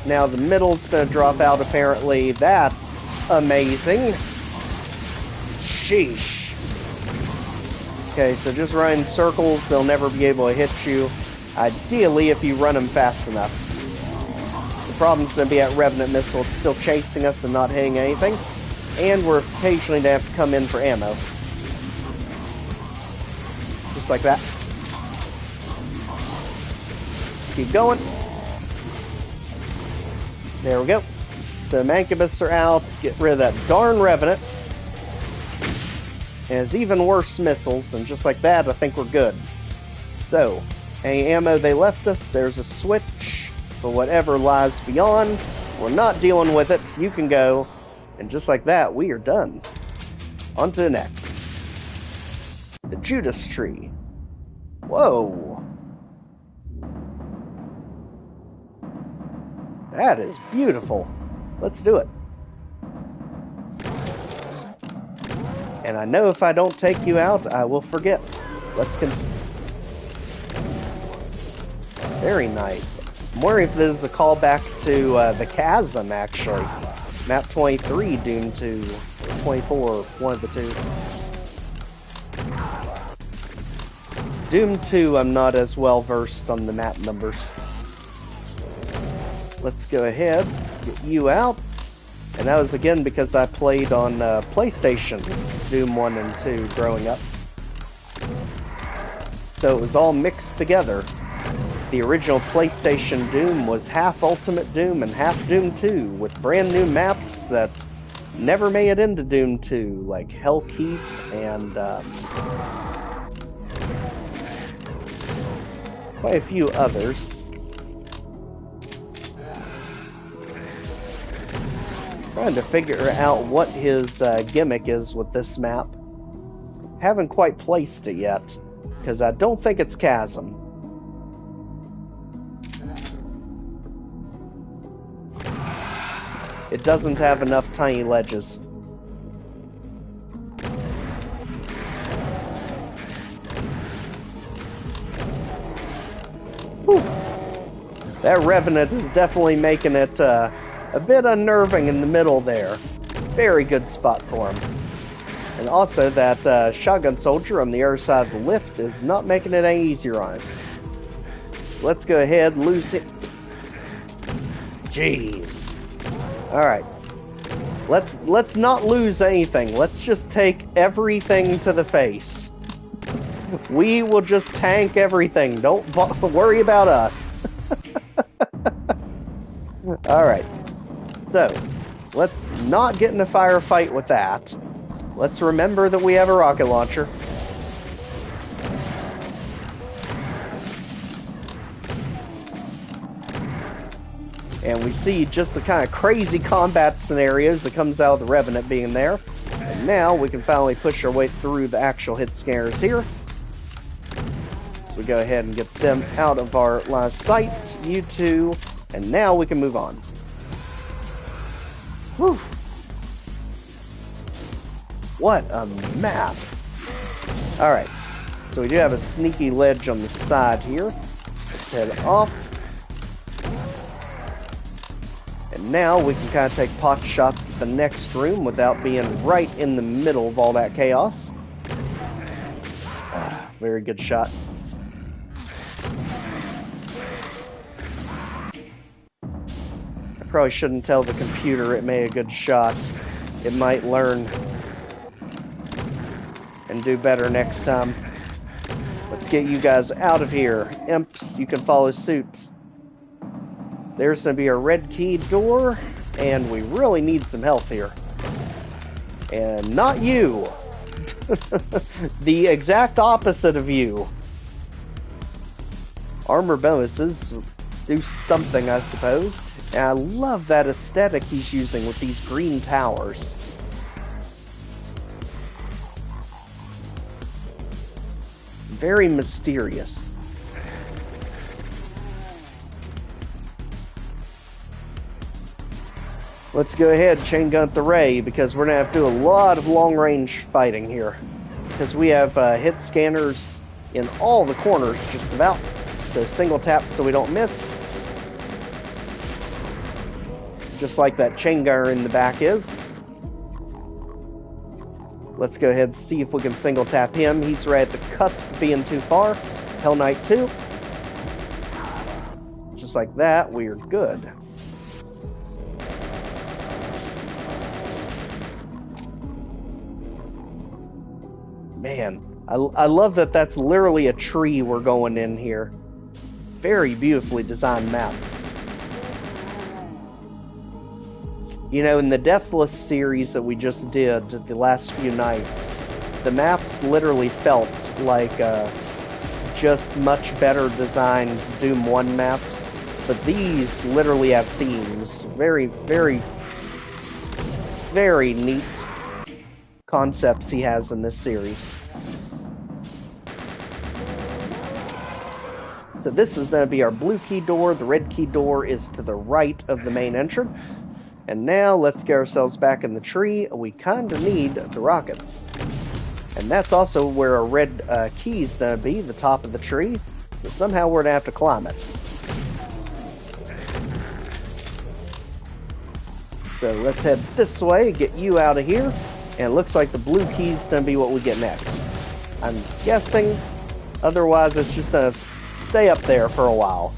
Now the middle's going to drop out apparently. That's amazing. Sheesh. Okay, so just run in circles. They'll never be able to hit you. Ideally, if you run them fast enough. The problem's going to be that Revenant missile. It's still chasing us and not hitting anything. And we're occasionally going to have to come in for ammo. Just like that. Keep going. There we go. So Mancubus are out. Get rid of that darn Revenant. And it's even worse missiles. And just like that, I think we're good. So, any ammo they left us, there's a switch for whatever lies beyond. We're not dealing with it. You can go. And just like that, we are done. On to the next. The Judas tree. Whoa. That is beautiful. Let's do it. And I know if I don't take you out, I will forget. Let's very nice. I'm wondering if this is a callback to the Chasm, actually. Map 23, Doom 2, 24, one of the two. Doom 2, I'm not as well versed on the map numbers. Let's go ahead, get you out. And that was again because I played on PlayStation, Doom 1 and 2 growing up. So it was all mixed together. The original PlayStation Doom was half Ultimate Doom and half Doom 2, with brand new maps that never made it into Doom 2, like Hellkeep and quite a few others. Trying to figure out what his gimmick is with this map. Haven't quite placed it yet, because I don't think it's Chasm. It doesn't have enough tiny ledges. Whew. That Revenant is definitely making it a bit unnerving in the middle there. Very good spot for him. And also that shotgun soldier on the other side of the lift is not making it any easier on us. Let's go ahead, lose it. Jeez. Alright. Let's not lose anything. Let's just take everything to the face. We will just tank everything. Don't worry about us. Alright. So, let's not get in a firefight with that. Let's remember that we have a rocket launcher. And we see just the kind of crazy combat scenarios that comes out of the Revenant being there. And now we can finally push our way through the actual hit scanners here. So we go ahead and get them out of our line of sight. You two. And now we can move on. Whew. What a map. Alright. So we do have a sneaky ledge on the side here. Let's head off. And now we can kind of take pot shots at the next room without being right in the middle of all that chaos. Very good shot. I probably shouldn't tell the computer it made a good shot. It might learn and do better next time. Let's get you guys out of here. Imps, you can follow suit. There's going to be a red key door, and we really need some health here. And not you. The exact opposite of you. Armor bonuses do something, I suppose. And I love that aesthetic he's using with these green towers. Very mysterious. Let's go ahead and chain gun the ray, because we're going to have to do a lot of long-range fighting here. Because we have hit scanners in all the corners, just about. So single tap so we don't miss. Just like that chain gunner in the back is. Let's go ahead and see if we can single tap him. He's right at the cusp of being too far. Hell Knight 2. Just like that, we're good. Man, I love that that's literally a tree we're going in here. Very beautifully designed map. You know, in the Deathless series that we just did the last few nights, the maps literally felt like just much better designed Doom 1 maps. But these literally have themes. Very, very, very neat concepts he has in this series. So this is going to be our blue key door. The red key door is to the right of the main entrance. And now let's get ourselves back in the tree. We kind of need the rockets. And that's also where our red key is going to be, the top of the tree. So somehow we're going to have to climb it. So let's head this way, get you out of here. And it looks like the blue key is going to be what we get next. I'm guessing. Otherwise, it's just going to stay up there for a while.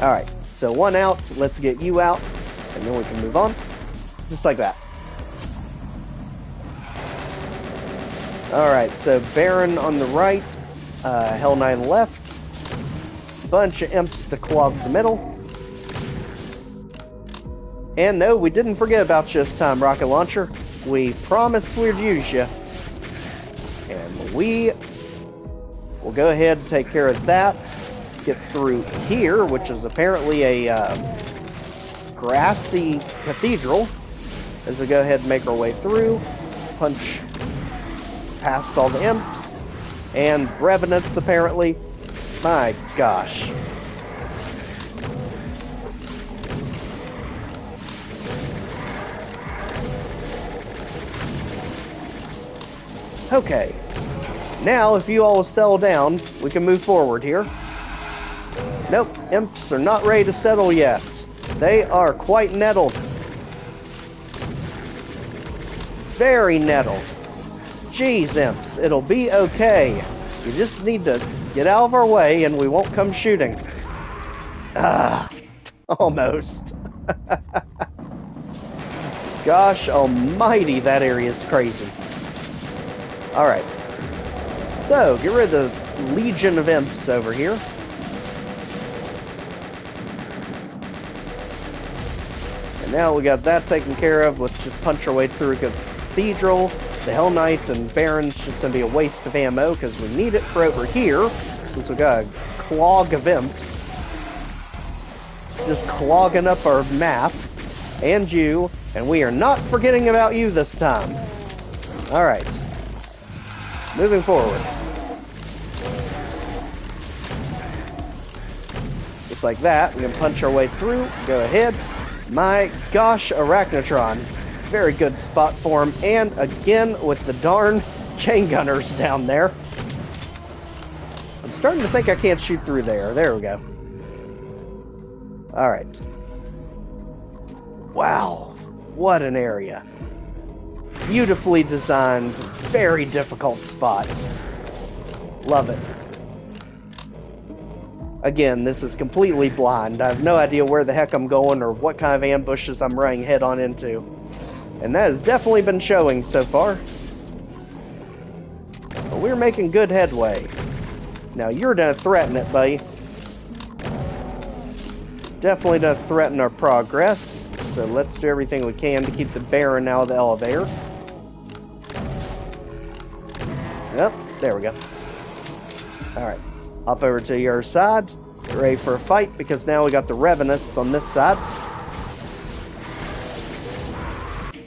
Alright, so one out. Let's get you out. And then we can move on. Just like that. Alright, so Baron on the right. Hell Knight on the left. Bunch of imps to clog the middle. And no, we didn't forget about you this time, Rocket Launcher. We promised we'd use you. And we will go ahead and take care of that. Get through here, which is apparently a grassy cathedral. As we go ahead and make our way through. Punch past all the imps. And revenants, apparently. My gosh. Okay, now if you all will settle down, we can move forward here. Nope, imps are not ready to settle yet. They are quite nettled. Very nettled. Jeez, imps, it'll be okay. You just need to get out of our way and we won't come shooting. Ah, almost. Gosh almighty, that area is crazy. Alright, so get rid of the legion of imps over here. now we got that taken care of. Let's just punch our way through Cathedral. The Hell Knight and Baron's just going to be a waste of ammo because we need it for over here. Since we got a clog of imps. Just clogging up our map. And you. And we are not forgetting about you this time. Alright. Moving forward. Just like that. We can punch our way through. Go ahead. My gosh, Arachnotron. Very good spot for him. And again, with the darn chain gunners down there. I'm starting to think I can't shoot through there. There we go. Alright. Wow. What an area. Beautifully designed. Very difficult spot. Love it. Again, this is completely blind. I have no idea where the heck I'm going or what kind of ambushes I'm running head on into. And that has definitely been showing so far. But we're making good headway. Now you're gonna threaten it, buddy. Definitely gonna threaten our progress. So let's do everything we can to keep the Baron out of the elevator. Yep, there we go. Alright. Hop over to your side. Get ready for a fight because now we got the Revenants on this side.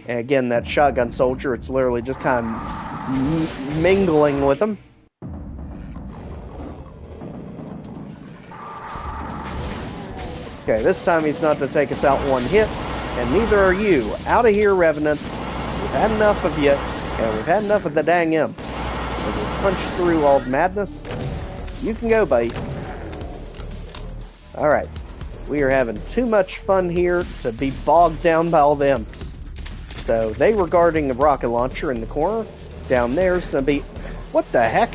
And again, that shotgun soldier, it's literally just kind of mingling with them. Okay, this time he's not to take us out one hit, and neither are you. Out of here, Revenants. We've had enough of you, and we've had enough of the dang imps. As we punch through all the madness. You can go, buddy. Alright. We are having too much fun here to be bogged down by all the imps. So, they were guarding the rocket launcher in the corner. Down there's gonna be... What the heck?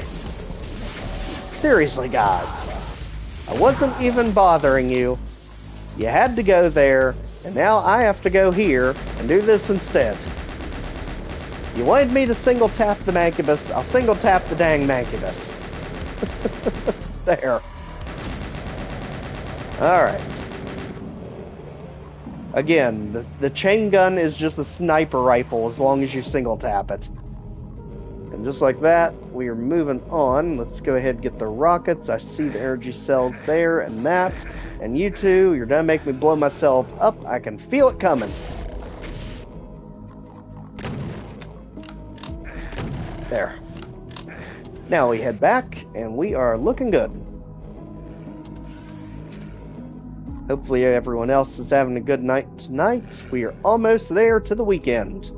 Seriously, guys. I wasn't even bothering you. You had to go there, and now I have to go here and do this instead. You wanted me to single tap the Mancubus, I'll single tap the dang Mancubus. There. Alright. Again, the chain gun is just a sniper rifle as long as you single tap it. And just like that, we are moving on. Let's go ahead and get the rockets. I see the energy cells there and that. And you two, you're gonna make me blow myself up. I can feel it coming. There. Now we head back, and we are looking good. Hopefully everyone else is having a good night tonight. We are almost there to the weekend.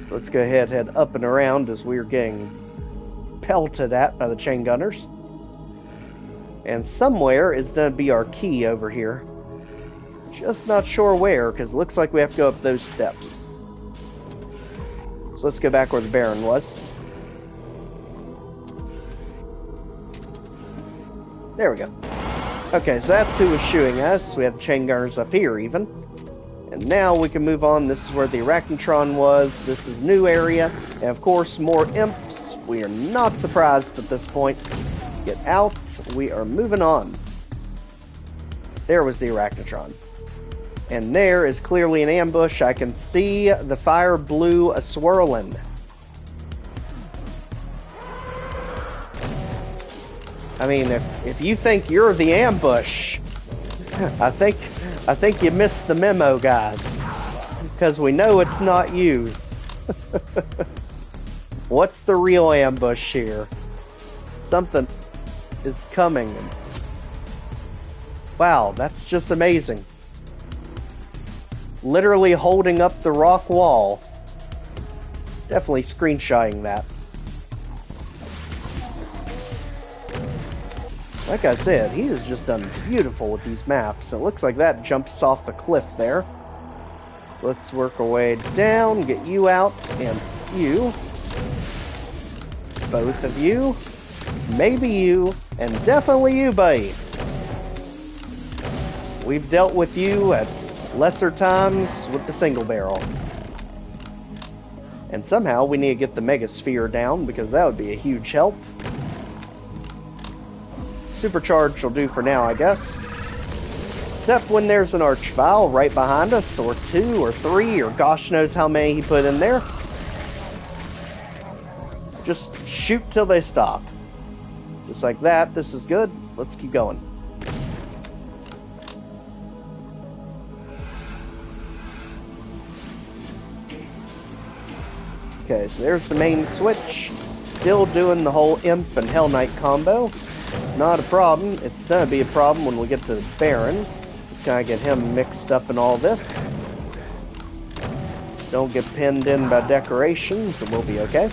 So let's go ahead and head up and around as we're getting pelted at by the chain gunners. And somewhere is going to be our key over here. Just not sure where, because it looks like we have to go up those steps. So let's go back where the Baron was. There we go. Okay, so that's who was shooting us. We have the chain gunners up here even. And now we can move on. This is where the Arachnotron was. This is new area. And of course, more imps. We are not surprised at this point. Get out. We are moving on. There was the Arachnotron. And there is clearly an ambush. I can see the fire blue a-swirling. I mean, if you think you're the ambush, I think you missed the memo, guys. Because we know it's not you. What's the real ambush here? Something is coming. Wow, that's just amazing. Literally holding up the rock wall. Definitely screenshotting that. Like I said, he has just done beautiful with these maps. It looks like that jumps off the cliff there. So let's work our way down, get you out, and you. Both of you. Maybe you, and definitely you, buddy. We've dealt with you at lesser times with the single barrel. And somehow we need to get the Megasphere down, because that would be a huge help. Supercharge will do for now, I guess. Except when there's an archvile right behind us, or 2 or 3, or gosh knows how many he put in there. Just shoot till they stop. Just like that. This is good. Let's keep going. Okay, so there's the main switch. Still doing the whole Imp and Hell Knight combo. Not a problem. It's gonna be a problem when we get to Baron. Just gotta get him mixed up in all this. Don't get pinned in by decorations, and we'll be okay.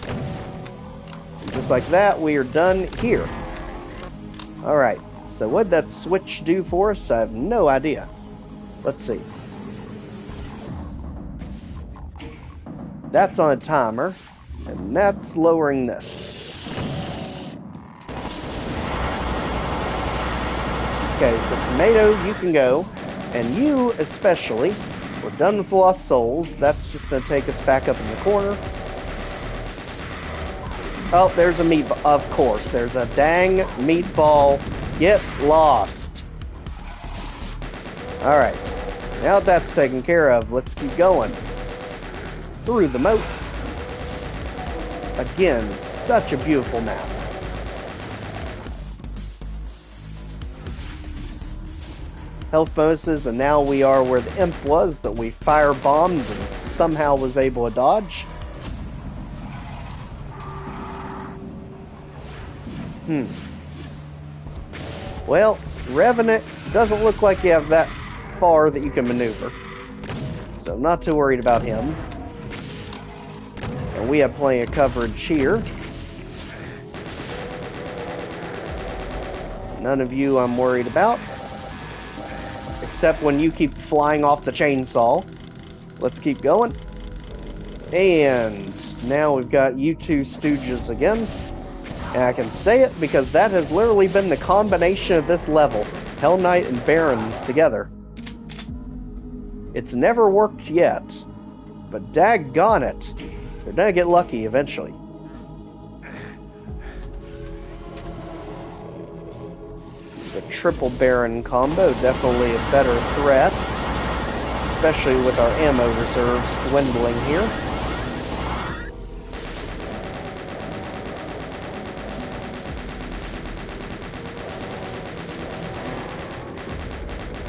And just like that, we are done here. Alright, so what'd that switch do for us? I have no idea. Let's see. That's on a timer, and that's lowering this. Okay, so Tomato, you can go, and you especially. We're done with Lost Souls. That's just going to take us back up in the corner. Oh, there's a meatball. Of course, there's a dang meatball. Get lost. Alright, now that that's taken care of, let's keep going. Through the moat. Again, such a beautiful map. Health bonuses, and now we are where the Imp was that we firebombed and somehow was able to dodge. Well, Revenant doesn't look like you have that far that you can maneuver. So I'm not too worried about him. And we have plenty of coverage here. None of you I'm worried about. Except when you keep flying off the chainsaw. Let's keep going. And now we've got you two stooges again. And I can say it because that has literally been the combination of this level. Hell Knight and Barons together. It's never worked yet. But daggone it. They're gonna get lucky eventually. The triple Baron combo, definitely a better threat. Especially with our ammo reserves dwindling here.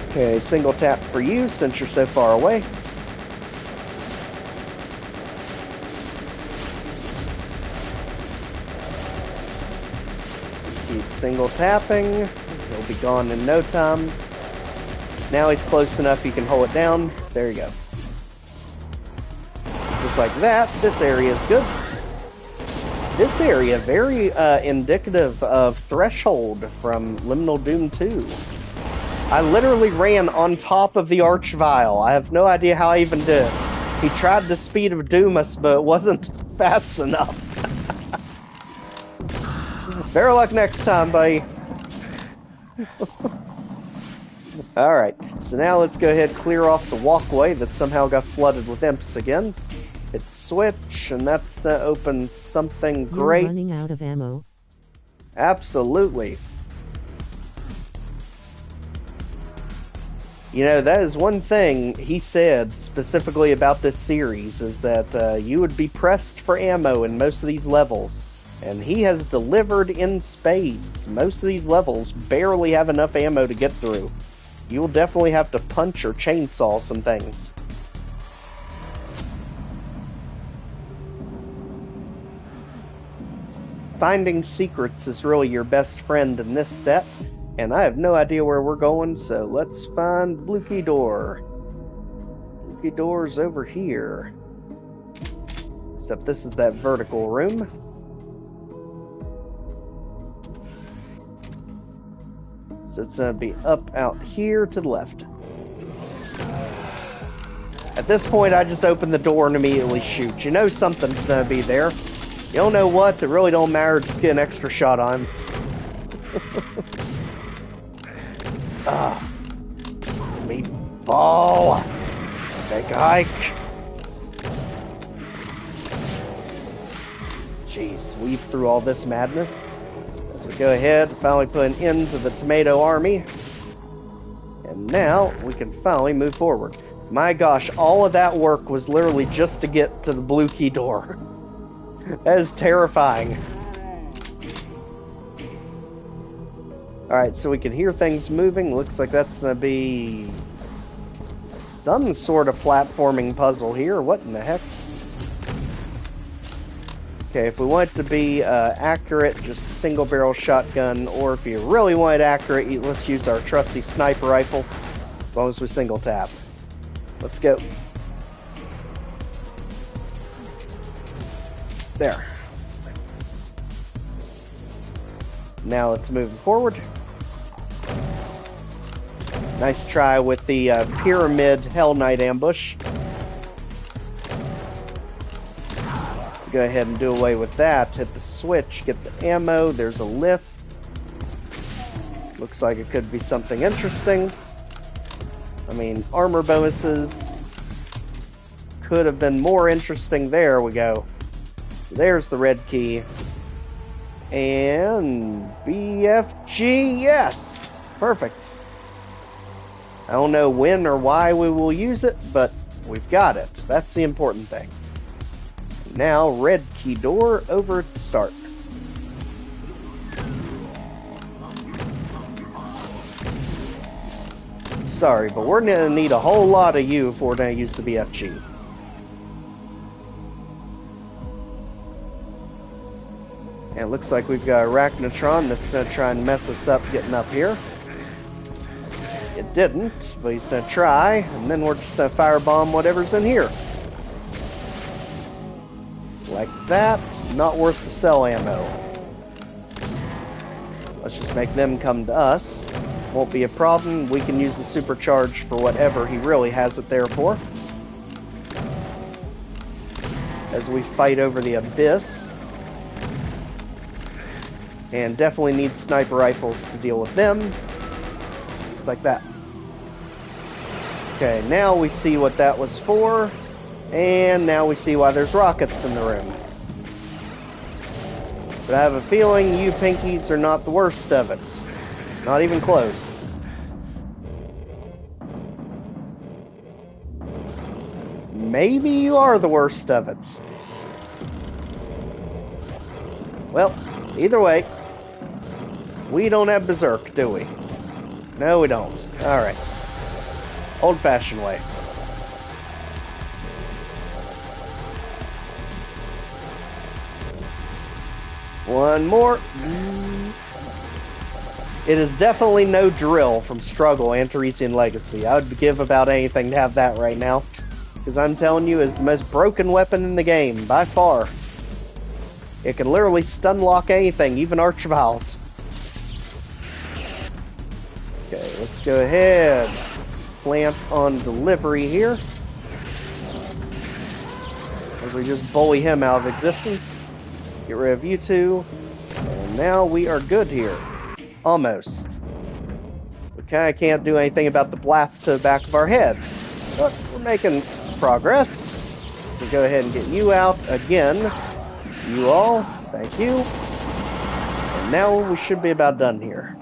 Okay, single tap for you since you're so far away. Keep single tapping. He'll be gone in no time. Now he's close enough you can hold it down. There you go. Just like that, this area is good. This area, very indicative of Threshold from Liminal Doom 2. I literally ran on top of the Archvile. I have no idea how I even did it. He tried the speed of Doomus, but it wasn't fast enough. Better luck next time, buddy. Alright, so now let's go ahead and clear off the walkway that somehow got flooded with imps again. Hit switch, and that's to open something great. You're running out of ammo. Absolutely. You know, that is one thing he said specifically about this series, is that you would be pressed for ammo in most of these levels. And he has delivered in spades. Most of these levels barely have enough ammo to get through. You will definitely have to punch or chainsaw some things. Finding secrets is really your best friend in this set. And I have no idea where we're going, so let's find Blue Key Door. Blue Key Door's over here. Except this is that vertical room. So it's going to be up out here to the left. At this point, I just open the door and immediately shoot. You know something's going to be there. You don't know what, it really don't matter, just get an extra shot on him. Meatball! Big hike! Jeez, weave through all this madness. As we go ahead, finally put an end to the tomato army. And now we can finally move forward. My gosh, all of that work was literally just to get to the blue key door. That is terrifying. Alright, so we can hear things moving. Looks like that's going to be some sort of platforming puzzle here. What in the heck? Okay, if we want it to be accurate, just a single barrel shotgun, or if you really want it accurate, let's use our trusty sniper rifle, as long as we single tap. Let's go. There. Now let's move forward. Nice try with the pyramid Hell Knight ambush. Go ahead and do away with that. Hit the switch, get the ammo. There's a lift. Looks like it could be something interesting. I mean, armor bonuses could have been more interesting. There we go. There's the red key. And BFG, yes! Perfect. I don't know when or why we will use it, but we've got it. That's the important thing. Now, red key door, over to start. Sorry, but we're going to need a whole lot of you if we're going to use the BFG. And it looks like we've got Arachnotron that's going to try and mess us up getting up here. It didn't, but he's going to try, and then we're just going to firebomb whatever's in here. Like that. Not worth the cell ammo. Let's just make them come to us. Won't be a problem. We can use the supercharge for whatever he really has it there for. As we fight over the abyss. And definitely need sniper rifles to deal with them. Like that. Okay, now we see what that was for. And now we see why there's rockets in the room. But I have a feeling you pinkies are not the worst of it. Not even close. Maybe you are the worst of it. Well, either way, we don't have Berserk, do we? No, we don't. Alright. Old-fashioned way. One more. It is definitely no drill from Struggle Antaresian Legacy. I would give about anything to have that right now. Because I'm telling you, it's the most broken weapon in the game, by far. It can literally stun lock anything, even Archviles. Okay, let's go ahead. Plant on delivery here. As we just bully him out of existence. Get rid of you two. And now we are good here. Almost. We kind of can't do anything about the blast to the back of our head. But we're making progress. We'll go ahead and get you out again. You all. Thank you. And now we should be about done here.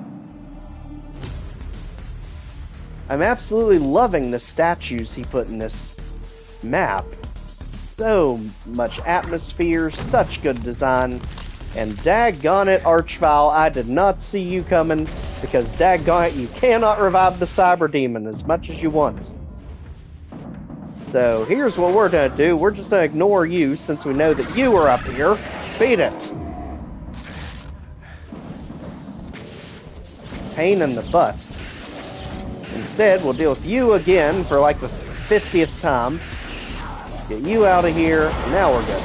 I'm absolutely loving the statues he put in this map. So much atmosphere, such good design, and daggone it, Archvile, I did not see you coming, because daggone it, you cannot revive the Cyber Demon as much as you want. So here's what we're going to do. We're just going to ignore you, since we know that you are up here. Beat it! Pain in the butt. Instead, we'll deal with you again for like the 50th time. Get you out of here, and now we're good.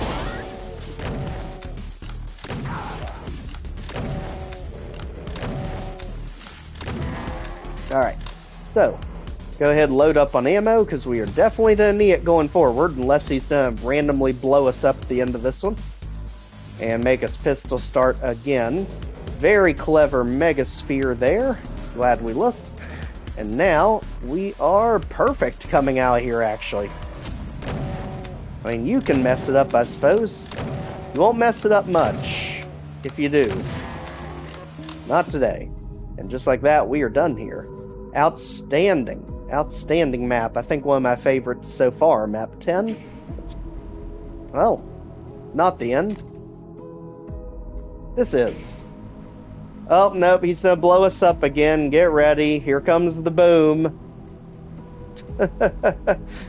Alright, so, go ahead and load up on ammo, because we are definitely going to need it going forward, unless he's going to randomly blow us up at the end of this one. And make us pistol start again. Very clever Mega Sphere there. Glad we looked. And now, we are perfect coming out of here, actually. I mean, you can mess it up, I suppose. You won't mess it up much, if you do. Not today. And just like that, we are done here. Outstanding. Outstanding map. I think one of my favorites so far. Map 10. Well, not the end. This is. Oh, nope, he's gonna blow us up again. Get ready. Here comes the boom.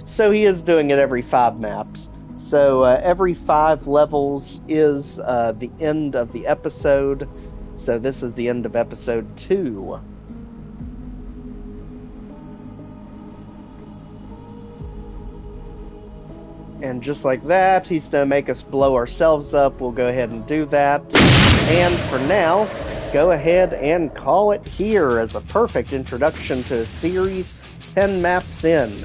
So he is doing it every 5 maps. So every 5 levels is the end of the episode. So this is the end of episode 2. And just like that, he's going to make us blow ourselves up. We'll go ahead and do that. And for now, go ahead and call it here as a perfect introduction to the series, 10 maps in.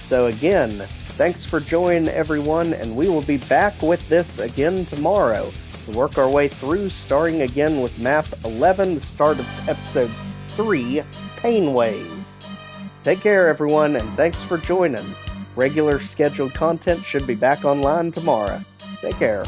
So again, thanks for joining everyone, and we will be back with this again tomorrow to work our way through, starting again with map 11, the start of episode 3, Painways. Take care everyone, and thanks for joining. Regular scheduled content should be back online tomorrow. Take care.